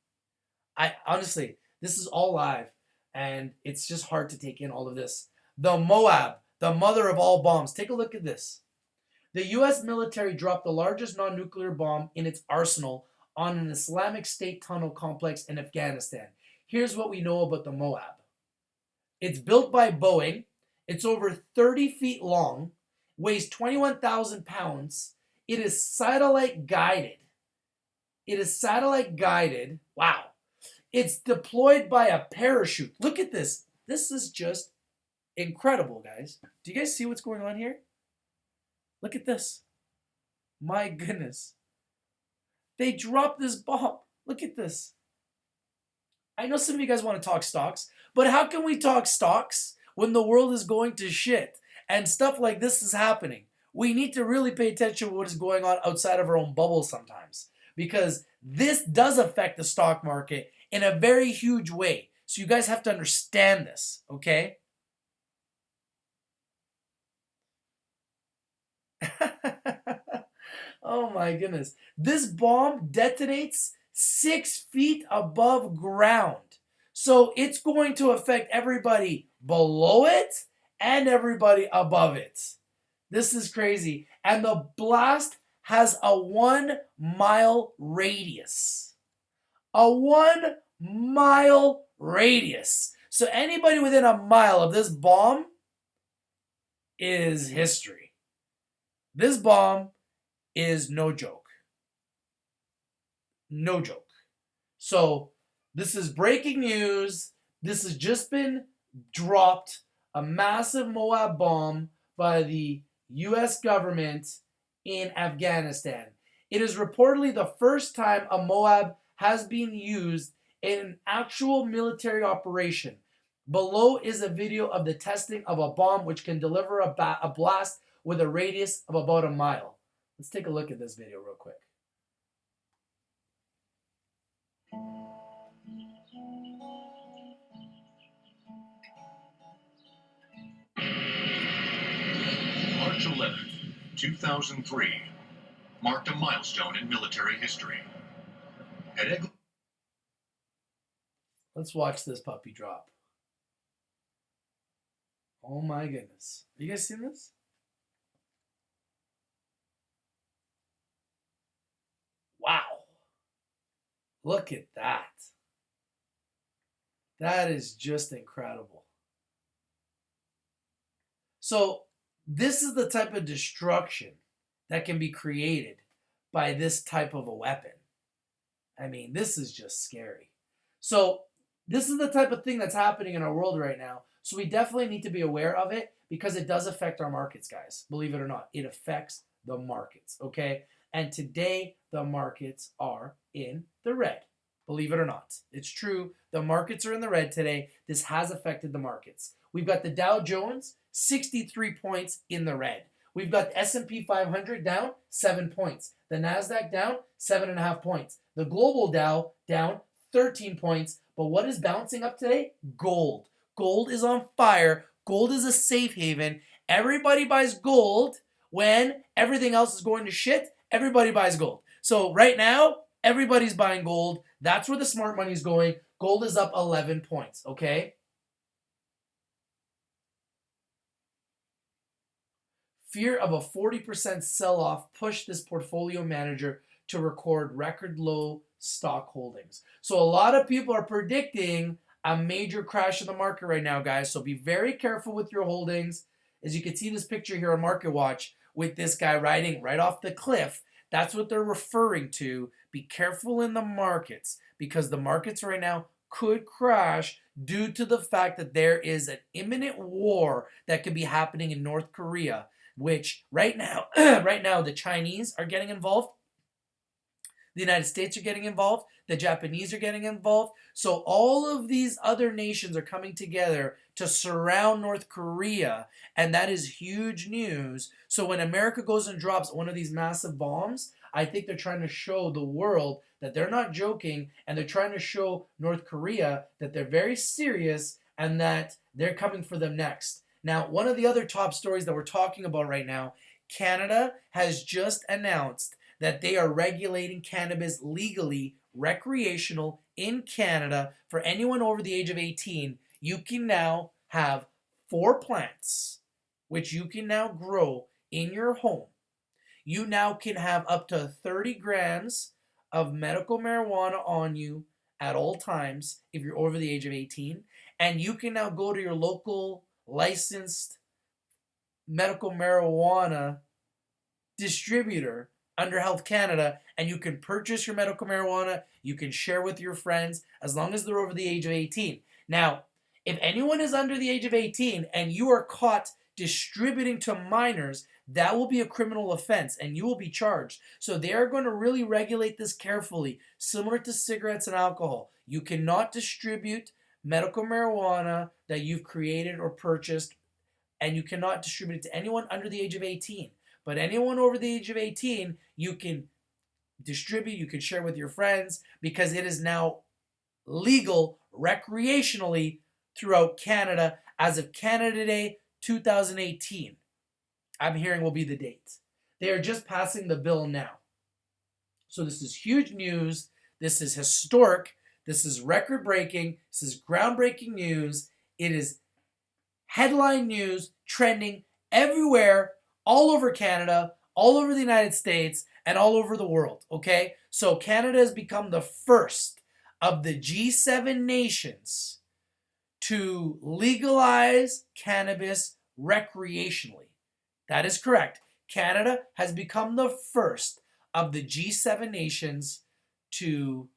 Honestly, this is all live and it's just hard to take in all of this. The Moab, the mother of all bombs. Take a look at this. The U.S. military dropped the largest non-nuclear bomb in its arsenal on an Islamic State tunnel complex in Afghanistan. Here's what we know about the Moab. It's built by Boeing. It's over 30 feet long, weighs 21,000 pounds. It is satellite guided. Wow. It's deployed by a parachute. Look at this. This is just incredible, guys. Do you guys see what's going on here? Look at this. My goodness. They dropped this bomb. Look at this. I know some of you guys want to talk stocks, but how can we talk stocks when the world is going to shit and stuff like this is happening? We need to really pay attention to what is going on outside of our own bubble sometimes, because this does affect the stock market in a very huge way. So you guys have to understand this, okay? Oh my goodness. This bomb detonates 6 feet above ground. So it's going to affect everybody below it and everybody above it. This is crazy. And the blast has a 1 mile radius. A 1 mile radius. So anybody within a mile of this bomb is history. This bomb is no joke. No joke. So, this is breaking news. This has just been dropped, a massive Moab bomb by the U.S. government in Afghanistan. It is reportedly the first time a Moab has been used in an actual military operation. Below is a video of the testing of a bomb which can deliver a blast with a radius of about a mile. Let's take a look at this video real quick. March 11th, 2003, marked a milestone in military history. Let's watch this puppy drop. Oh my goodness. Have you guys seen this? Wow. Look at that. That is just incredible. So, this is the type of destruction that can be created by this type of a weapon. I mean, this is just scary. So, this is the type of thing that's happening in our world right now. So, we definitely need to be aware of it because it does affect our markets, guys. Believe it or not, it affects the markets, okay? And today, the markets are in the red. Believe it or not. It's true. The markets are in the red today. This has affected the markets. We've got the Dow Jones, 63 points in the red. We've got the S&P 500 down 7 points. The NASDAQ down 7.5 points. The global Dow down 13 points. But what is bouncing up today? Gold. Gold is on fire. Gold is a safe haven. Everybody buys gold when everything else is going to shit. Everybody buys gold. So right now, everybody's buying gold. That's where the smart money is going. Gold is up 11 points, okay? Fear of a 40% sell-off pushed this portfolio manager to record low stock holdings. So a lot of people are predicting a major crash in the market right now, guys. So be very careful with your holdings. As you can see this picture here on Market Watch with this guy riding right off the cliff. That's what they're referring to. Be careful in the markets because the markets right now could crash due to the fact that there is an imminent war that could be happening in North Korea, which right now, the Chinese are getting involved. The United States are getting involved. The Japanese are getting involved. So all of these other nations are coming together to surround North Korea, and that is huge news. So when America goes and drops one of these massive bombs, I think they're trying to show the world that they're not joking, and they're trying to show North Korea that they're very serious and that they're coming for them next. Now, one of the other top stories that we're talking about right now, Canada has just announced that they are regulating cannabis legally, recreational in Canada. For anyone over the age of 18, you can now have 4 plants, which you can now grow in your home. You now can have up to 30 grams of medical marijuana on you at all times if you're over the age of 18. And you can now go to your local licensed medical marijuana distributor under Health Canada, and you can purchase your medical marijuana. You can share with your friends as long as they're over the age of 18. Now, if anyone is under the age of 18 and you are caught distributing to minors, that will be a criminal offense and you will be charged. So they are going to really regulate this carefully, similar to cigarettes and alcohol. You cannot distribute medical marijuana that you've created or purchased, and you cannot distribute it to anyone under the age of 18. But anyone over the age of 18, you can distribute, you can share with your friends, because it is now legal recreationally throughout Canada as of Canada Day 2018. I'm hearing will be the date. They are just passing the bill now. So this is huge news. This is historic. This is record-breaking. This is groundbreaking news. It is headline news trending everywhere, all over Canada, all over the United States, and all over the world, okay? So Canada has become the first of the G7 nations to legalize cannabis recreationally. That is correct. Canada has become the first of the G7 nations to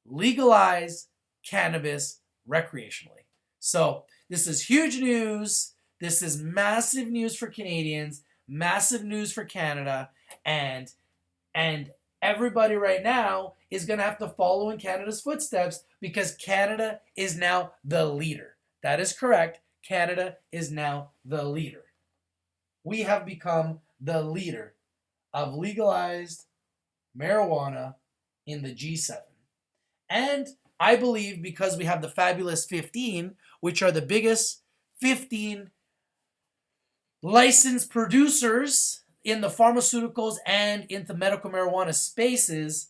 legalize cannabis recreationally. So this is huge news. This is massive news for Canadians, massive news for Canada, and everybody right now is going to have to follow in Canada's footsteps because Canada is now the leader. That is correct. Canada is now the leader. We have become the leader of legalized marijuana in the G7. And I believe because we have the fabulous 15, which are the biggest 15 licensed producers in the pharmaceuticals and into medical marijuana spaces,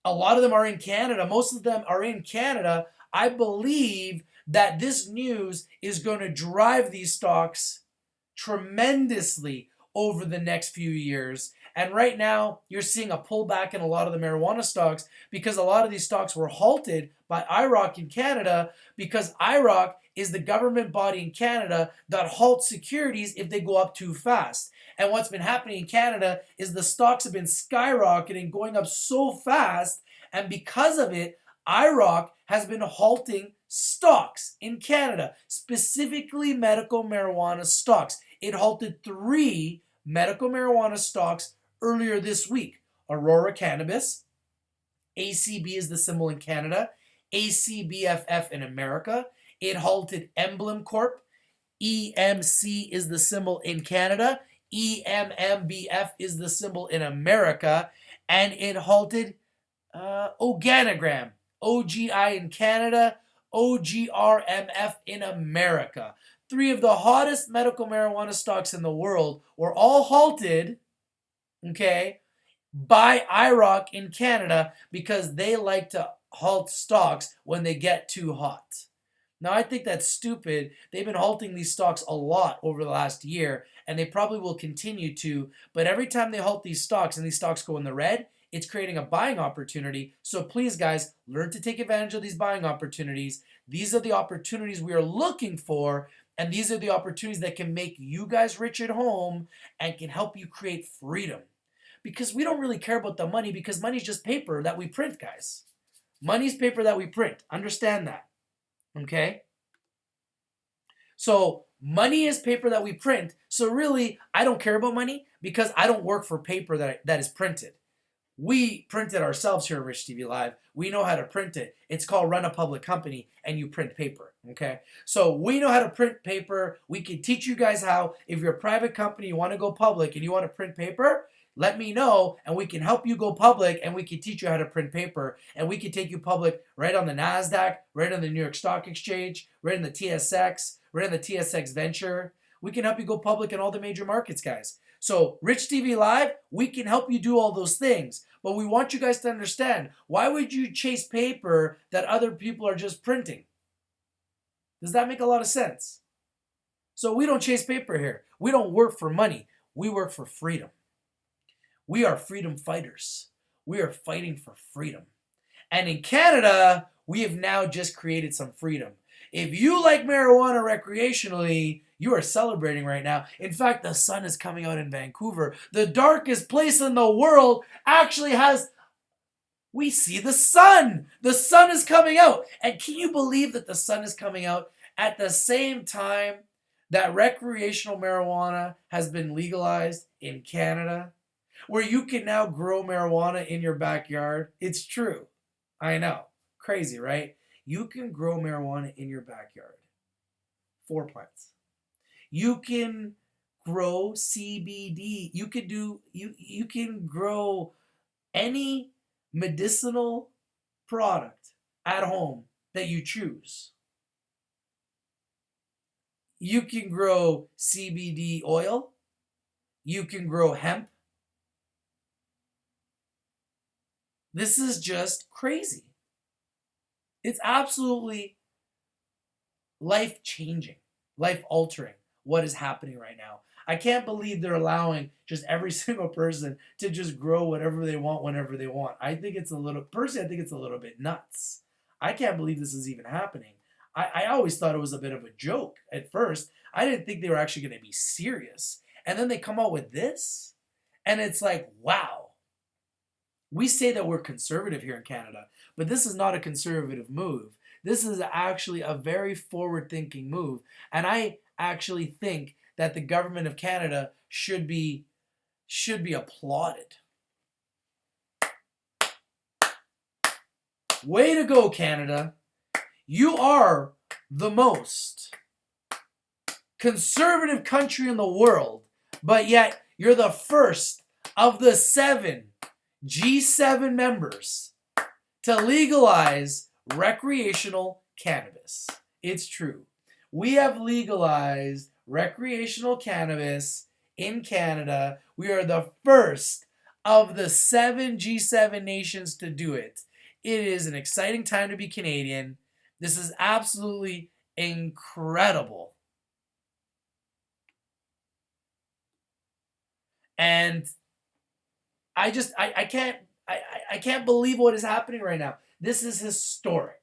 a lot of them are in Canada. Most of them are in Canada. I believe that this news is going to drive these stocks tremendously over the next few years. And right now, you're seeing a pullback in a lot of the marijuana stocks because a lot of these stocks were halted by IROC in Canada because IROC is the government body in Canada that halts securities if they go up too fast. And what's been happening in Canada is the stocks have been skyrocketing, going up so fast, and because of it, IROC has been halting stocks in Canada, specifically medical marijuana stocks. It halted 3 medical marijuana stocks earlier this week. Aurora Cannabis, ACB is the symbol in Canada, ACBFF in America. It halted Emblem Corp, EMC is the symbol in Canada, EMMBF is the symbol in America, and it halted Organogram, OGI in Canada, OGRMF in America. 3 of the hottest medical marijuana stocks in the world were all halted, okay, by IROC in Canada because they like to halt stocks when they get too hot. Now, I think that's stupid. They've been halting these stocks a lot over the last year, and they probably will continue to. But every time they halt these stocks and these stocks go in the red, it's creating a buying opportunity. So please, guys, learn to take advantage of these buying opportunities. These are the opportunities we are looking for, and these are the opportunities that can make you guys rich at home and can help you create freedom. Because we don't really care about the money because money's just paper that we print, guys. Money's paper that we print. Understand that. Okay? So money is paper that we print. So really, I don't care about money because I don't work for paper that is printed. We print it ourselves here at Rich TV Live. We know how to print it. It's called run a public company and you print paper, okay? So we know how to print paper. We can teach you guys how. If you're a private company, you want to go public and you want to print paper, let me know and we can help you go public and we can teach you how to print paper and we can take you public right on the NASDAQ, right on the New York Stock Exchange, right on the TSX, right on the TSX Venture. We can help you go public in all the major markets, guys. So Rich TV Live, we can help you do all those things. But we want you guys to understand, why would you chase paper that other people are just printing? Does that make a lot of sense? So we don't chase paper here. We don't work for money. We work for freedom. We are freedom fighters. We are fighting for freedom. And in Canada, we have now just created some freedom. If you like marijuana recreationally, you are celebrating right now. In fact, the sun is coming out in Vancouver. The darkest place in the world actually has, we see the sun. The sun is coming out. And can you believe that the sun is coming out at the same time that recreational marijuana has been legalized in Canada? Where you can now grow marijuana in your backyard. It's true. I know. Crazy, right? You can grow marijuana in your backyard. 4 plants. You can grow CBD. You can grow any medicinal product at home that you choose. You can grow CBD oil. You can grow hemp. This is just crazy. It's absolutely life-changing, life-altering what is happening right now. I can't believe they're allowing just every single person to just grow whatever they want whenever they want. I think it's a little bit nuts. I can't believe this is even happening. I always thought it was a bit of a joke at first. I didn't think they were actually going to be serious. And then they come out with this. And it's like, wow. We say that we're conservative here in Canada, but this is not a conservative move. This is actually a very forward-thinking move. And I actually think that the government of Canada should be applauded. Way to go, Canada. You are the most conservative country in the world, but yet you're the first of the 7 G7 members to legalize recreational cannabis. It's true. We have legalized recreational cannabis in Canada. We are the first of the 7 G7 nations to do it. It is an exciting time to be Canadian. This is absolutely incredible. And I can't believe what is happening right now. This is historic.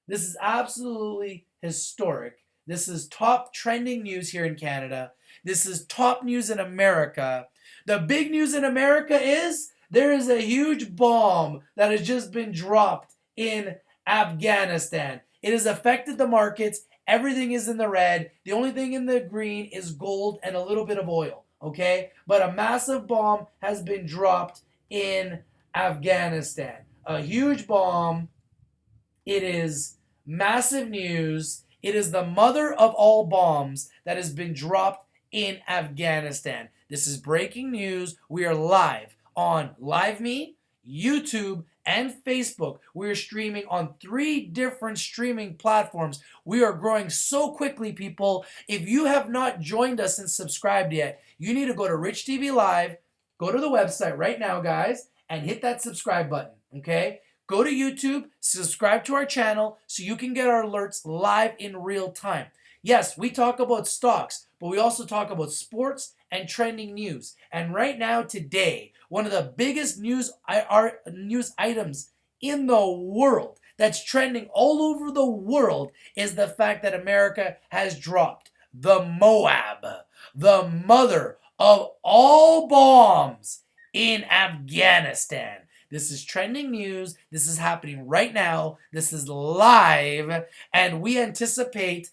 This is absolutely historic. This is top trending news here in Canada. This is top news in America. The big news in America is there is a huge bomb that has just been dropped in Afghanistan. It has affected the markets. Everything is in the red. The only thing in the green is gold and a little bit of oil. Okay? But a massive bomb has been dropped in Afghanistan. A huge bomb. It is massive news. It is the mother of all bombs that has been dropped in Afghanistan. This is breaking news. We are live on LiveMe, YouTube, and Facebook. We are streaming on 3 different streaming platforms. We are growing so quickly, people. If you have not joined us and subscribed yet, you need to go to Rich TV Live, go to the website right now, guys, and hit that subscribe button, okay? Go to YouTube, subscribe to our channel so you can get our alerts live in real time. Yes, we talk about stocks, but we also talk about sports and trending news. And right now, today, one of the biggest news items in the world that's trending all over the world is the fact that America has dropped the Moab, the mother of all bombs in Afghanistan. This is trending news. This is happening right now. This is live. And we anticipate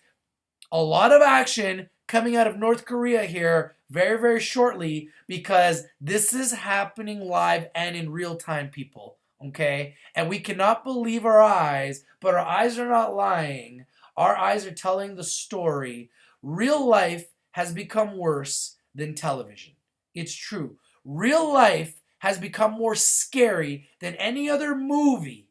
a lot of action coming out of North Korea here very, very shortly because this is happening live and in real time, people. Okay? And we cannot believe our eyes, but our eyes are not lying. Our eyes are telling the story. Real life has become worse than television. It's true. Real life has become more scary than any other movie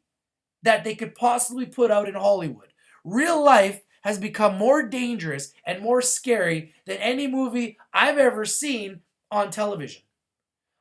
that they could possibly put out in Hollywood. Real life has become more dangerous and more scary than any movie I've ever seen on television.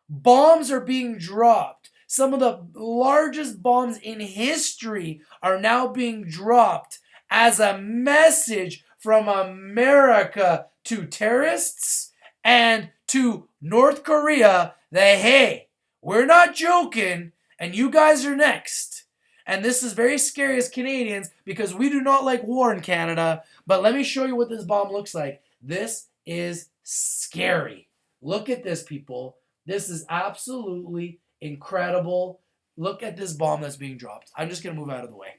Bombs are being dropped. Some of the largest bombs in history are now being dropped as a message from America to terrorists and to North Korea that, hey, we're not joking and you guys are next. And this is very scary as Canadians because we do not like war in Canada. But let me show you what this bomb looks like. This is scary. Look at this, people. This is absolutely incredible. Look at this bomb that's being dropped. I'm just going to move out of the way.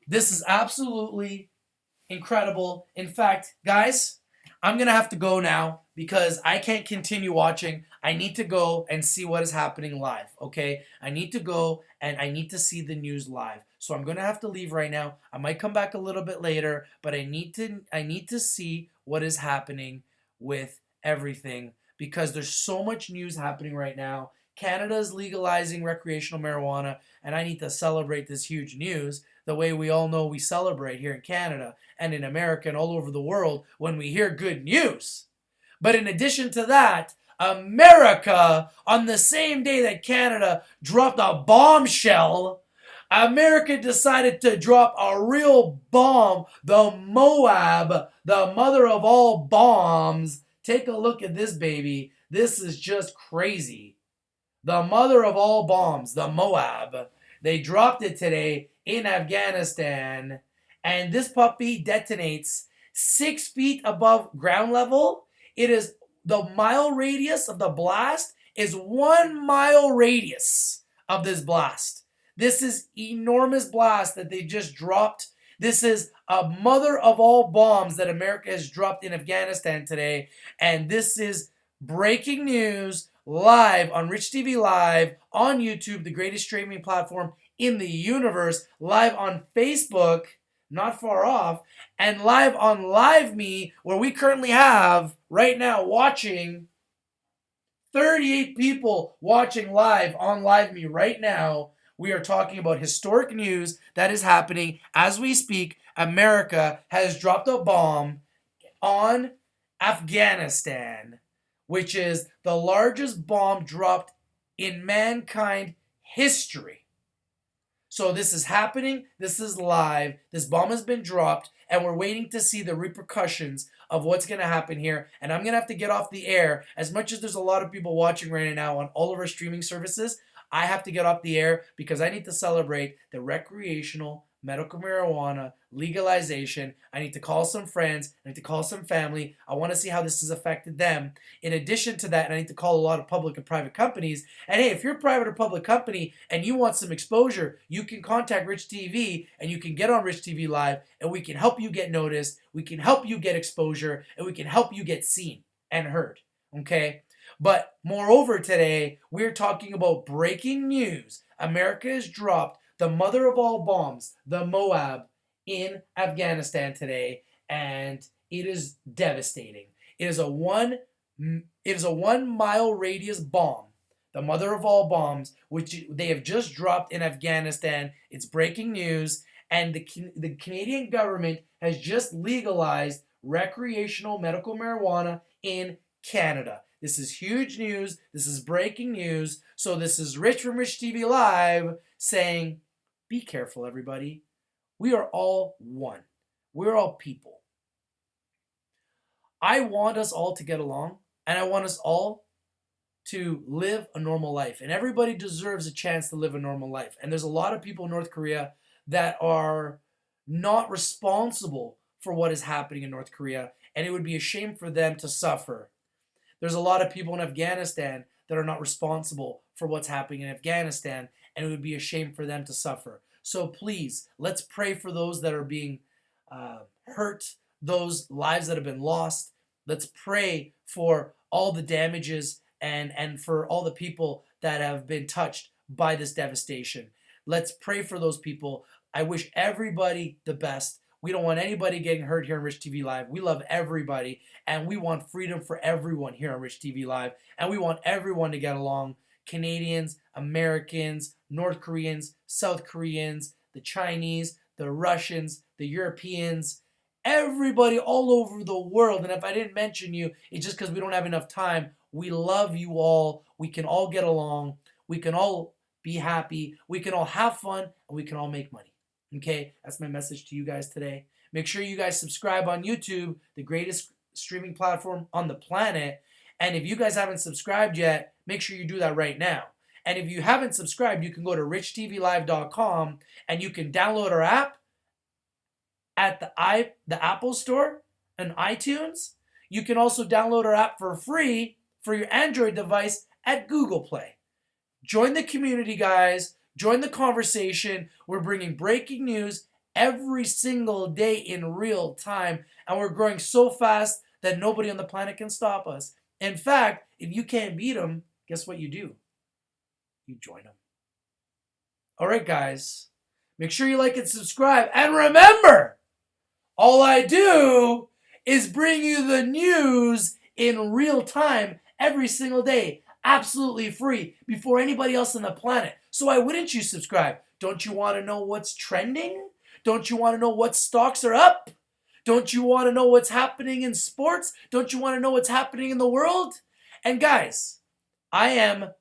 This is absolutely incredible. In fact, guys, I'm going to have to go now because I can't continue watching. I need to go and see what is happening live, okay? I need to go and I need to see the news live. So I'm going to have to leave right now. I might come back a little bit later, but I need to see what is happening with everything because there's so much news happening right now. Canada is legalizing recreational marijuana, and I need to celebrate this huge news the way we all know we celebrate here in Canada and in America and all over the world when we hear good news. But in addition to that, America, on the same day that Canada dropped a bombshell, America decided to drop a real bomb, the Moab, the mother of all bombs. Take a look at this baby. This is just crazy. The mother of all bombs, the Moab. They dropped it today in Afghanistan, and this puppy detonates 6 feet above ground level. It is the mile radius of the blast is 1 mile radius of this blast. This is enormous blast that they just dropped. This is a mother of all bombs that America has dropped in Afghanistan today. And this is breaking news live on Rich TV Live on YouTube, the greatest streaming platform in the universe, live on Facebook, not far off, and live on Live Me, where we currently have right now watching 38 people watching live on Live Me right now. We are talking about historic news that is happening as we speak. America has dropped a bomb on Afghanistan, which is the largest bomb dropped in mankind history. So this is happening. This is live. This bomb has been dropped, and we're waiting to see the repercussions of what's going to happen here. And I'm going to have to get off the air. As much as there's a lot of people watching right now on all of our streaming services, I have to get off the air because I need to celebrate the recreational medical marijuana legalization. I need to call some friends. I need to call some family. I want to see how this has affected them. In addition to that, I need to call a lot of public and private companies. And hey, if you're a private or public company and you want some exposure, you can contact Rich TV and you can get on Rich TV Live and we can help you get noticed. We can help you get exposure and we can help you get seen and heard. Okay? But moreover today, we're talking about breaking news. America has dropped the mother of all bombs, the Moab, in Afghanistan today, and it is devastating. It is a 1 mile radius bomb, the mother of all bombs, which they have just dropped in Afghanistan. It's breaking news, and the Canadian government has just legalized recreational medical marijuana in Canada. This is huge news. This is breaking news. So this is Rich from Rich TV Live saying, be careful, everybody. We are all one. We're all people. I want us all to get along, and I want us all to live a normal life. And everybody deserves a chance to live a normal life. And there's a lot of people in North Korea that are not responsible for what is happening in North Korea, and it would be a shame for them to suffer. There's a lot of people in Afghanistan that are not responsible for what's happening in Afghanistan, and it would be a shame for them to suffer. So please, let's pray for those that are being hurt, those lives that have been lost. Let's pray for all the damages and for all the people that have been touched by this devastation. Let's pray for those people. I wish everybody the best. We don't want anybody getting hurt here on Rich TV Live. We love everybody, and we want freedom for everyone here on Rich TV Live, and we want everyone to get along. Canadians, Americans, North Koreans, South Koreans, the Chinese, the Russians, the Europeans, everybody all over the world. And if I didn't mention you, it's just because we don't have enough time. We love you all. We can all get along. We can all be happy. We can all have fun, and we can all make money. Okay, that's my message to you guys today. Make sure you guys subscribe on YouTube, the greatest streaming platform on the planet. And if you guys haven't subscribed yet, make sure you do that right now. And if you haven't subscribed, you can go to richtvlive.com and you can download our app at the Apple Store and iTunes. You can also download our app for free for your Android device at Google Play. Join the community, guys. Join the conversation. We're bringing breaking news every single day in real time, and we're growing so fast that nobody on the planet can stop us. In fact, if you can't beat them, guess what you do? You join them. All right, guys. Make sure you like and subscribe. And remember, all I do is bring you the news in real time every single day, absolutely free, before anybody else on the planet. So why wouldn't you subscribe? Don't you want to know what's trending? Don't you want to know what stocks are up? Don't you want to know what's happening in sports? Don't you want to know what's happening in the world? And guys, I am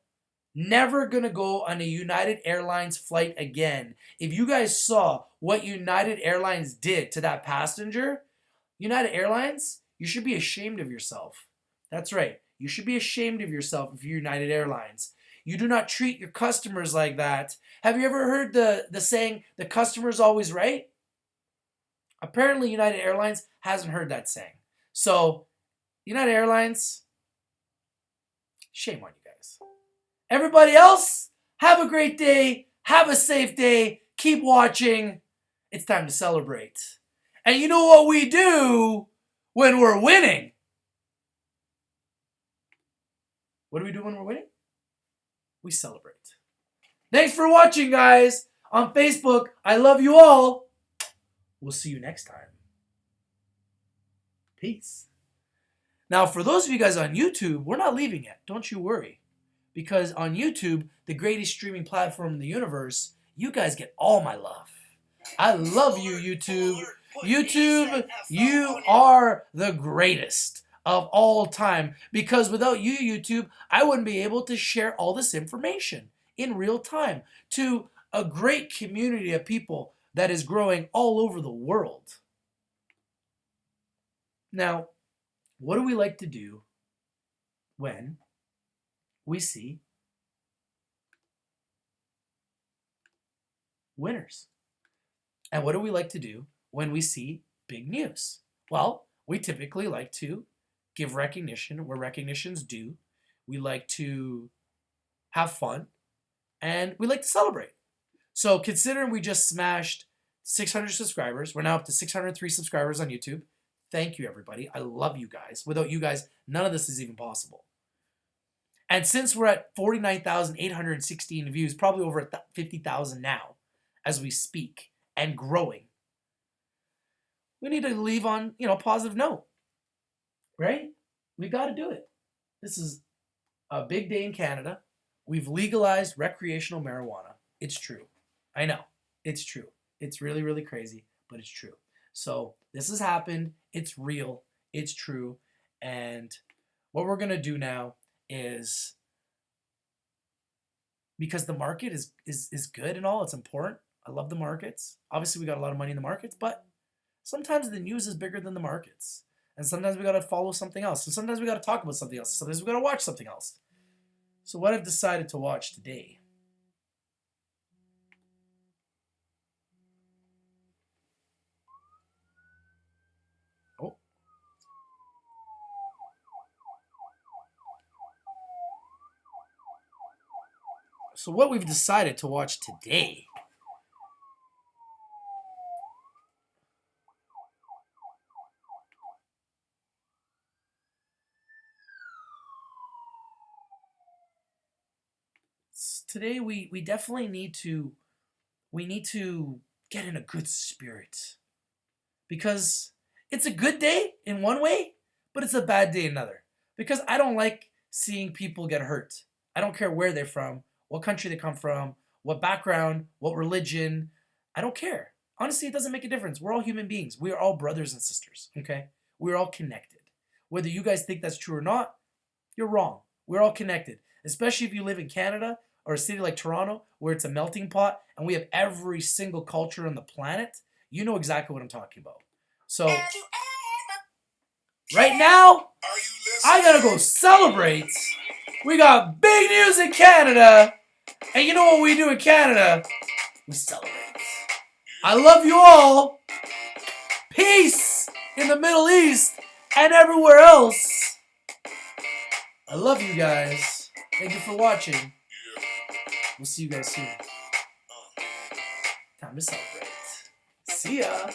never going to go on a United Airlines flight again. If you guys saw what United Airlines did to that passenger, United Airlines, you should be ashamed of yourself. That's right. You should be ashamed of yourself if you're United Airlines. You do not treat your customers like that. Have you ever heard the saying, the customer's always right? Apparently, United Airlines hasn't heard that saying. So, United Airlines, shame on you guys. Everybody else, have a great day. Have a safe day. Keep watching. It's time to celebrate. And you know what we do when we're winning? What do we do when we're winning? We celebrate. Thanks for watching, guys. On Facebook, I love you all. We'll see you next time. Peace. Now, for those of you guys on YouTube, we're not leaving yet. Don't you worry. Because on YouTube, the greatest streaming platform in the universe, you guys get all my love. I love you, YouTube. YouTube, you are the greatest of all time. Because without you, YouTube, I wouldn't be able to share all this information in real time to a great community of people that is growing all over the world. Now, what do we like to do when we see winners? And what do we like to do when we see big news? Well, we typically like to give recognition where recognition's due. We like to have fun. And we like to celebrate. So considering we just smashed 600 subscribers, we're now up to 603 subscribers on YouTube. Thank you, everybody. I love you guys. Without you guys, none of this is even possible. And since we're at 49,816 views, probably over 50,000 now, as we speak, and growing, we need to leave on, a positive note, right? We got to do it. This is a big day in Canada. We've legalized recreational marijuana. It's true. I know. It's true. It's really, really crazy, but it's true. So this has happened. It's real. It's true. And what we're going to do now is, because the market is good and all, it's important. I love the markets. Obviously, we got a lot of money in the markets, but sometimes the news is bigger than the markets. And sometimes we got to follow something else. And sometimes we got to talk about something else. Sometimes we got to watch something else. So what I've decided to watch today So what we've decided to watch today we definitely need to get in a good spirit, because it's a good day in one way, but it's a bad day in another, because I don't like seeing people get hurt. I don't care where they're from, what country they come from, what background, what religion. I don't care. Honestly, it doesn't make a difference. We're all human beings. We are all brothers and sisters, okay? We're all connected. Whether you guys think that's true or not, you're wrong. We're all connected, especially if you live in Canada or a city like Toronto, where it's a melting pot and we have every single culture on the planet. You know exactly what I'm talking about. So, right now, I gotta go celebrate. We got big news in Canada. And you know what we do in Canada? We celebrate. I love you all. Peace in the Middle East and everywhere else. I love you guys. Thank you for watching. We'll see you guys soon. Time to celebrate. See ya.